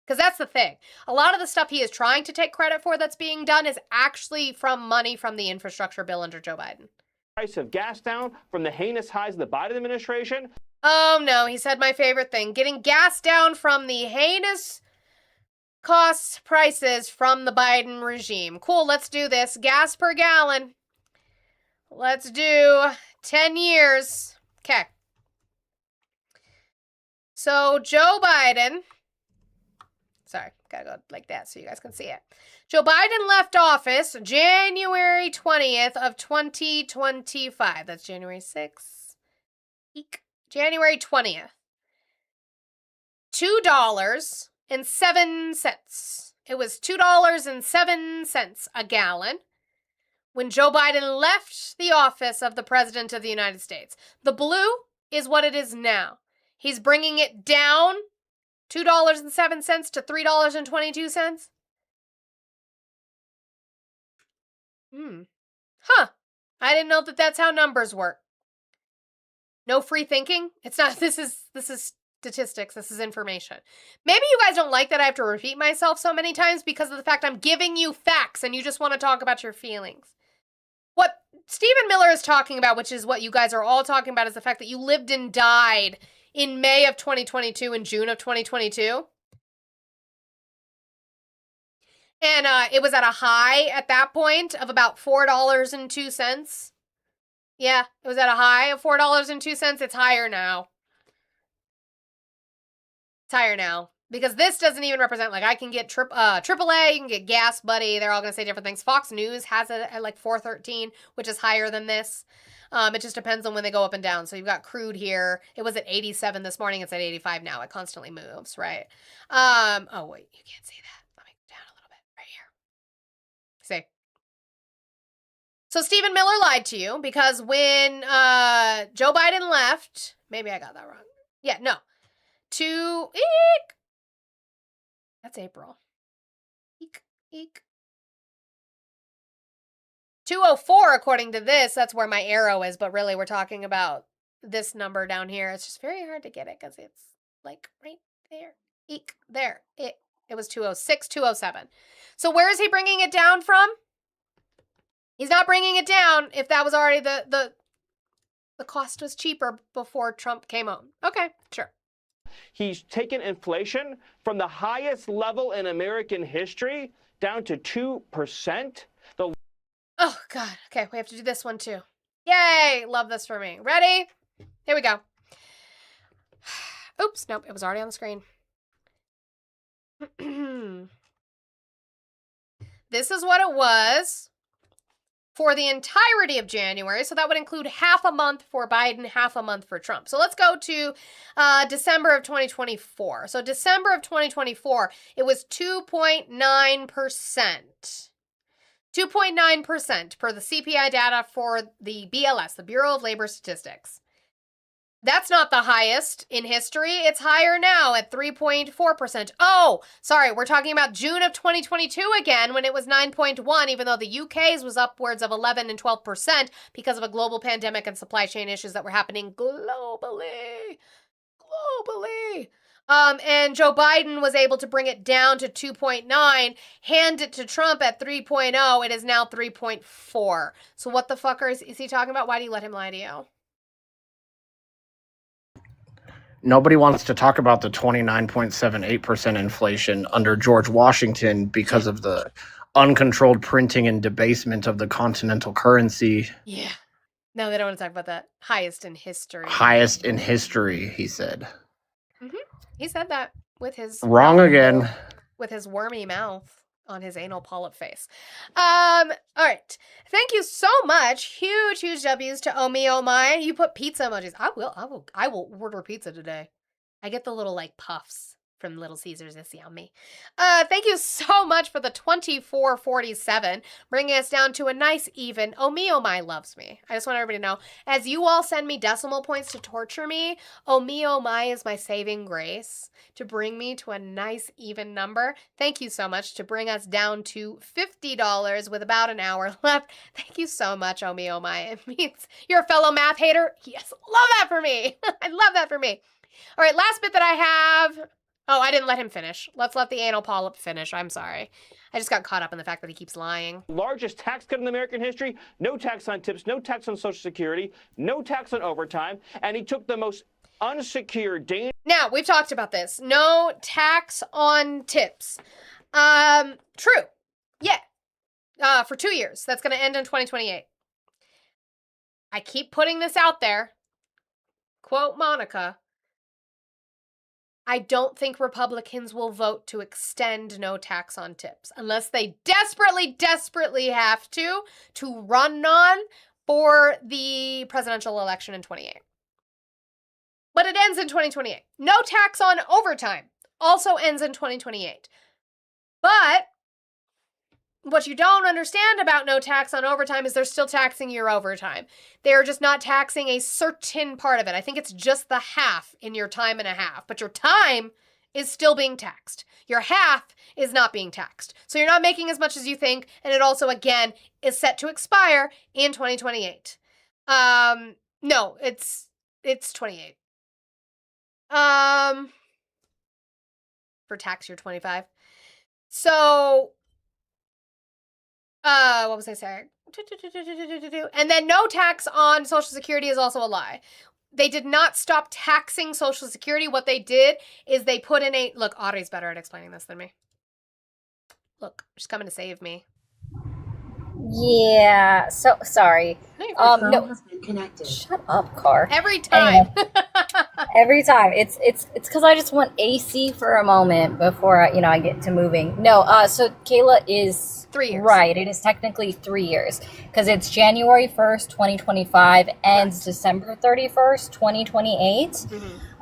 Because that's the thing. A lot of the stuff he is trying to take credit for that's being done is actually from money from the infrastructure bill under Joe Biden. Price of gas down from the heinous highs of the Biden administration. Oh, no. He said my favorite thing. Getting gas down from the heinous cost prices from the Biden regime. Cool, let's do this. Gas per gallon. Let's do 10 years. Okay. So Joe Biden, sorry, gotta go like that so you guys can see it. Joe Biden left office January 20th of 2025. That's January 6th. Eek. January 20th. $2.07. It was $2.07 a gallon when Joe Biden left the office of the President of the United States. The blue is what it is now. He's bringing it down $2.07 to $3.22. Huh. I didn't know that that's how numbers work. No free thinking? It's not, this is statistics, this is information. Maybe you guys don't like that I have to repeat myself so many times because of the fact I'm giving you facts and you just want to talk about your feelings. What Stephen Miller is talking about, which is what you guys are all talking about, is the fact that you lived and died in May of 2022 and June of 2022. And it was at a high at that point of about $4.02. Yeah, it was at a high of $4.02. It's higher now. It's higher now. Because this doesn't even represent, like, I can get AAA, you can get Gas Buddy. They're all going to say different things. Fox News has it at like $4.13, which is higher than this. It just depends on when they go up and down. So you've got crude here. It was at 87 this morning. It's at 85 now. It constantly moves, right? Oh, wait, you can't see that. Let me go down a little bit right here. See? So Stephen Miller lied to you because when Joe Biden left, maybe I got that wrong. Yeah, no. That's April. Eek. 204, according to this. That's where my arrow is, but really we're talking about this number down here. It's just very hard to get it because it's like right there. Eek. There. It was 206, 207. So where is he bringing it down from? He's not bringing it down if that was already the cost was cheaper before Trump came on. Okay, sure. He's taken inflation from the highest level in American history down to 2%. Oh, God. Okay, we have to do this one, too. Yay! Love this for me. Ready? Here we go. Oops, nope, it was already on the screen. This is what it was for the entirety of January. So that would include half a month for Biden, half a month for Trump. So let's go to December of 2024. So December of 2024, it was 2.9%. 2.9% per the CPI data for the BLS, the Bureau of Labor Statistics. That's not the highest in history. It's higher now at 3.4%. Oh, sorry, we're talking about June of 2022 again when it was 9.1, even though the UK's was upwards of 11 and 12% because of a global pandemic and supply chain issues that were happening globally. And Joe Biden was able to bring it down to 2.9, hand it to Trump at 3.0. It is now 3.4. So what the fuck is he talking about? Why do you let him lie to you? Nobody wants to talk about the 29.78% inflation under George Washington because of the uncontrolled printing and debasement of the continental currency. Yeah. No, they don't want to talk about that. Highest in history. Highest in history, he said. Mm-hmm. He said that with his... Wrong again. With his wormy mouth on his anal polyp face. All right. Thank you so much. Huge W's to Oh Me Oh My. You put pizza emojis. I will order pizza today. I get the little like puffs from Little Caesars. It's yummy. Thank you so much for the 2447, bringing us down to a nice even. Oh Me Oh My loves me. I just want everybody to know, as you all send me decimal points to torture me, Oh Me Oh My is my saving grace to bring me to a nice even number. Thank you so much to bring us down to $50 with about an hour left. Thank you so much, Oh Me Oh My. It means you're a fellow math hater. Yes, love that for me. I love that for me. All right, last bit that I have. Oh, I didn't let him finish. Let's let the anal polyp finish. I'm sorry. I just got caught up in the fact that he keeps lying. Largest tax cut in American history. No tax on tips, no tax on Social Security, no tax on overtime. And he took the most unsecured, Now, we've talked about this. No tax on tips. True. Yeah. For 2 years. That's going to end in 2028. I keep putting this out there. Quote Monica. I don't think Republicans will vote to extend no tax on tips unless they desperately have to run on for the presidential election in 2028. But it ends in 2028. No tax on overtime also ends in 2028. But what you don't understand about no tax on overtime is they're still taxing your overtime. They're just not taxing a certain part of it. I think it's just the half in your time and a half. But your time is still being taxed. Your half is not being taxed. So you're not making as much as you think. And it also, again, is set to expire in 2028. No, it's 28. For tax year 25. So... what was I saying? And then no tax on Social Security is also a lie. They did not stop taxing Social Security. What they did is they put in a... Look, Audrey's better at explaining this than me. Look, she's coming to save me. Yeah, so sorry. No, has been connected. Shut up, Car. Every time. Every time. It's because I just want AC for a moment before I get to moving. No, so Kayla is 3 years. Right. It is technically 3 years because it's January 1st, 2025, ends December 31st, 2028.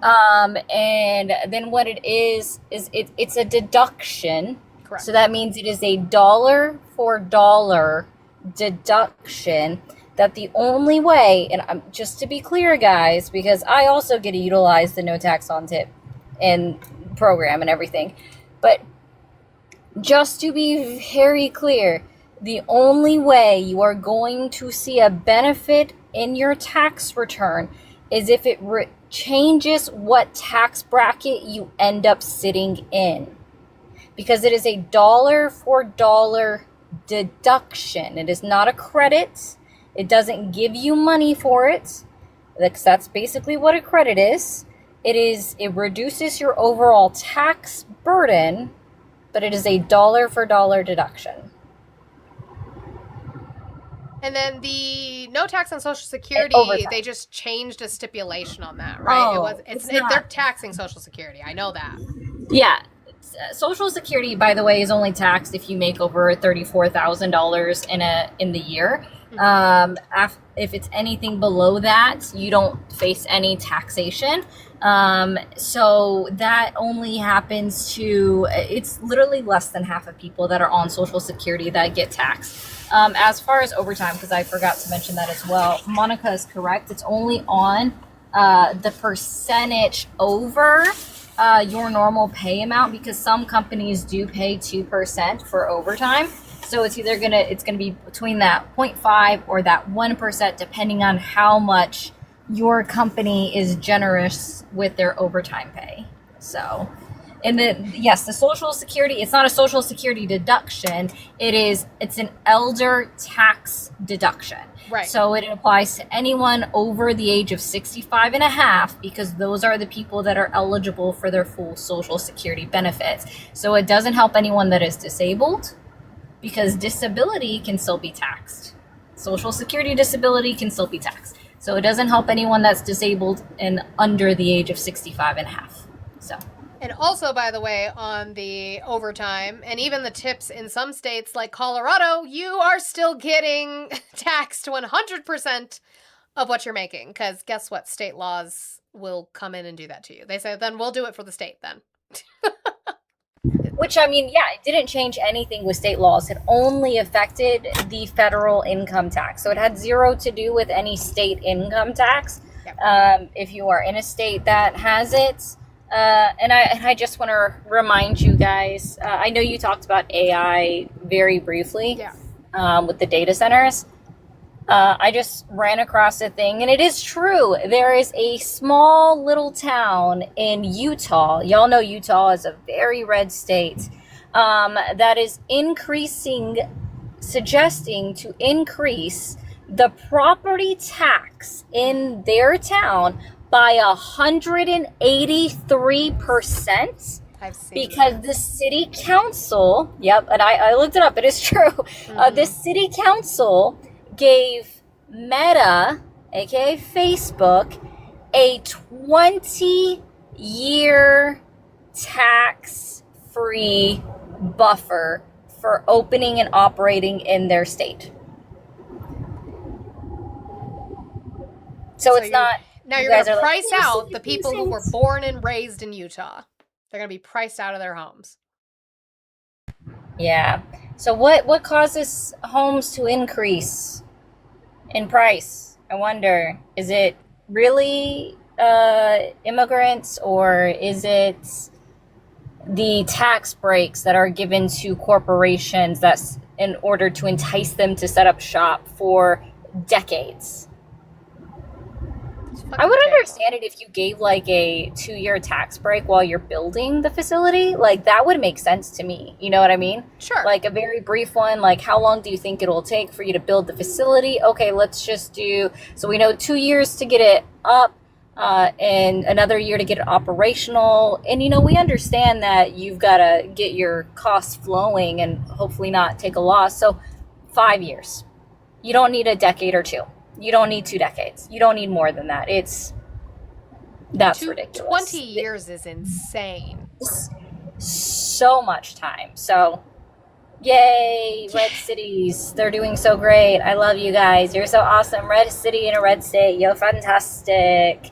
And then what it is it's a deduction. Correct. So that means it is a dollar for dollar deduction. That the only way, and just to be clear, guys, because I also get to utilize the no tax on tip and program and everything, but just to be very clear, the only way you are going to see a benefit in your tax return is if it changes what tax bracket you end up sitting in, because it is a dollar for dollar deduction. It is not a credit. It doesn't give you money for it. That's basically what a credit is. It reduces your overall tax burden, but it is a dollar for dollar deduction. And then the no tax on Social Security, they just changed a stipulation on that, right? They're taxing Social Security. I know that. Yeah. Social Security, by the way, is only taxed if you make over $34,000 in the year. If it's anything below that, you don't face any taxation. So that only happens to, it's literally less than half of people that are on Social Security that get taxed. As far as overtime, because I forgot to mention that as well, Monica is correct. It's only on the percentage over your normal pay amount, because some companies do pay 2% for overtime. So it's either gonna be between that 0.5 or that 1%, depending on how much your company is generous with their overtime pay. So, and then yes, the Social Security, it's not a Social Security deduction. It's an elder tax deduction. Right. So it applies to anyone over the age of 65 and a half, because those are the people that are eligible for their full Social Security benefits. So it doesn't help anyone that is disabled, because disability can still be taxed. Social Security disability can still be taxed. So it doesn't help anyone that's disabled and under the age of 65 and a half. So. And also, by the way, on the overtime and even the tips in some states like Colorado, you are still getting taxed 100% of what you're making. Because guess what? State laws will come in and do that to you. They say, then we'll do it for the state then. Which, I mean, yeah, it didn't change anything with state laws. It only affected the federal income tax. So it had zero to do with any state income tax. Yep. If you are in a state that has it. And I just want to remind you guys, I know you talked about AI very briefly with the data centers. I just ran across a thing, and it is true. There is a small little town in Utah. Y'all know Utah is a very red state, that is suggesting to increase the property tax in their town by 183%. Because the city council, and I looked it up, it is true. The city council gave Meta, aka Facebook, a 20-year tax-free buffer for opening and operating in their state. So it's not. Now you're going to price out the people who were born and raised in Utah. They're going to be priced out of their homes. Yeah. So what causes homes to increase in price? I wonder. Is it really immigrants, or is it the tax breaks that are given to corporations that's in order to entice them to set up shop for decades? I would understand it if you gave like a 2-year tax break while you're building the facility. Like, that would make sense to me. You know what I mean? Sure. Like a very brief one, like how long do you think it'll take for you to build the facility? Okay, let's just do, so we know 2 years to get it up, and another year to get it operational. And, we understand that you've got to get your costs flowing and hopefully not take a loss. So 5 years. You don't need a decade or two. You don't need 2 decades. You don't need more than that. That's ridiculous. 20 years is insane. So much time. So, yay, red cities. They're doing so great. I love you guys. You're so awesome. Red city in a red state. You're fantastic.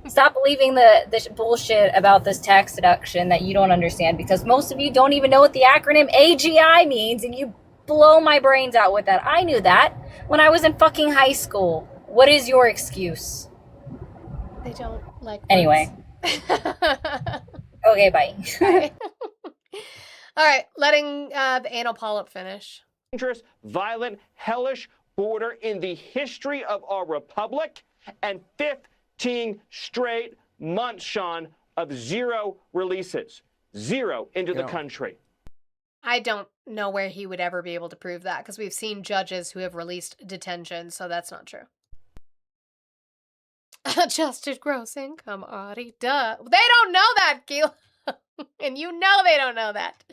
Stop believing the bullshit about this tax deduction that you don't understand, because most of you don't even know what the acronym AGI means, and you blow my brains out with that. I knew that when I was in fucking high school. What is your excuse? They don't like Anyway. Okay, bye. All right, letting the anal polyp finish. Dangerous, violent, hellish border in the history of our republic, and 15 straight months, Sean, of zero releases. Zero into the country. I don't know where he would ever be able to prove that, because we've seen judges who have released detention, so that's not true. Adjusted gross income, Audie. Duh. They don't know that, Keel. And you know they don't know that.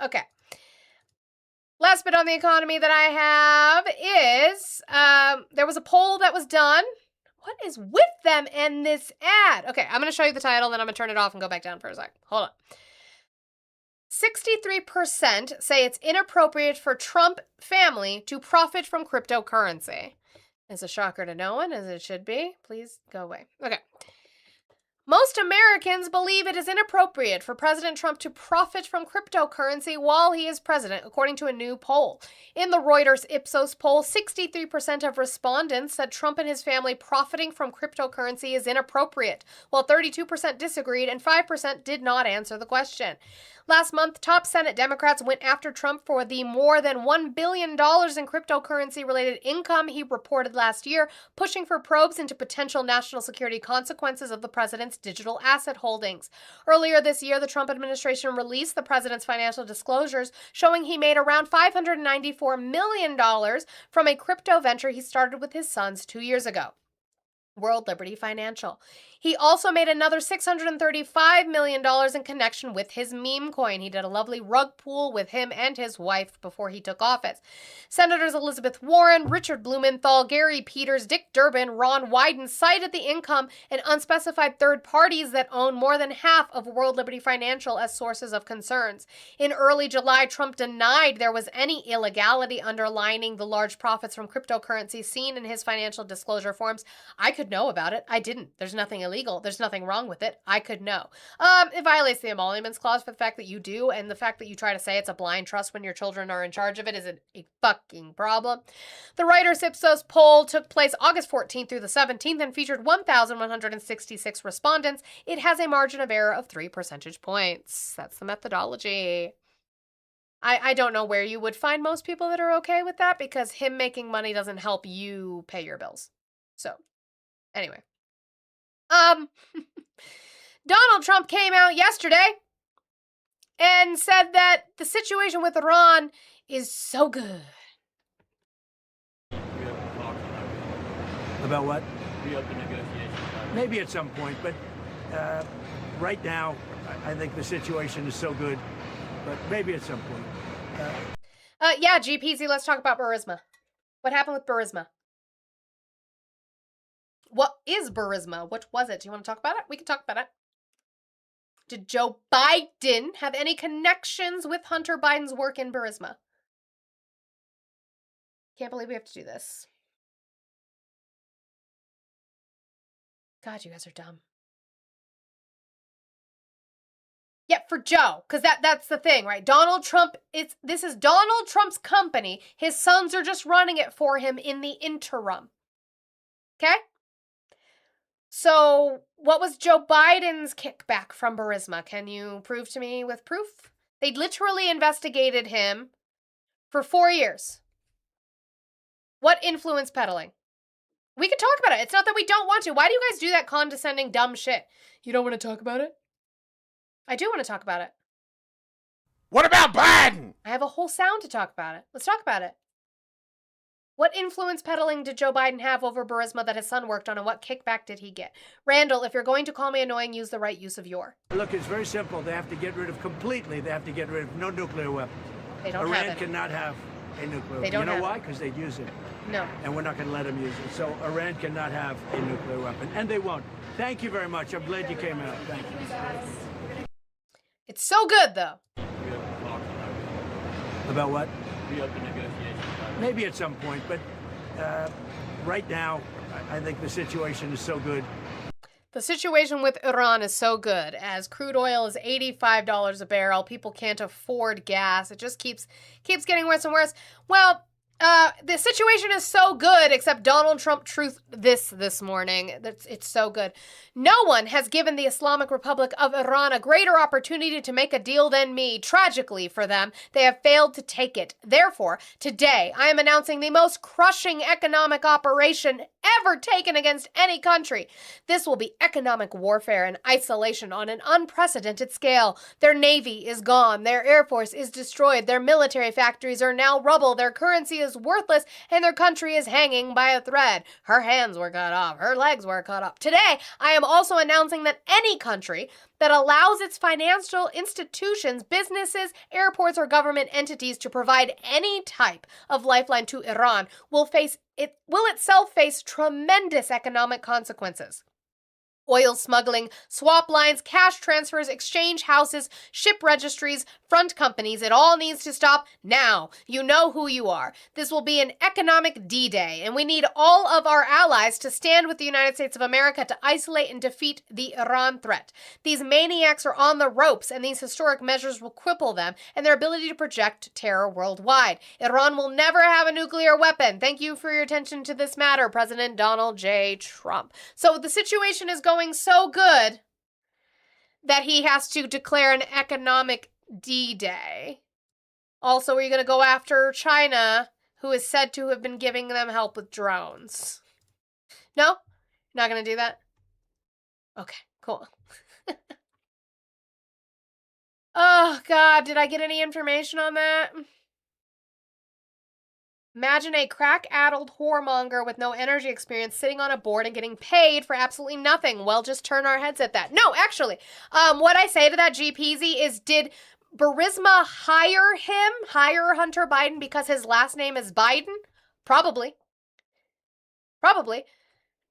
Okay. Last bit on the economy that I have is there was a poll that was done. What is with them and this ad? Okay, I'm going to show you the title, then I'm going to turn it off and go back down for a sec. Hold on. 63% say it's inappropriate for Trump family to profit from cryptocurrency. It's a shocker to no one, as it should be. Please go away. Okay. Most Americans believe it is inappropriate for President Trump to profit from cryptocurrency while he is president, according to a new poll. In the Reuters Ipsos poll, 63% of respondents said Trump and his family profiting from cryptocurrency is inappropriate, while 32% disagreed and 5% did not answer the question. Last month, top Senate Democrats went after Trump for the more than $1 billion in cryptocurrency-related income he reported last year, pushing for probes into potential national security consequences of the president's digital asset holdings. Earlier this year, the Trump administration released the president's financial disclosures, showing he made around $594 million from a crypto venture he started with his sons 2 years ago. World Liberty Financial. He also made another $635 million in connection with his meme coin. He did a lovely rug pull with him and his wife before he took office. Senators Elizabeth Warren, Richard Blumenthal, Gary Peters, Dick Durbin, Ron Wyden cited the income and unspecified third parties that own more than half of World Liberty Financial as sources of concerns. In early July, Trump denied there was any illegality underlining the large profits from cryptocurrency seen in his financial disclosure forms. I could know about it. I didn't. There's nothing illegal. There's nothing wrong with it. I could know. It violates the emoluments clause for the fact that you do, and the fact that you try to say it's a blind trust when your children are in charge of it is a fucking problem. The Reuters Ipsos poll took place August 14th through the 17th and featured 1,166 respondents. It has a margin of error of 3 percentage points. That's the methodology. I don't know where you would find most people that are okay with that, because him making money doesn't help you pay your bills. So, anyway. Donald Trump came out yesterday and said that the situation with Iran is so good. About what? Maybe at some point, but right now, I think the situation is so good, but maybe at some point. Yeah, GPZ, let's talk about Burisma. What happened with Burisma? What is Burisma? What was it? Do you want to talk about it? We can talk about it. Did Joe Biden have any connections with Hunter Biden's work in Burisma? Can't believe we have to do this. God, you guys are dumb. Yeah, for Joe, because that's the thing, right? Donald Trump, this is Donald Trump's company. His sons are just running it for him in the interim. Okay? So, what was Joe Biden's kickback from Burisma? Can you prove to me with proof? They literally investigated him for 4 years. What influence peddling? We can talk about it. It's not that we don't want to. Why do you guys do that condescending, dumb shit? You don't want to talk about it? I do want to talk about it. What about Biden? I have a whole sound to talk about it. Let's talk about it. What influence peddling did Joe Biden have over Burisma that his son worked on, and what kickback did he get? Randall, if you're going to call me annoying, use the right use of your. Look, it's very simple. They have to get rid of no nuclear weapons. They don't Iran have it. cannot have a nuclear weapon. They don't You know have why? it. Because they'd use it. No. And we're not going to let them use it. So Iran cannot have a nuclear weapon. And they won't. Thank you very much. I'm glad you came out. Thank you. It's so good, though. About what? Maybe at some point. But right now, I think the situation is so good. The situation with Iran is so good. As crude oil is $85 a barrel, people can't afford gas. It just keeps getting worse and worse. Well, the situation is so good, except Donald Trump truthed this morning. It's so good. No one has given the Islamic Republic of Iran a greater opportunity to make a deal than me. Tragically for them, they have failed to take it. Therefore, today, I am announcing the most crushing economic operation ever taken against any country. This will be economic warfare and isolation on an unprecedented scale. Their navy is gone. Their air force is destroyed. Their military factories are now rubble. Their currency is worthless, and their country is hanging by a thread. Her hands were cut off. Her legs were cut off. Today, I am also announcing that any country that allows its financial institutions, businesses, airports, or government entities to provide any type of lifeline to Iran will itself face tremendous economic consequences. Oil smuggling, swap lines, cash transfers, exchange houses, ship registries, front companies, it all needs to stop now. You know who you are. This will be an economic D-Day, and we need all of our allies to stand with the United States of America to isolate and defeat the Iran threat. These maniacs are on the ropes, and these historic measures will cripple them and their ability to project terror worldwide. Iran will never have a nuclear weapon. Thank you for your attention to this matter, President Donald J. Trump. So the situation is going so good that he has to declare an economic D-Day. Also, are you going to go after China, who is said to have been giving them help with drones? No? Not going to do that? Okay, cool. Oh, God, did I get any information on that? Imagine a crack-addled whoremonger with no energy experience sitting on a board and getting paid for absolutely nothing. Well, just turn our heads at that. No, actually, what I say to that, G Peasy, is did Burisma hire Hunter Biden because his last name is Biden? Probably. Probably.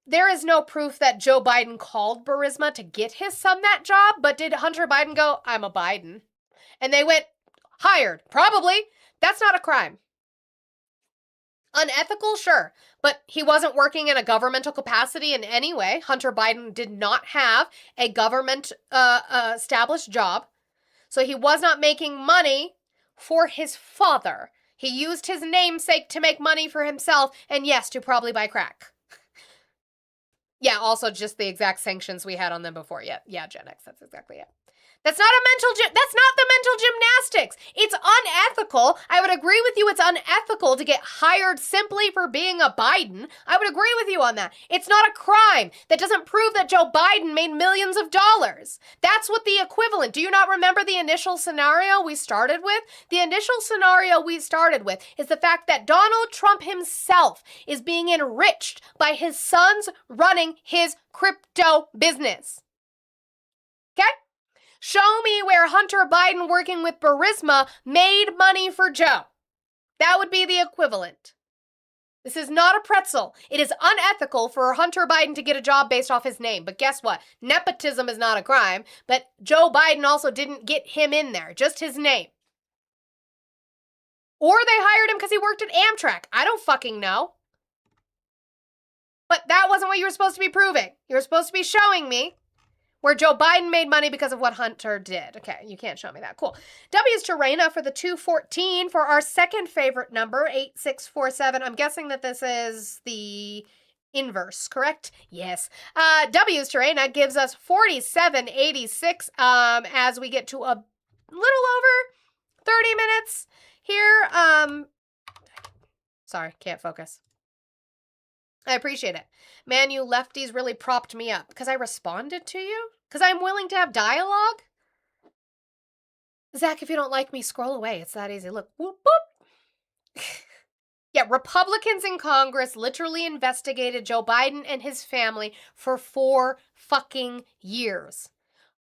There is no proof that Joe Biden called Burisma to get his son that job, but did Hunter Biden go, I'm a Biden? And they went, hired. Probably. That's not a crime. Unethical, sure, but he wasn't working in a governmental capacity in any way. Hunter Biden did not have a government established job, so he was not making money for his father. He used his namesake to make money for himself, and yes, to probably buy crack. Yeah, also just the exact sanctions we had on them before. Yeah, Gen X, that's exactly it. That's not the mental gymnastics. It's unethical. I would agree with you it's unethical to get hired simply for being a Biden. I would agree with you on that. It's not a crime. That doesn't prove that Joe Biden made millions of dollars. That's what the equivalent. Do you not remember the initial scenario we started with? The initial scenario we started with is the fact that Donald Trump himself is being enriched by his sons running his crypto business. Okay? Show me where Hunter Biden working with Burisma made money for Joe. That would be the equivalent. This is not a pretzel. It is unethical for Hunter Biden to get a job based off his name. But guess what? Nepotism is not a crime, but Joe Biden also didn't get him in there, just his name. Or they hired him because he worked at Amtrak. I don't fucking know. But that wasn't what you were supposed to be proving. You were supposed to be showing me where Joe Biden made money because of what Hunter did. Okay, you can't show me that. Cool. W's to Raina for the 214 for our second favorite number, 8647. I'm guessing that this is the inverse, correct? Yes. W's to Raina gives us 4786 as we get to a little over 30 minutes here. Sorry, can't focus. I appreciate it. Man, you lefties really propped me up because I responded to you? Because I'm willing to have dialogue? Zach, if you don't like me, scroll away. It's that easy. Look, whoop, whoop. Yeah, Republicans in Congress literally investigated Joe Biden and his family for 4 fucking years.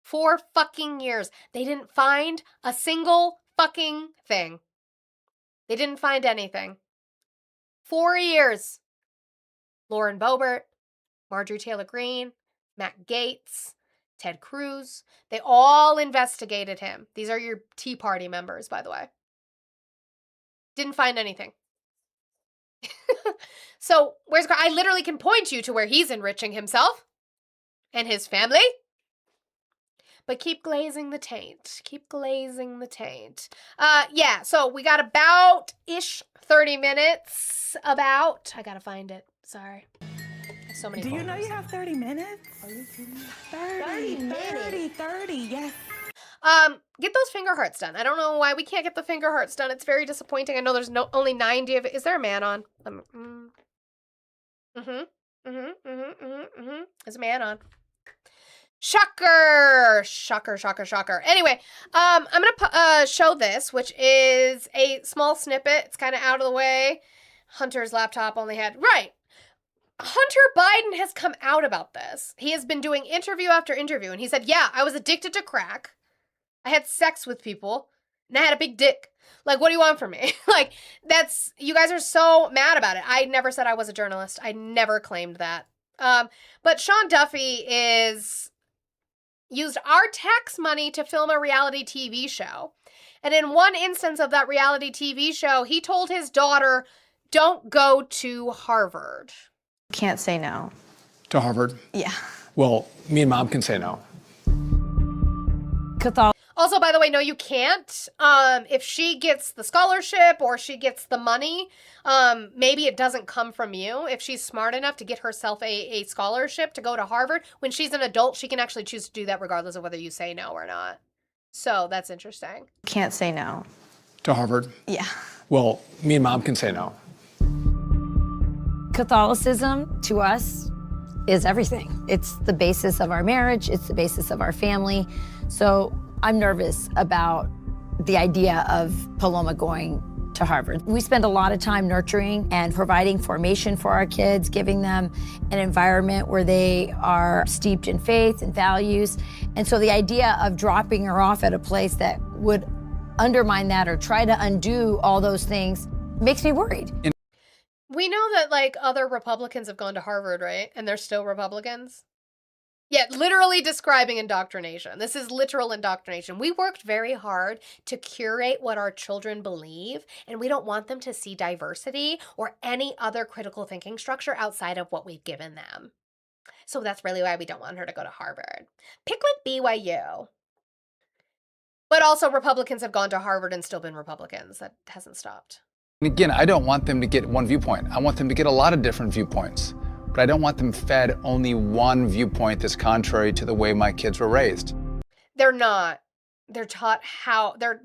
4 fucking years. They didn't find a single fucking thing. They didn't find anything. 4 years. Lauren Boebert, Marjorie Taylor Greene, Matt Gaetz, Ted Cruz. They all investigated him. These are your Tea Party members, by the way. Didn't find anything. So, I literally can point you to where he's enriching himself and his family. But keep glazing the taint. Keep glazing the taint. Yeah, so we got about-ish 30 minutes. I gotta find it. Sorry. So many. Do you know you have 30 minutes? Are you kidding? 30, yes. Get those finger hearts done. I don't know why we can't get the finger hearts done. It's very disappointing. I know there's only 90 of it. Is there a man on? There's a man on. Shocker. Anyway, I'm gonna show this, which is a small snippet. It's kind of out of the way. Hunter's laptop only had... Right. Hunter Biden has come out about this. He has been doing interview after interview, and he said, yeah, I was addicted to crack. I had sex with people, and I had a big dick. Like, what do you want from me? Like, you guys are so mad about it. I never said I was a journalist. I never claimed that. But Sean Duffy used our tax money to film a reality TV show. And in one instance of that reality TV show, he told his daughter, don't go to Harvard. Can't say no. To Harvard? Yeah. Well, me and Mom can say no. Also, by the way, no, you can't. If she gets the scholarship or she gets the money, maybe it doesn't come from you. If she's smart enough to get herself a scholarship to go to Harvard, when she's an adult, she can actually choose to do that regardless of whether you say no or not. So that's interesting. Can't say no. To Harvard? Yeah. Well, me and Mom can say no. Catholicism, to us, is everything. It's the basis of our marriage. It's the basis of our family. So I'm nervous about the idea of Paloma going to Harvard. We spend a lot of time nurturing and providing formation for our kids, giving them an environment where they are steeped in faith and values. And so the idea of dropping her off at a place that would undermine that or try to undo all those things makes me worried. We know that, like, other Republicans have gone to Harvard, right? And they're still Republicans? Yeah, literally describing indoctrination. This is literal indoctrination. We worked very hard to curate what our children believe, and we don't want them to see diversity or any other critical thinking structure outside of what we've given them. So that's really why we don't want her to go to Harvard. Pick like BYU. But also Republicans have gone to Harvard and still been Republicans. That hasn't stopped. And again, I don't want them to get one viewpoint. I want them to get a lot of different viewpoints. But I don't want them fed only one viewpoint that's contrary to the way my kids were raised. They're not. They're taught how to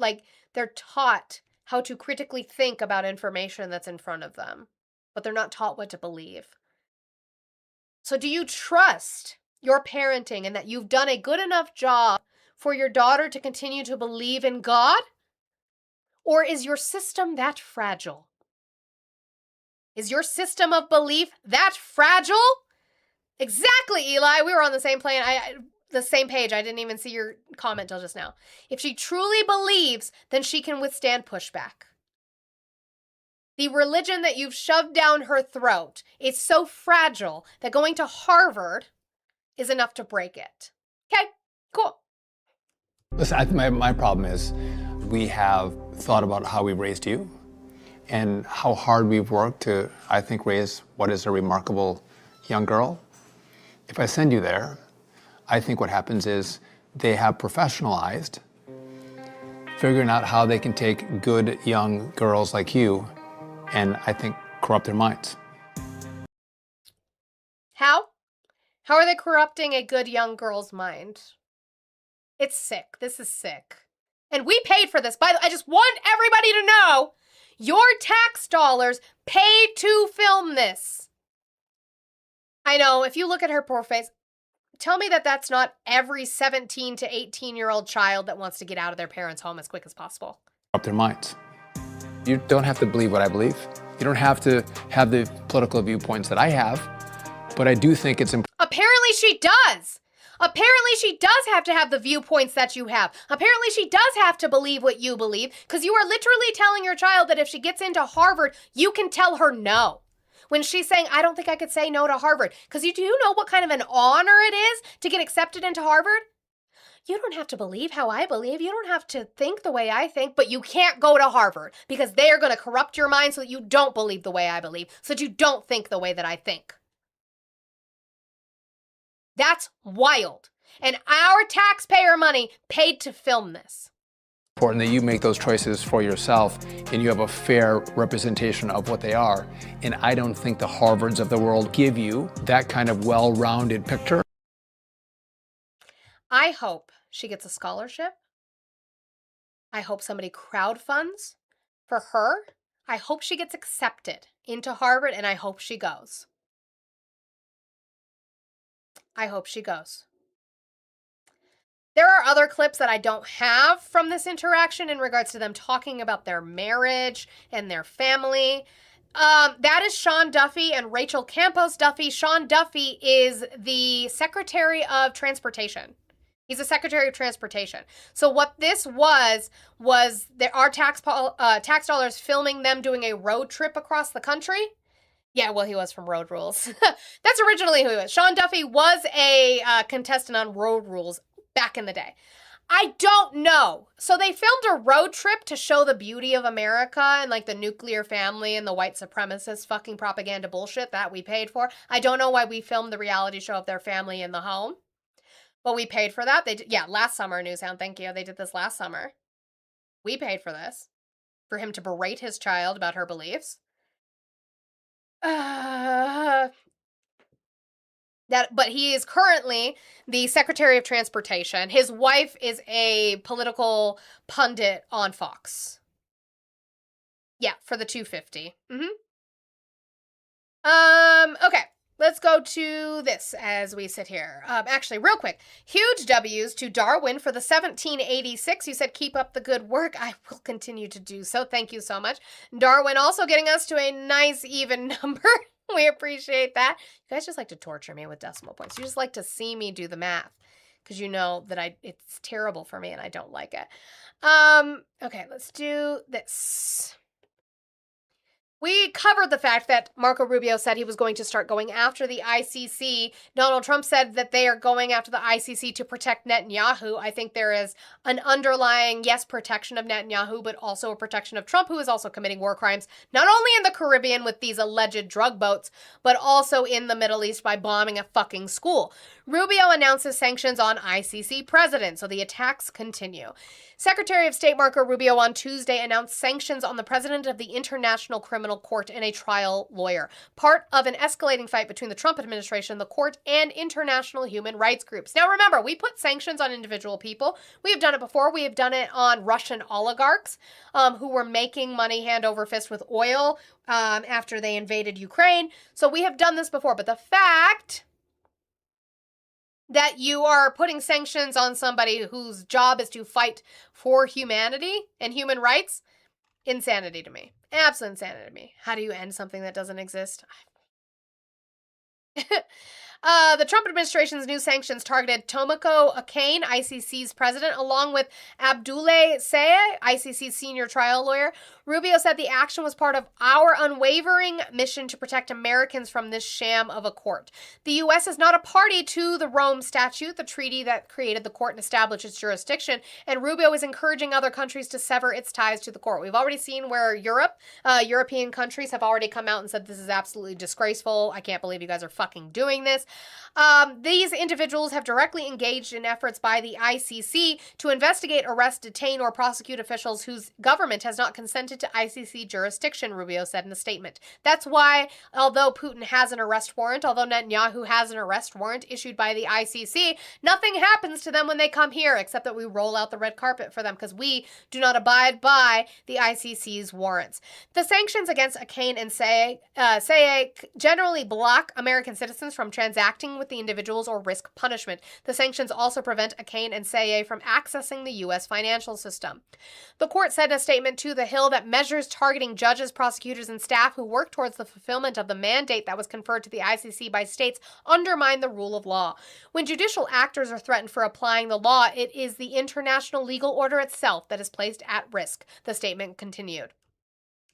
critically think about information that's in front of them, but they're not taught what to believe. So do you trust your parenting and that you've done a good enough job for your daughter to continue to believe in God? Or is your system that fragile? Is your system of belief that fragile? Exactly, Eli. We were on the same plane. The same page. I didn't even see your comment till just now. If she truly believes, then she can withstand pushback. The religion that you've shoved down her throat is so fragile that going to Harvard is enough to break it. Okay, cool. Listen, I think my problem is we have thought about how we raised you and how hard we've worked to, I think, raise what is a remarkable young girl. If I send you there, I think what happens is they have professionalized figuring out how they can take good young girls like you and, I think, corrupt their minds. How? How are they corrupting a good young girl's mind? It's sick. This is sick. And we paid for this. By the way, I just want everybody to know your tax dollars paid to film this. I know, if you look at her poor face, tell me that that's not every 17 to 18-year-old child that wants to get out of their parents' home as quick as possible. Corrupt their minds. You don't have to believe what I believe. You don't have to have the political viewpoints that I have, but I do think it's important. Apparently she does. Apparently she does have to have the viewpoints that you have. Apparently she does have to believe what you believe, because you are literally telling your child that if she gets into Harvard, you can tell her no. When she's saying, I don't think I could say no to Harvard, because you do know what kind of an honor it is to get accepted into Harvard? You don't have to believe how I believe. You don't have to think the way I think, but you can't go to Harvard because they are going to corrupt your mind so that you don't believe the way I believe, so that you don't think the way that I think. That's wild. And our taxpayer money paid to film this. Important that you make those choices for yourself and you have a fair representation of what they are. And I don't think the Harvards of the world give you that kind of well-rounded picture. I hope she gets a scholarship. I hope somebody crowdfunds for her. I hope she gets accepted into Harvard, and I hope she goes. I hope she goes. There are other clips that I don't have from this interaction in regards to them talking about their marriage and their family. That is Sean Duffy and Rachel Campos Duffy. Sean Duffy is the Secretary of Transportation. He's a Secretary of Transportation. So what this was there are tax dollars filming them doing a road trip across the country. Yeah, well, he was from Road Rules. That's originally who he was. Sean Duffy was a contestant on Road Rules back in the day. I don't know. So they filmed a road trip to show the beauty of America and like the nuclear family and the white supremacist fucking propaganda bullshit that we paid for. I don't know why we filmed the reality show of their family in the home. But we paid for that. They did, yeah, last summer, Newshound, thank you. They did this last summer. We paid for this. For him to berate his child about her beliefs. But he is currently the Secretary of Transportation. His wife is a political pundit on Fox. Yeah, for the 250. Okay. Let's go to this as we sit here. Actually, real quick. Huge W's to Darwin for the 1786. You said, keep up the good work. I will continue to do so. Thank you so much. Darwin also getting us to a nice even number. We appreciate that. You guys just like to torture me with decimal points. You just like to see me do the math because you know that it's terrible for me and I don't like it. Okay, let's do this. We covered the fact that Marco Rubio said he was going to start going after the ICC. Donald Trump said that they are going after the ICC to protect Netanyahu. I think there is an underlying, yes, protection of Netanyahu, but also a protection of Trump, who is also committing war crimes, not only in the Caribbean with these alleged drug boats, but also in the Middle East by bombing a fucking school. Rubio announces sanctions on ICC president, so the attacks continue. Secretary of State Marco Rubio on Tuesday announced sanctions on the president of the International Criminal Court and a trial lawyer, part of an escalating fight between the Trump administration, the court, and international human rights groups. Now remember, we put sanctions on individual people. We have done it before. We have done it on Russian oligarchs who were making money hand over fist with oil after they invaded Ukraine. So we have done this before, but the fact that you are putting sanctions on somebody whose job is to fight for humanity and human rights, insanity to me. Absolute insanity to me. How do you end something that doesn't exist? The Trump administration's new sanctions targeted Tomoko Akane, ICC's president, along with Abdoulaye Seye, ICC's senior trial lawyer. Rubio said the action was part of our unwavering mission to protect Americans from this sham of a court. The U.S. is not a party to the Rome Statute, the treaty that created the court and established its jurisdiction, and Rubio is encouraging other countries to sever its ties to the court. We've already seen where European countries have already come out and said this is absolutely disgraceful. I can't believe you guys are fucking doing this. These individuals have directly engaged in efforts by the ICC to investigate, arrest, detain, or prosecute officials whose government has not consented to ICC jurisdiction, Rubio said in a statement. That's why, although Putin has an arrest warrant, although Netanyahu has an arrest warrant issued by the ICC, nothing happens to them when they come here except that we roll out the red carpet for them because we do not abide by the ICC's warrants. The sanctions against Akane and Seye generally block American citizens from transacting transacting with the individuals or risk punishment. The sanctions also prevent Akain and Seye from accessing the U.S. financial system. The court said in a statement to The Hill that measures targeting judges, prosecutors, and staff who work towards the fulfillment of the mandate that was conferred to the ICC by states undermine the rule of law. When judicial actors are threatened for applying the law, it is the international legal order itself that is placed at risk, the statement continued.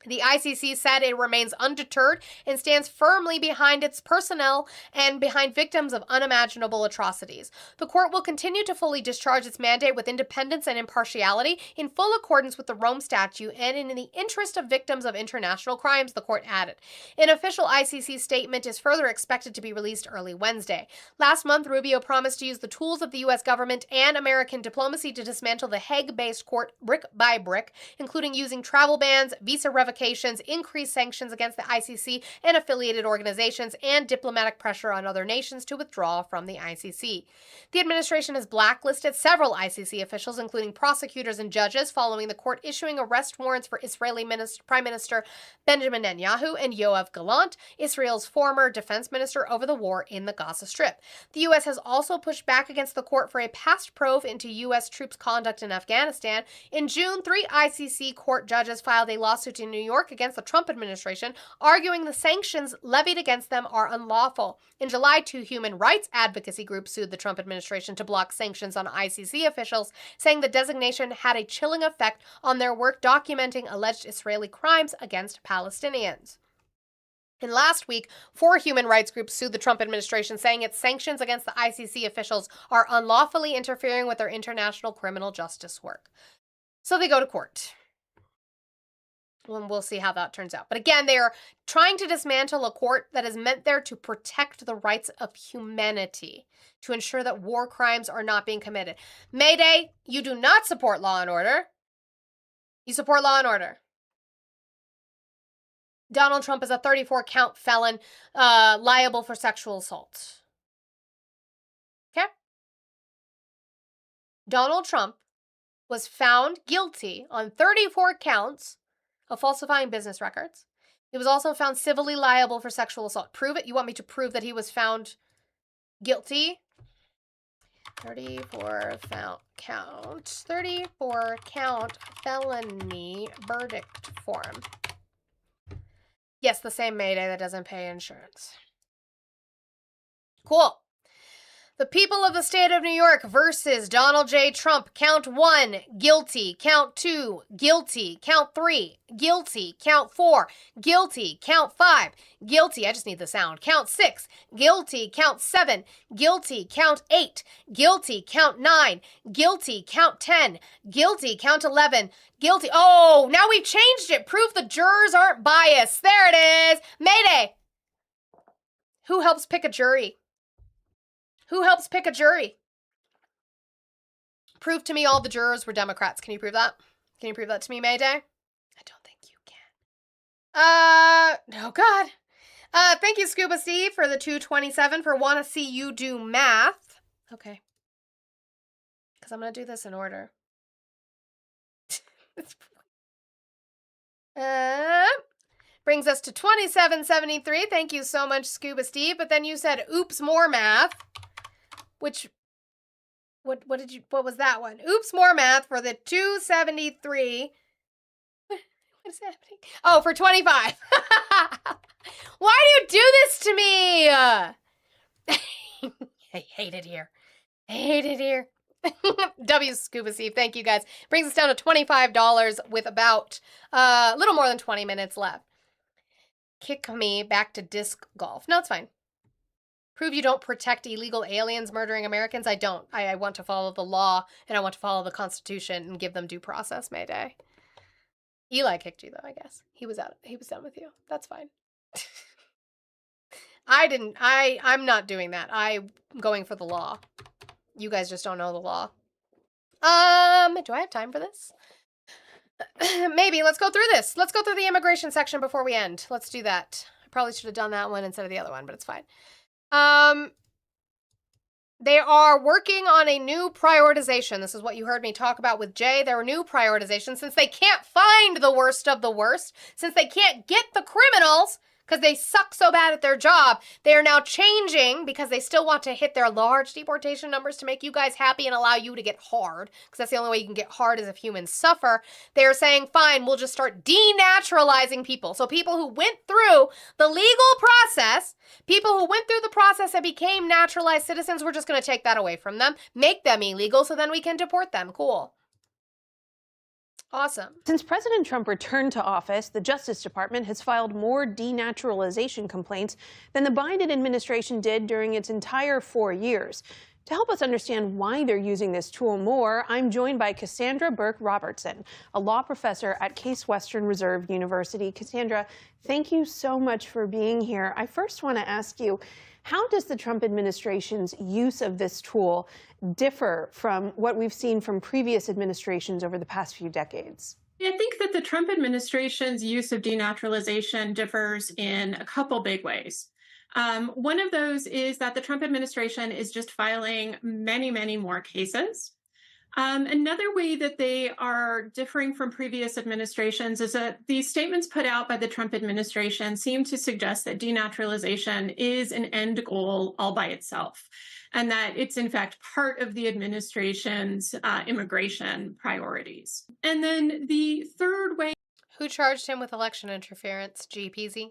The ICC said it remains undeterred and stands firmly behind its personnel and behind victims of unimaginable atrocities. The court will continue to fully discharge its mandate with independence and impartiality in full accordance with the Rome Statute and in the interest of victims of international crimes, the court added. An official ICC statement is further expected to be released early Wednesday. Last month, Rubio promised to use the tools of the U.S. government and American diplomacy to dismantle the Hague-based court brick by brick, including using travel bans, visa revocations, increased sanctions against the ICC and affiliated organizations, and diplomatic pressure on other nations to withdraw from the ICC. The administration has blacklisted several ICC officials, including prosecutors and judges, following the court issuing arrest warrants for Israeli Prime Minister Benjamin Netanyahu and Yoav Gallant, Israel's former defense minister, over the war in the Gaza Strip. The U.S. has also pushed back against the court for a past probe into U.S. troops' conduct in Afghanistan. In June, 3 ICC court judges filed a lawsuit in New York against the Trump administration, arguing the sanctions levied against them are unlawful. In July, 2 human rights advocacy groups sued the Trump administration to block sanctions on ICC officials, saying the designation had a chilling effect on their work documenting alleged Israeli crimes against Palestinians. And last week, 4 human rights groups sued the Trump administration, saying its sanctions against the ICC officials are unlawfully interfering with their international criminal justice work. So they go to court. And we'll see how that turns out. But again, they are trying to dismantle a court that is meant there to protect the rights of humanity, to ensure that war crimes are not being committed. Mayday, you do not support law and order. You support law and order. Donald Trump is a 34-count felon liable for sexual assault. Okay? Donald Trump was found guilty on 34 counts of falsifying business records. He was also found civilly liable for sexual assault. Prove it? You want me to prove that he was found guilty? 34 count felony verdict form. Yes, the same Mayday that doesn't pay insurance. Cool. The people of the state of New York versus Donald J. Trump. Count 1, guilty. Count 2, guilty. Count 3, guilty. Count 4, guilty. Count 5, guilty. I just need the sound. Count 6, guilty. Count 7, guilty. Count 8, guilty. Count 9, guilty. Count 10, guilty. Count 11, guilty. Oh, now we've changed it. Prove the jurors aren't biased. There it is. Mayday. Who helps pick a jury? Who helps pick a jury? Prove to me all the jurors were Democrats. Can you prove that? Can you prove that to me, Mayday? I don't think you can. Oh God. Thank you, Scuba Steve, for the 227 for wanna see you do math. Okay. Because I'm gonna do this in order. Brings us to 2773. Thank you so much, Scuba Steve. But then you said, oops, more math. Which, what was that one? Oops, more math for the 273. What is happening? Oh, for 25. Why do you do this to me? I hate it here. I hate it here. W Scuba Steve, thank you guys. Brings us down to $25 with about a little more than 20 minutes left. Kick me back to disc golf. No, it's fine. Prove you don't protect illegal aliens murdering Americans. I don't. I want to follow the law, and I want to follow the Constitution and give them due process, Mayday. Eli kicked you, though, I guess. He was out. He was done with you. That's fine. I'm not doing that. I'm going for the law. You guys just don't know the law. Do I have time for this? Maybe. Let's go through this. Let's go through the immigration section before we end. Let's do that. I probably should have done that one instead of the other one, but it's fine. They are working on a new prioritization. This is what you heard me talk about with Jay. There are new prioritizations since they can't find the worst of the worst, since they can't get the criminals, because they suck so bad at their job. They are now changing because they still want to hit their large deportation numbers to make you guys happy and allow you to get hard, because that's the only way you can get hard is if humans suffer. They're saying, fine, we'll just start denaturalizing people. So people who went through the legal process, people who went through the process and became naturalized citizens, we're just going to take that away from them, make them illegal, so then we can deport them. Cool. Awesome. Since President Trump returned to office, the Justice Department has filed more denaturalization complaints than the Biden administration did during its entire 4 years. To help us understand why they're using this tool more, I'm joined by Cassandra Burke Robertson, a law professor at Case Western Reserve University. Cassandra, thank you so much for being here. I first want to ask you, how does the Trump administration's use of this tool differ from what we've seen from previous administrations over the past few decades? I think that the Trump administration's use of denaturalization differs in a couple big ways. One of those is that the Trump administration is just filing many, many more cases. Another way that they are differing from previous administrations is that these statements put out by the Trump administration seem to suggest that denaturalization is an end goal all by itself, and that it's in fact part of the administration's immigration priorities. And then the third way— Who charged him with election interference, G-Peasy?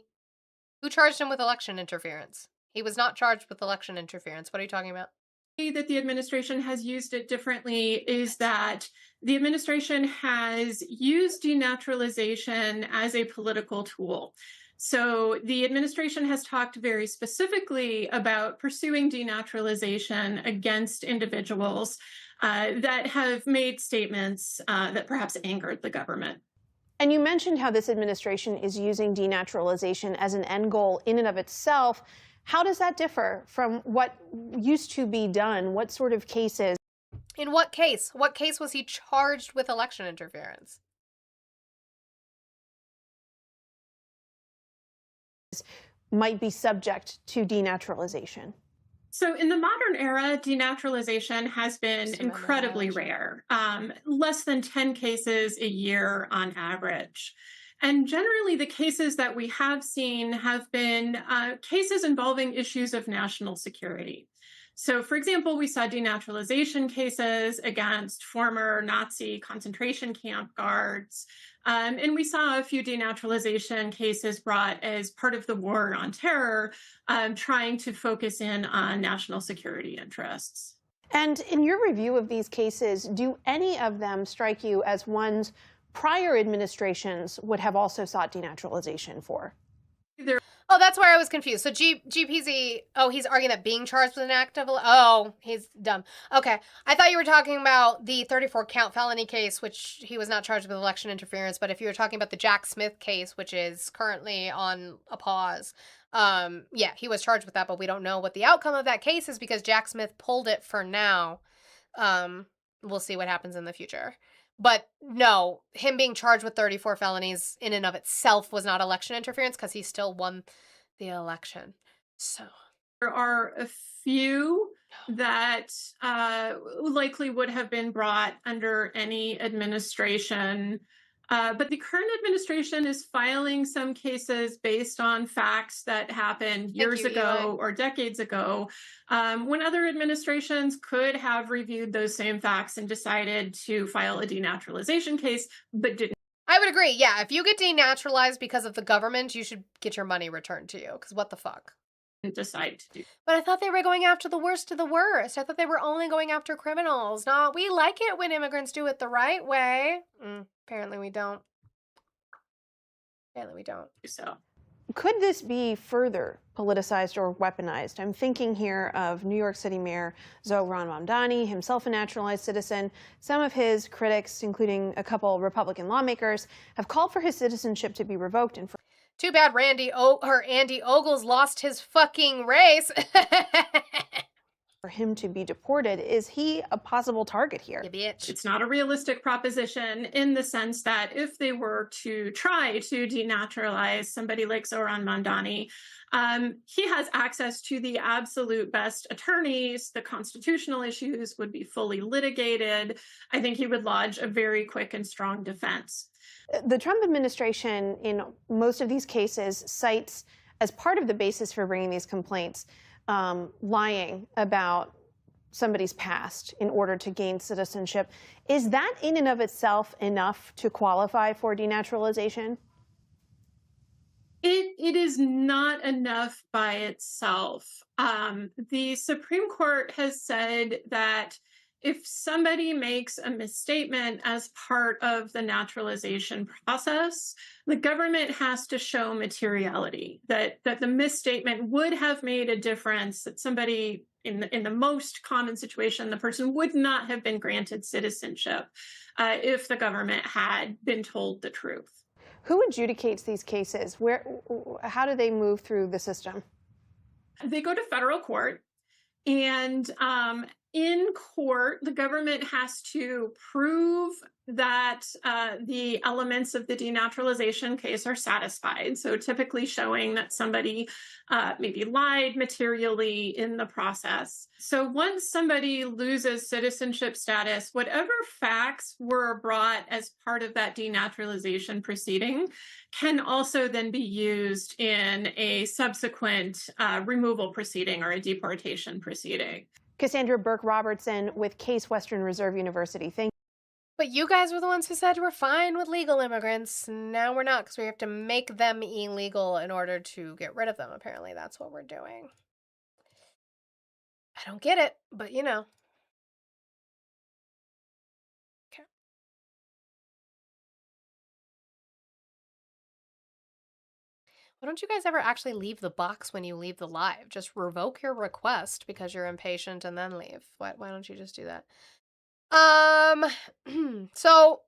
Who charged him with election interference? He was not charged with election interference. What are you talking about? That the administration has used it differently is that the administration has used denaturalization as a political tool. So the administration has talked very specifically about pursuing denaturalization against individuals that have made statements that perhaps angered the government. And you mentioned how this administration is using denaturalization as an end goal in and of itself. How does that differ from what used to be done? What sort of cases? In what case? What case was he charged with election interference? Might be subject to denaturalization. So in the modern era, denaturalization has been incredibly rare, less than 10 cases a year on average. And generally, the cases that we have seen have been cases involving issues of national security. So, for example, we saw denaturalization cases against former Nazi concentration camp guards. And we saw a few denaturalization cases brought as part of the war on terror, trying to focus in on national security interests. And in your review of these cases, do any of them strike you as ones prior administrations would have also sought denaturalization for? Oh, that's where I was confused. So GPZ, oh, he's arguing that being charged with an act of, oh, he's dumb. Okay. I thought you were talking about the 34 count felony case, which he was not charged with election interference. But if you were talking about the Jack Smith case, which is currently on a pause, yeah, he was charged with that, but we don't know what the outcome of that case is because Jack Smith pulled it for now. We'll see what happens in the future. But no, him being charged with 34 felonies in and of itself was not election interference because he still won the election. So there are a few that likely would have been brought under any administration. But the current administration is filing some cases based on facts that happened years ago or decades ago, when other administrations could have reviewed those same facts and decided to file a denaturalization case, but didn't. I would agree. Yeah, if you get denaturalized because of the government, you should get your money returned to you, because what the fuck? Decide to do. But I thought they were going after the worst of the worst. I thought they were only going after criminals. No, we like it when immigrants do it the right way. Apparently we don't. Apparently we don't. So, could this be further politicized or weaponized? I'm thinking here of New York City Mayor Zohran Mamdani, himself a naturalized citizen. Some of his critics, including a couple Republican lawmakers, have called for his citizenship to be revoked. And too bad Andy Ogles lost his fucking race. For him to be deported, is he a possible target here? You bitch. It's not a realistic proposition in the sense that if they were to try to denaturalize somebody like Zohran Mamdani, he has access to the absolute best attorneys. The constitutional issues would be fully litigated. I think he would lodge a very quick and strong defense. The Trump administration, in most of these cases, cites as part of the basis for bringing these complaints, lying about somebody's past in order to gain citizenship. Is that in and of itself enough to qualify for denaturalization? It is not enough by itself. The Supreme Court has said that if somebody makes a misstatement as part of the naturalization process, the government has to show materiality, that the misstatement would have made a difference, that somebody in the most common situation, the person would not have been granted citizenship if the government had been told the truth. Who adjudicates these cases? How do they move through the system? They go to federal court, and in court, the government has to prove that the elements of the denaturalization case are satisfied. So typically showing that somebody maybe lied materially in the process. So once somebody loses citizenship status, whatever facts were brought as part of that denaturalization proceeding can also then be used in a subsequent removal proceeding or a deportation proceeding. Cassandra Burke-Robertson with Case Western Reserve University. Thank you. But you guys were the ones who said we're fine with legal immigrants. Now we're not, because we have to make them illegal in order to get rid of them. Apparently that's what we're doing. I don't get it, but you know. Okay. Why don't you guys ever actually leave the box when you leave the live? Just revoke your request because you're impatient and then leave. Why don't you just do that? So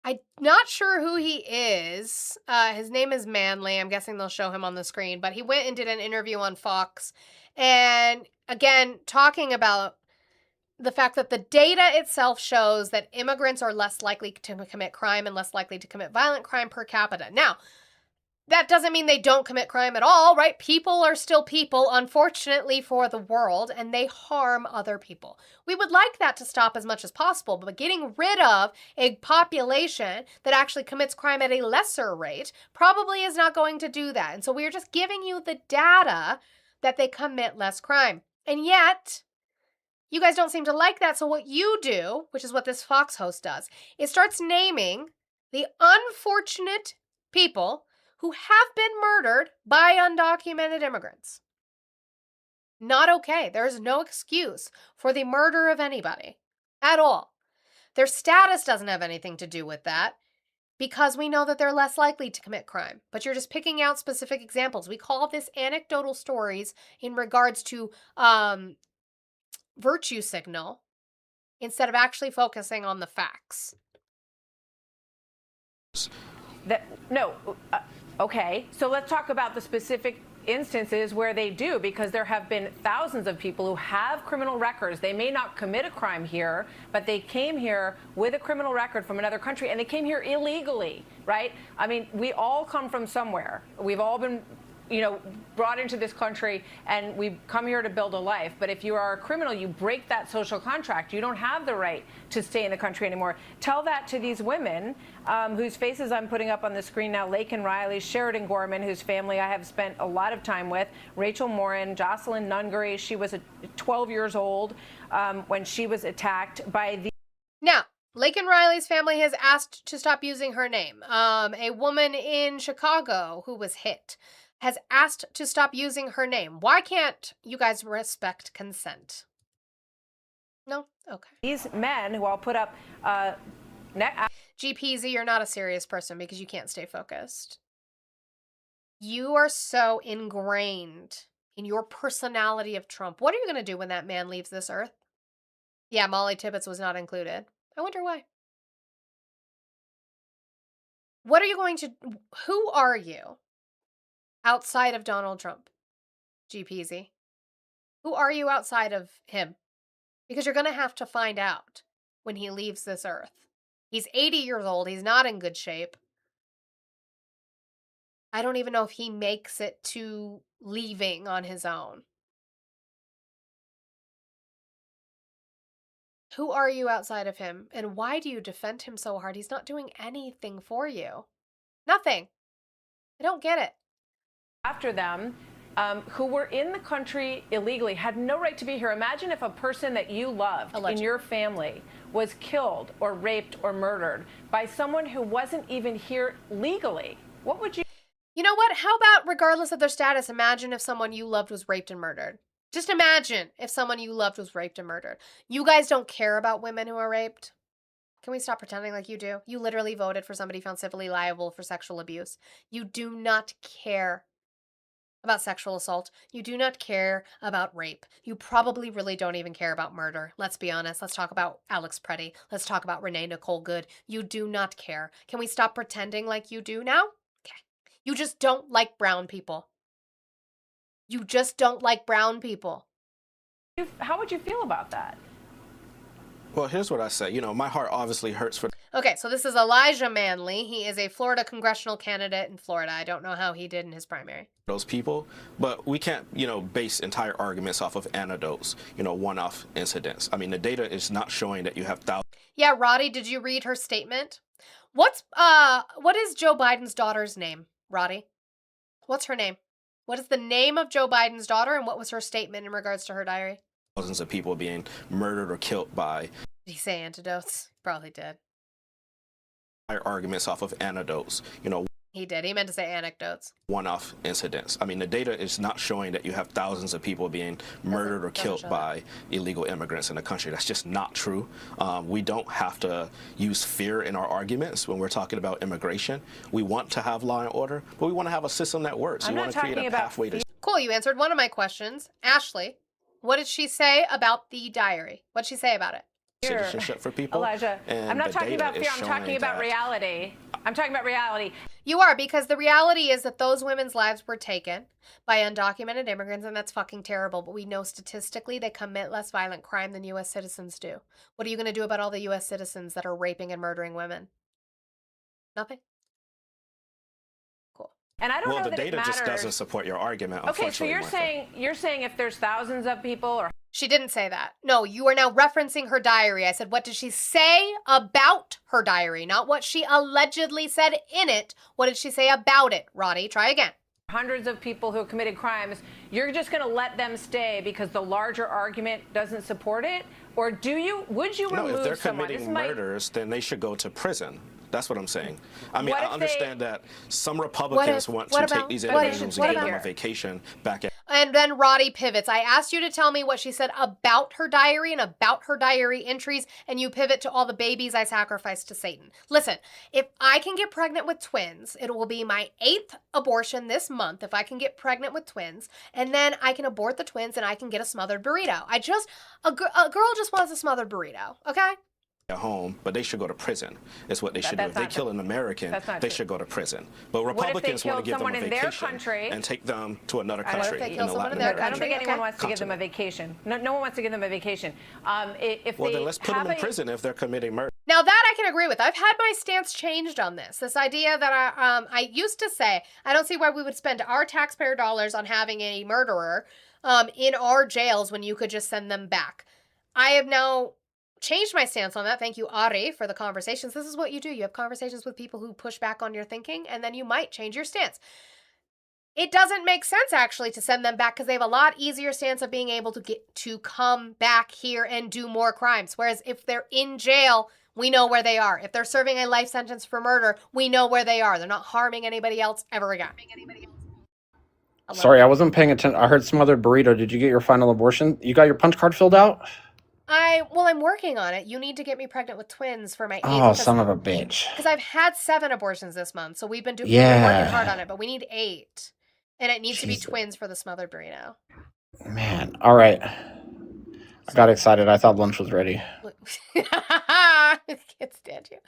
I'm not sure who he is. His name is Manley. I'm guessing they'll show him on the screen, but he went and did an interview on Fox. And again, talking about the fact that the data itself shows that immigrants are less likely to commit crime and less likely to commit violent crime per capita. Now, that doesn't mean they don't commit crime at all, right? People are still people, unfortunately for the world, and they harm other people. We would like that to stop as much as possible, but getting rid of a population that actually commits crime at a lesser rate probably is not going to do that. And so we are just giving you the data that they commit less crime. And yet, you guys don't seem to like that. So what you do, which is what this Fox host does, is starts naming the unfortunate people who have been murdered by undocumented immigrants. Not okay. There is no excuse for the murder of anybody at all. Their status doesn't have anything to do with that because we know that they're less likely to commit crime. But you're just picking out specific examples. We call this anecdotal stories in regards to virtue signal instead of actually focusing on the facts. Okay, so let's talk about the specific instances where they do, because there have been thousands of people who have criminal records. They may not commit a crime here, but they came here with a criminal record from another country, and they came here illegally, right? I mean, we all come from somewhere. We've all been, brought into this country, and we've come here to build a life. But if you are a criminal, you break that social contract. You don't have the right to stay in the country anymore. Tell that to these women whose faces I'm putting up on the screen now: Laken Riley, Sheridan Gorman, whose family I have spent a lot of time with, Rachel Morin, Jocelyn Nungaray. She was 12 years old when she was attacked by the... Now, Laken Riley's family has asked to stop using her name. A woman in Chicago who was hit has asked to stop using her name. Why can't you guys respect consent? No? Okay. These men who I'll put up... GPZ, you're not a serious person because you can't stay focused. You are so ingrained in your personality of Trump. What are you going to do when that man leaves this earth? Yeah, Molly Tibbetts was not included. I wonder why. What are you going to... Who are you outside of Donald Trump, GPZ? Who are you outside of him? Because you're going to have to find out when he leaves this earth. He's 80 years old. He's not in good shape. I don't even know if he makes it to leaving on his own. Who are you outside of him? And why do you defend him so hard? He's not doing anything for you. Nothing. I don't get it. after them who were in the country illegally, had no right to be here. Imagine if a person that you loved in your family was killed or raped or murdered by someone who wasn't even here legally. What would you... You know what? How about, regardless of their status, imagine if someone you loved was raped and murdered. Just imagine if someone you loved was raped and murdered. You guys don't care about women who are raped? Can we stop pretending like you do? You literally voted for somebody found civilly liable for sexual abuse. You do not care about sexual assault. You do not care about rape. You probably really don't even care about murder. Let's be honest. Let's talk about Alex Preddy. Let's talk about Renee Nicole Good. You do not care. Can we stop pretending like you do now? Okay. You just don't like brown people. You just don't like brown people. How would you feel about that? Well, here's what I say. You know, my heart obviously hurts for... Okay, so this is Elijah Manley. He is a Florida congressional candidate in Florida. I don't know how he did in his primary. Those people, but we can't, you know, base entire arguments off of anecdotes, you know, one-off incidents. I mean, the data is not showing that you have thousands. Yeah, Roddy, did you read her statement? What is Joe Biden's daughter's name, Roddy? What's her name? What is the name of Joe Biden's daughter, and what was her statement in regards to her diary? Thousands of people being murdered or killed by... Did he say antidotes? Probably did. Arguments off of anecdotes, you know. He did. He meant to say anecdotes. One-off incidents. I mean, the data is not showing that you have thousands of people being murdered or killed by illegal immigrants in the country. That's just not true. We don't have to use fear in our arguments when we're talking about immigration. We want to have law and order, but we want to have a system that works. We want to create a pathway to... Cool, you answered one of my questions. Ashley, what did she say about the diary? What did she say about it? Citizenship for people. Elijah, I'm not talking about fear, I'm talking about reality. I'm talking about reality. You are, because the reality is that those women's lives were taken by undocumented immigrants, and that's fucking terrible. But we know statistically they commit less violent crime than U.S. citizens do. What are you going to do about all the U.S. citizens that are raping and murdering women? Nothing? Cool. And I don't know the that data it matters. just doesn't support your argument. Okay, so you're saying if there's thousands of people or... She didn't say that. No, you are now referencing her diary. I said, what did she say about her diary? Not what she allegedly said in it. What did she say about it? Roddy, try again. Hundreds of people who have committed crimes, you're just going to let them stay because the larger argument doesn't support it? Or would you remove someone? No, if they're committing murders, then they should go to prison. That's what I'm saying. I mean, I understand that some Republicans want to take these individuals and give them a vacation back at... And then Roddy pivots. I asked you to tell me what she said about her diary and about her diary entries, and you pivot to all the babies I sacrificed to Satan. Listen, if I can get pregnant with twins, it will be my 8th abortion this month if I can get pregnant with twins, and then I can abort the twins and I can get a smothered burrito. A girl just wants a smothered burrito, okay? At home, but they should go to prison. Is what they should do. If they kill an American, they should go to prison. But Republicans want to give them a vacation and take them to another country. I don't think anyone wants to give them a vacation. No one wants to give them a vacation. Then let's put them in prison if they're committing murder. Now that I can agree with. I've had my stance changed on this. This idea that I used to say, I don't see why we would spend our taxpayer dollars on having a murderer in our jails when you could just send them back. I have now changed my stance on that. Thank you, Ari, for the conversations. This is what you do. You have conversations with people who push back on your thinking, and then you might change your stance. It doesn't make sense, actually, to send them back because they have a lot easier stance of being able to come back here and do more crimes. Whereas if they're in jail, we know where they are. If they're serving a life sentence for murder, we know where they are. They're not harming anybody else ever again. Sorry, I wasn't paying attention. I heard smothered burrito. Did you get your final abortion? You got your punch card filled out? I'm working on it. You need to get me pregnant with twins for my 8th. Oh, son of a bitch. Because I've had 7 abortions this month, so we've been working hard on it, but we need 8. And it needs to be twins for the smothered burrito. Man, all right. I got excited. I thought lunch was ready. I can't stand you.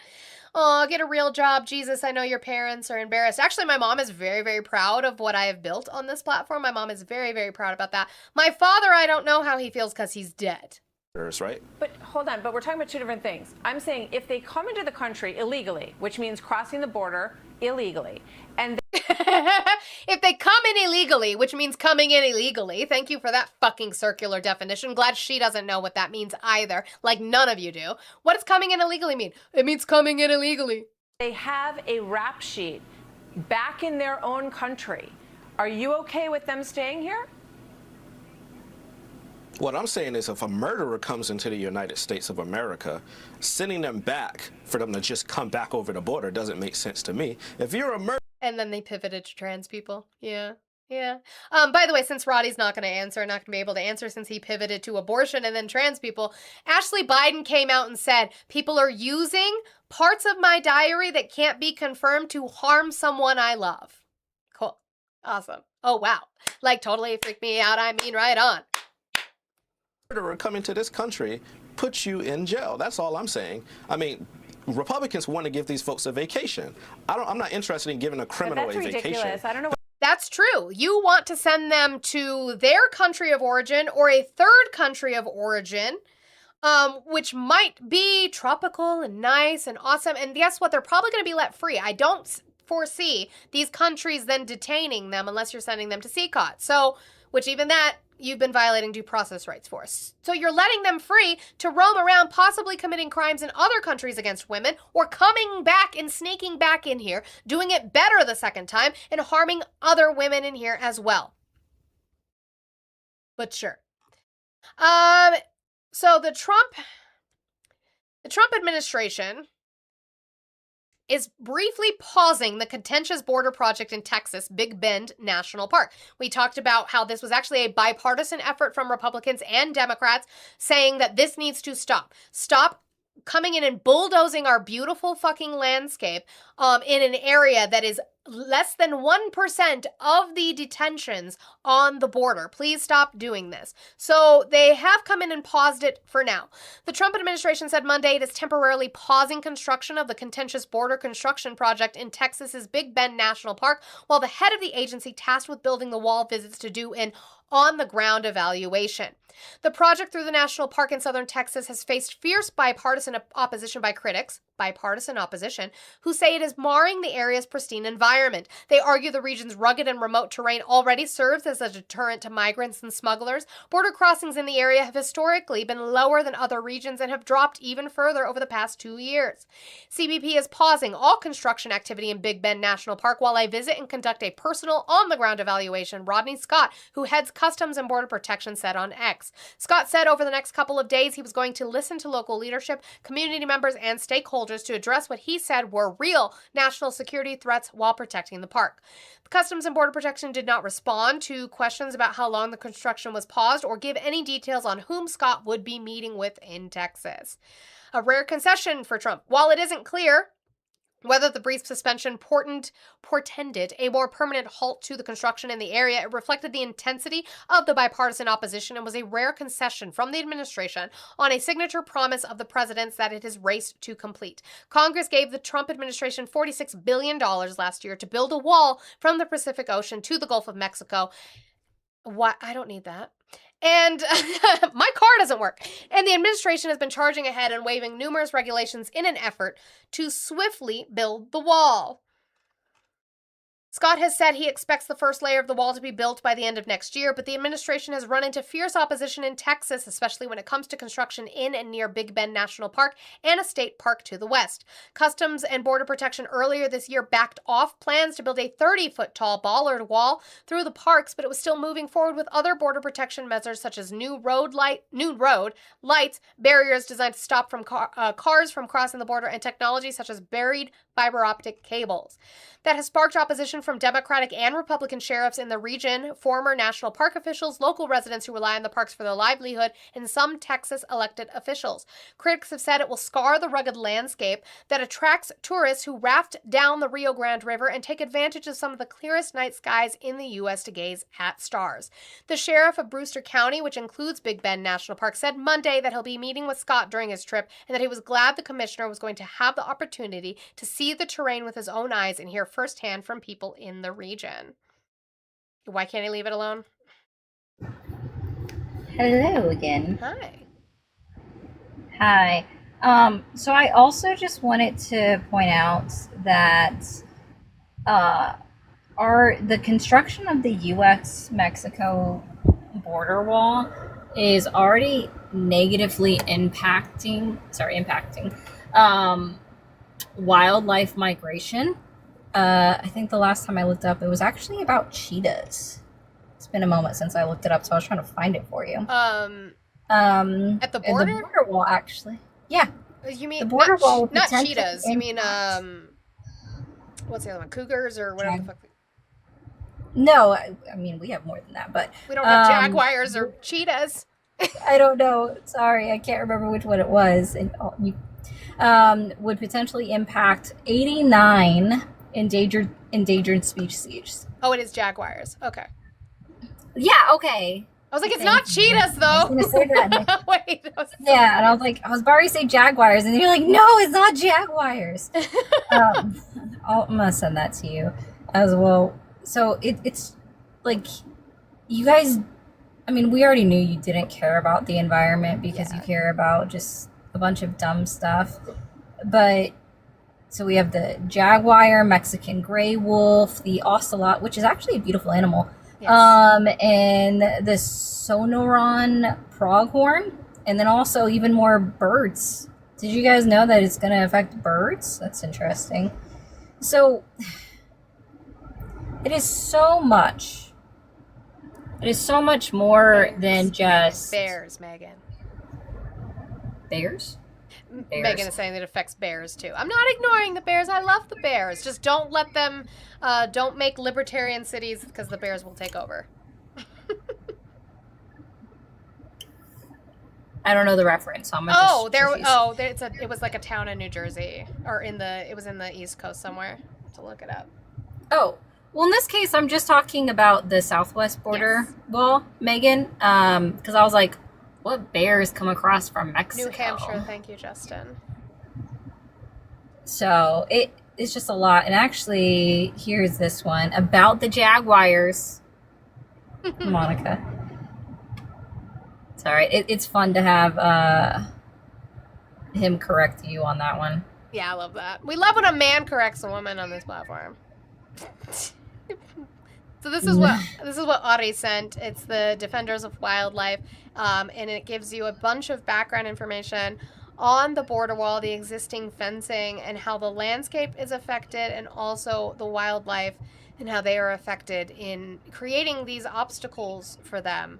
Oh, get a real job. Jesus, I know your parents are embarrassed. Actually, my mom is very, very proud of what I have built on this platform. My mom is very, very proud about that. My father, I don't know how he feels because he's dead. Right? But hold on, but we're talking about two different things. I'm saying if they come into the country illegally, which means crossing the border illegally, and if they come in illegally, which means coming in illegally, thank you for that fucking circular definition. Glad she doesn't know what that means either, like none of you do. What does coming in illegally mean? It means coming in illegally. They have a rap sheet back in their own country Are you okay with them staying here? What I'm saying is if a murderer comes into the United States of America, sending them back for them to just come back over the border doesn't make sense to me. If you're a murderer... And then they pivoted to trans people. Yeah. Yeah. By the way, since Roddy's not going to be able to answer since he pivoted to abortion and then trans people, Ashley Biden came out and said, people are using parts of my diary that can't be confirmed to harm someone I love. Cool. Awesome. Oh, wow. Like, totally freaked me out. I mean, right on. Murderer coming to this country puts you in jail. That's all I'm saying. I mean, Republicans want to give these folks a vacation. I'm not interested in giving a criminal a vacation. Ridiculous. I don't know. That's true. You want to send them to their country of origin or a third country of origin, which might be tropical and nice and awesome. And guess what? They're probably going to be let free. I don't foresee these countries then detaining them unless you're sending them to CCOT. So, which even that, you've been violating due process rights for. So you're letting them free to roam around, possibly committing crimes in other countries against women, or coming back and sneaking back in here, doing it better the second time, and harming other women in here as well. But sure. So the Trump administration is briefly pausing the contentious border project in Texas, Big Bend National Park. We talked about how this was actually a bipartisan effort from Republicans and Democrats saying that this needs to stop. Stop coming in and bulldozing our beautiful fucking landscape in an area that is less than 1% of the detentions on the border. Please stop doing this. So they have come in and paused it for now. The Trump administration said Monday it is temporarily pausing construction of the contentious border construction project in Texas's Big Bend National Park, while the head of the agency tasked with building the wall visits to do an on-the-ground evaluation. The project through the national park in southern Texas has faced fierce bipartisan opposition by critics, bipartisan opposition, who say it is marring the area's pristine environment. They argue the region's rugged and remote terrain already serves as a deterrent to migrants and smugglers. Border crossings in the area have historically been lower than other regions and have dropped even further over the past 2 years. CBP is pausing all construction activity in Big Bend National Park while I visit and conduct a personal on-the-ground evaluation, Rodney Scott, who heads Customs and Border Protection, said on X. Scott said over the next couple of days he was going to listen to local leadership, community members, and stakeholders to address what he said were real national security threats while protecting the park. The Customs and Border Protection did not respond to questions about how long the construction was paused or give any details on whom Scott would be meeting with in Texas. A rare concession for Trump. While it isn't clear whether the brief suspension portended a more permanent halt to the construction in the area, it reflected the intensity of the bipartisan opposition and was a rare concession from the administration on a signature promise of the president's that it has raced to complete. Congress gave the Trump administration $46 billion last year to build a wall from the Pacific Ocean to the Gulf of Mexico. What? I don't need that. And my car doesn't work. And the administration has been charging ahead and waiving numerous regulations in an effort to swiftly build the wall. Scott has said he expects the first layer of the wall to be built by the end of next year, but the administration has run into fierce opposition in Texas, especially when it comes to construction in and near Big Bend National Park and a state park to the west. Customs and Border Protection earlier this year backed off plans to build a 30-foot tall bollard wall through the parks, but it was still moving forward with other border protection measures such as new road lights, barriers designed to stop from cars from crossing the border, and technology such as buried fiber optic cables. That has sparked opposition from Democratic and Republican sheriffs in the region, former national park officials, local residents who rely on the parks for their livelihood, and some Texas elected officials. Critics have said it will scar the rugged landscape that attracts tourists who raft down the Rio Grande River and take advantage of some of the clearest night skies in the U.S. to gaze at stars. The sheriff of Brewster County, which includes Big Bend National Park, said Monday that he'll be meeting with Scott during his trip and that he was glad the commissioner was going to have the opportunity to see the terrain with his own eyes and hear firsthand from people in the region. Why can't he leave it alone? Hello again. Hi. Hi. So I also just wanted to point out that the construction of the U.S.-Mexico border wall is already negatively impacting wildlife migration I think the last time I looked up, it was actually about cheetahs. It's been a moment since I looked it up, so I was trying to find it for you. At the border? The border wall, actually. Yeah. You mean the border wall? not cheetahs? You mean what's the other one? Cougars or whatever the fuck? No, I mean we have more than that, but we don't have jaguars or cheetahs. I don't know. Sorry, I can't remember which one it was. And would potentially impact 89 endangered species. Oh, it is jaguars. Okay. Yeah. Okay. I was like, it's not cheetahs, though. I was gonna say that. Wait. Yeah, and I was about to say jaguars, and you're like, no, it's not jaguars. I'm gonna send that to you as well. So it's like, you guys, I mean, we already knew you didn't care about the environment because you care about just a bunch of dumb stuff. But, so we have the jaguar, Mexican gray wolf, the ocelot, which is actually a beautiful animal. Yes. And the Sonoran pronghorn, and then also even more birds. Did you guys know that it's going to affect birds? That's interesting. So, it is so much. It is so much more than just... Bears, Megan. Bears? Megan is saying that it affects bears too. I'm not ignoring the bears. I love the bears. Just don't let them, don't make libertarian cities because the bears will take over. I don't know the reference. So I'm gonna it was like a town in New Jersey, or it was in the East Coast somewhere. To look it up. Oh, well, in this case, I'm just talking about the Southwest border wall, Megan. Because I was like, what bears come across from Mexico? New Hampshire, thank you, Justin. So it's just a lot. And actually, here's this one about the jaguars. Monica. It's all right. It's fun to have him correct you on that one. Yeah, I love that. We love when a man corrects a woman on this platform. So this is what Ari sent. It's the Defenders of Wildlife, and it gives you a bunch of background information on the border wall, the existing fencing, and how the landscape is affected, and also the wildlife and how they are affected in creating these obstacles for them.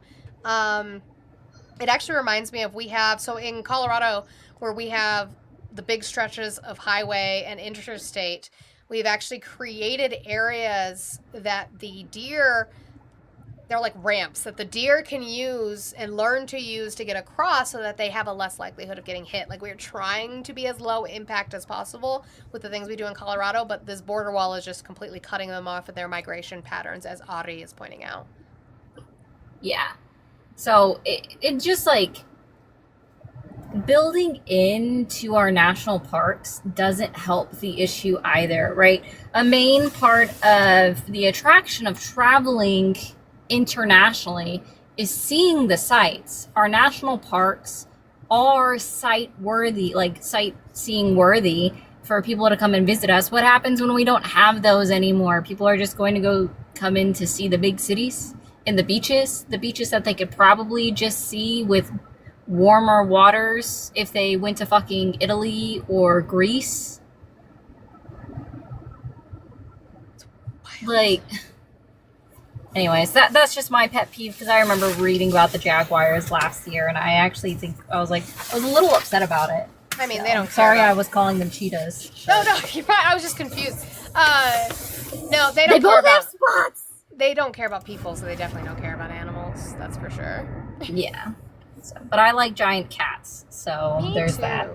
It actually reminds me of so in Colorado, where we have the big stretches of highway and interstate, we've actually created areas that the deer, they're like ramps that the deer can use and learn to use to get across so that they have a less likelihood of getting hit. Like, we're trying to be as low impact as possible with the things we do in Colorado, but this border wall is just completely cutting them off of their migration patterns, as Ari is pointing out. Yeah. So it just like building into our national parks doesn't help the issue either, right? A main part of the attraction of traveling internationally is seeing the sights. Our national parks are sightseeing worthy for people to come and visit us. What happens when we don't have those anymore? People are just going to come in to see the big cities and the beaches that they could probably just see with warmer waters if they went to fucking Italy or Greece. Like, anyways, that's just my pet peeve, because I remember reading about the jaguars last year, and I actually think I was a little upset about it. I mean, they don't care. Sorry, I was calling them cheetahs. No, you're right. I was just confused. No, they don't care about spots. They don't care about people, so they definitely don't care about animals. That's for sure. Yeah. So, but I like giant cats, so there's that.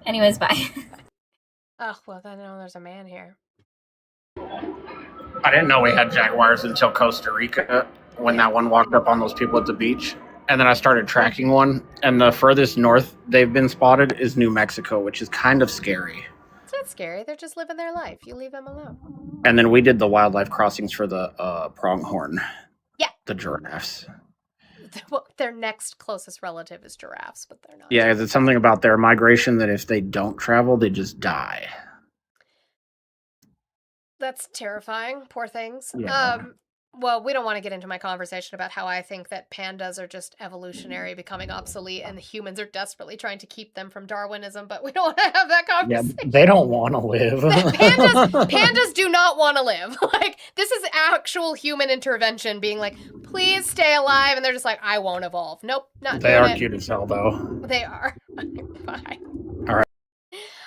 Anyways, bye. Oh, well, then I know there's a man here. I didn't know we had jaguars until Costa Rica, when that one walked up on those people at the beach. And then I started tracking one, and the furthest north they've been spotted is New Mexico, which is kind of scary. It's not scary. They're just living their life. You leave them alone. And then we did the wildlife crossings for the pronghorn. Yeah. The giraffes. Well, their next closest relative is giraffes, but they're not. Yeah, it's something about their migration that if they don't travel, they just die. That's terrifying. Poor things. Yeah. well, we don't want to get into my conversation about how I think that pandas are just evolutionary, becoming obsolete, and the humans are desperately trying to keep them from Darwinism, but we don't want to have that Yeah, conversation. they don't want to live. Pandas do not want to live. Like, this is actual human intervention being like, please stay alive, and they're just like, I won't evolve. Nope, not They doing are it. cute as hell, though. They are. Bye. All right.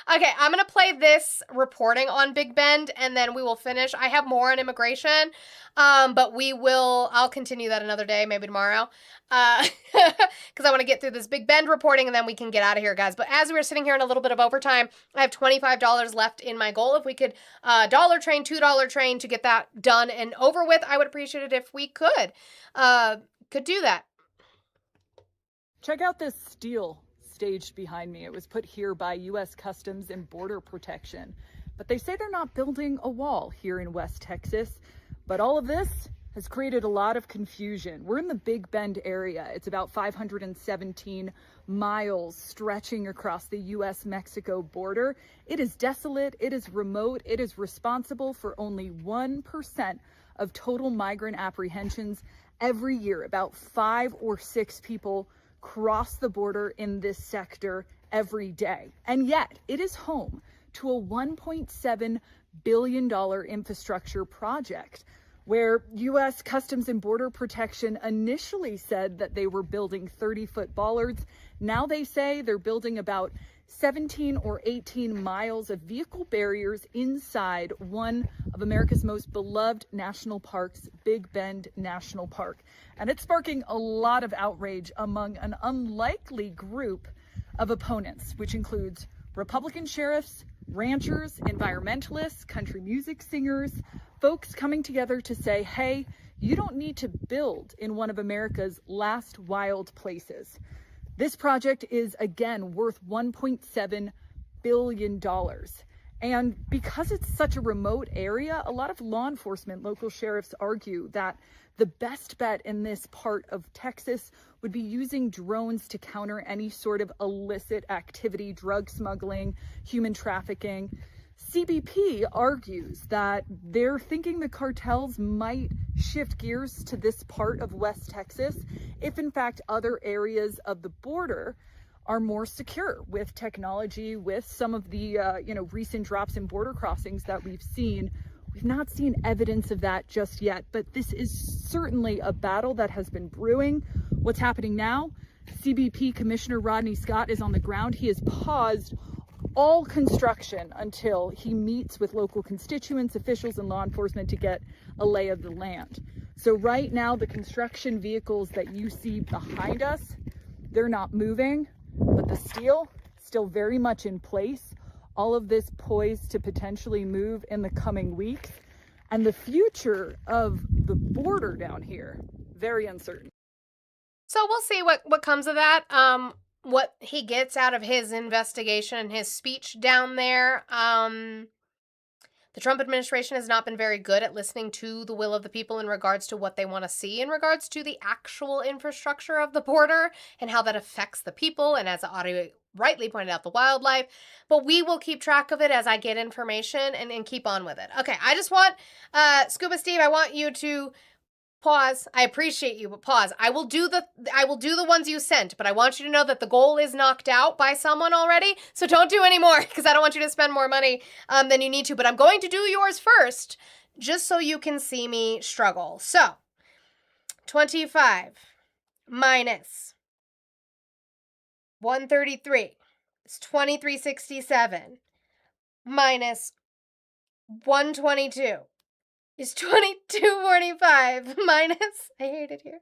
Okay, I'm going to play this reporting on Big Bend, and then we will finish. I have more on immigration, but I'll continue that another day, maybe tomorrow, because I want to get through this Big Bend reporting, and then we can get out of here, guys. But as we were sitting here in a little bit of overtime, I have $25 left in my goal. If we could $1 train, $2 train to get that done and over with, I would appreciate it if we could do that. Check out this steel staged behind me. It was put here by U.S. Customs and Border Protection. But they say they're not building a wall here in West Texas. But all of this has created a lot of confusion. We're in the Big Bend area. It's about 517 miles stretching across the U.S.-Mexico border. It is desolate. It is remote. It is responsible for only 1% of total migrant apprehensions every year. About 5 or 6 people cross the border in this sector every day. And yet it is home to a $1.7 billion infrastructure project where U.S. Customs and Border Protection initially said that they were building 30-foot bollards. Now they say they're building about 17 or 18 miles of vehicle barriers inside one of America's most beloved national parks, Big Bend National Park. And it's sparking a lot of outrage among an unlikely group of opponents, which includes Republican sheriffs, ranchers, environmentalists, country music singers, folks coming together to say, hey, you don't need to build in one of America's last wild places. This project is, again, worth $1.7 billion. And because it's such a remote area, a lot of law enforcement, local sheriffs argue that the best bet in this part of Texas would be using drones to counter any sort of illicit activity, drug smuggling, human trafficking. CBP argues that they're thinking the cartels might shift gears to this part of West Texas if, in fact, other areas of the border are more secure with technology, with some of the recent drops in border crossings that we've seen. We've not seen evidence of that just yet, but this is certainly a battle that has been brewing. What's happening now? CBP Commissioner Rodney Scott is on the ground. He has paused all construction until he meets with local constituents, officials, and law enforcement to get a lay of the land. So right now, the construction vehicles that you see behind us, they're not moving, but the steel still very much in place. All of this poised to potentially move in the coming weeks. And the future of the border down here, very uncertain. So we'll see what comes of that. What he gets out of his investigation and his speech down there. The Trump administration has not been very good at listening to the will of the people in regards to what they want to see in regards to the actual infrastructure of the border and how that affects the people and, as Audrey rightly pointed out, the wildlife. But we will keep track of it as I get information and keep on with it. Okay, I just want, Scuba Steve, I want you to pause. I appreciate you, but pause. I will do the ones you sent, but I want you to know that the goal is knocked out by someone already. So don't do any more because I don't want you to spend more money than you need to. But I'm going to do yours first, just so you can see me struggle. So 25 minus 133 is 2367 minus 122. Is 2245 minus, I hate it here,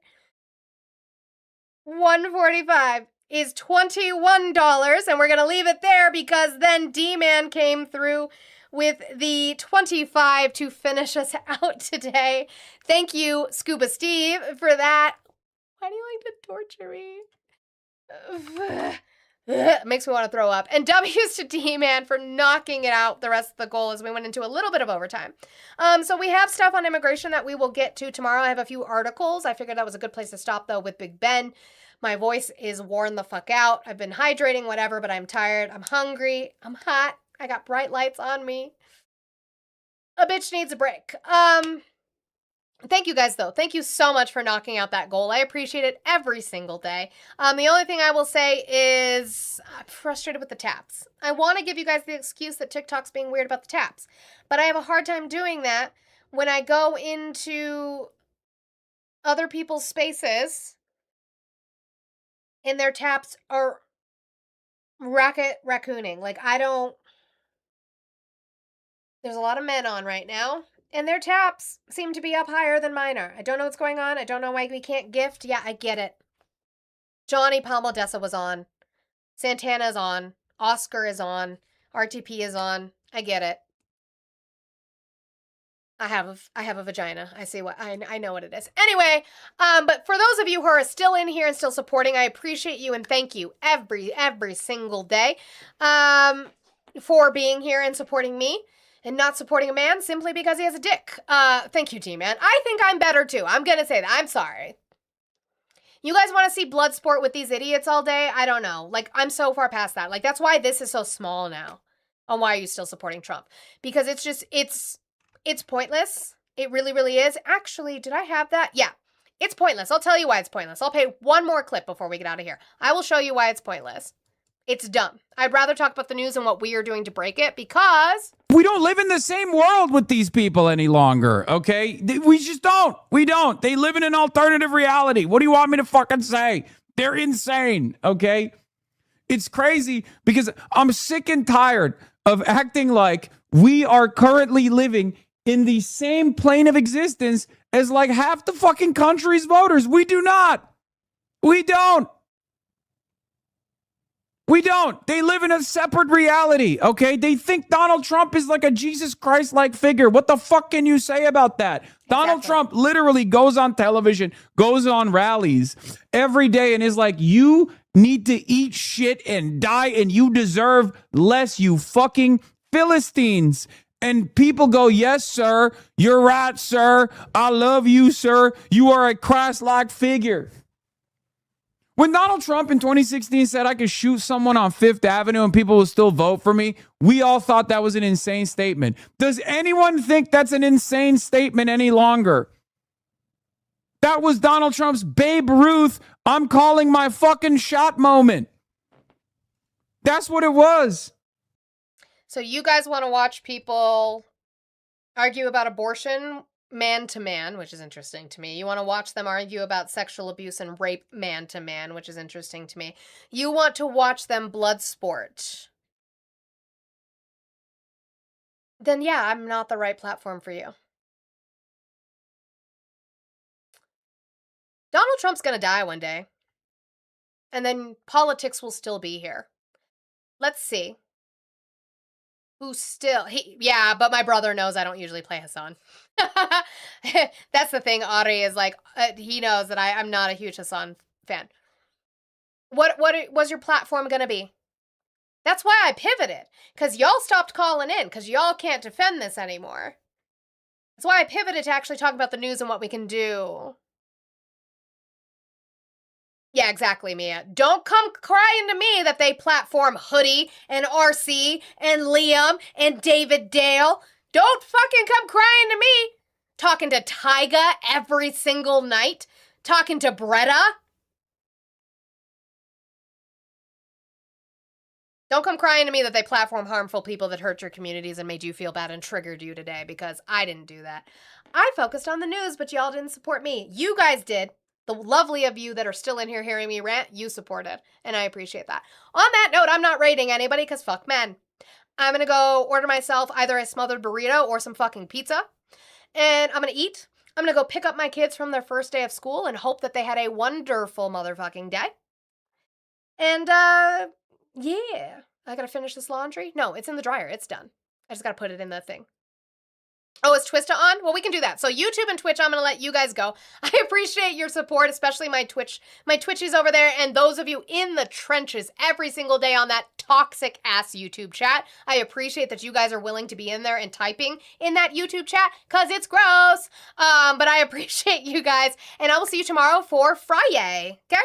145 is $21, and we're going to leave it there because then D-Man came through with the 25 to finish us out today. Thank you, Scuba Steve, for that. Why do you like to torture me? Makes me want to throw up. And W's to D-Man for knocking it out the rest of the goal as we went into a little bit of overtime. So we have stuff on immigration that we will get to tomorrow. I have a few articles. I figured that was a good place to stop, though, with Big Ben. My voice is worn the fuck out. I've been hydrating, whatever, but I'm tired. I'm hungry. I'm hot. I got bright lights on me. A bitch needs a break. Thank you guys, though. Thank you so much for knocking out that goal. I appreciate it every single day. The only thing I will say is I'm frustrated with the taps. I want to give you guys the excuse that TikTok's being weird about the taps, but I have a hard time doing that when I go into other people's spaces and their taps are raccooning. Like, there's a lot of men on right now, and their taps seem to be up higher than mine are. I don't know what's going on. I don't know why we can't gift. Yeah, I get it. Johnny Palmodessa was on. Santana's on. Oscar is on. RTP is on. I get it. I have a vagina. I see what I know what it is. Anyway, but for those of you who are still in here and still supporting, I appreciate you and thank you every single day for being here and supporting me and not supporting a man simply because he has a dick. Thank you, T-Man. I think I'm better too. I'm gonna say that. I'm sorry. You guys want to see blood sport with these idiots all day? I don't know. Like, I'm so far past that. Like, that's why this is so small now. And why are you still supporting Trump? Because it's pointless. It really, really is. Actually, did I have that? Yeah, it's pointless. I'll tell you why it's pointless. I'll play one more clip before we get out of here. I will show you why it's pointless. It's dumb. I'd rather talk about the news and what we are doing to break it because we don't live in the same world with these people any longer, okay? We just don't. We don't. They live in an alternative reality. What do you want me to fucking say? They're insane, okay? It's crazy because I'm sick and tired of acting like we are currently living in the same plane of existence as like half the fucking country's voters. We do not. We don't. We don't. They live in a separate reality, okay? They think Donald Trump is like a Jesus Christ-like figure. What the fuck can you say about that? Exactly. Donald Trump literally goes on television, goes on rallies every day and is like, you need to eat shit and die and you deserve less, you fucking Philistines. And people go, yes, sir. You're right, sir. I love you, sir. You are a Christ-like figure. When Donald Trump in 2016 said I could shoot someone on Fifth Avenue and people will still vote for me, we all thought that was an insane statement. Does anyone think that's an insane statement any longer? That was Donald Trump's Babe Ruth, I'm calling my fucking shot moment. That's what it was. So you guys want to watch people argue about abortion man to man, which is interesting to me. You want to watch them argue about sexual abuse and rape man to man, which is interesting to me. You want to watch them blood sport. Then yeah, I'm not the right platform for you. Donald Trump's going to die one day. And then politics will still be here. Let's see. Who still, yeah, but my brother knows I don't usually play Hassan. That's the thing, Audrey is like, he knows that I'm not a huge Hassan fan. What was your platform going to be? That's why I pivoted, because y'all stopped calling in, because y'all can't defend this anymore. That's why I pivoted to actually talk about the news and what we can do. Yeah, exactly, Mia. Don't come crying to me that they platform Hoodie and RC and Liam and David Dale. Don't fucking come crying to me. Talking to Tyga every single night. Talking to Bretta. Don't come crying to me that they platform harmful people that hurt your communities and made you feel bad and triggered you today, because I didn't do that. I focused on the news, but y'all didn't support me. You guys did. The lovely of you that are still in here hearing me rant, you supported, and I appreciate that. On that note, I'm not rating anybody because fuck men. I'm going to go order myself either a smothered burrito or some fucking pizza, and I'm going to eat. I'm going to go pick up my kids from their first day of school and hope that they had a wonderful motherfucking day. And, yeah. I got to finish this laundry. No, it's in the dryer. It's done. I just got to put it in the thing. Oh, is Twista on? Well, we can do that. So YouTube and Twitch, I'm going to let you guys go. I appreciate your support, especially my Twitchies over there, and those of you in the trenches every single day on that toxic-ass YouTube chat. I appreciate that you guys are willing to be in there and typing in that YouTube chat, because it's gross. But I appreciate you guys, and I will see you tomorrow for Friday, okay?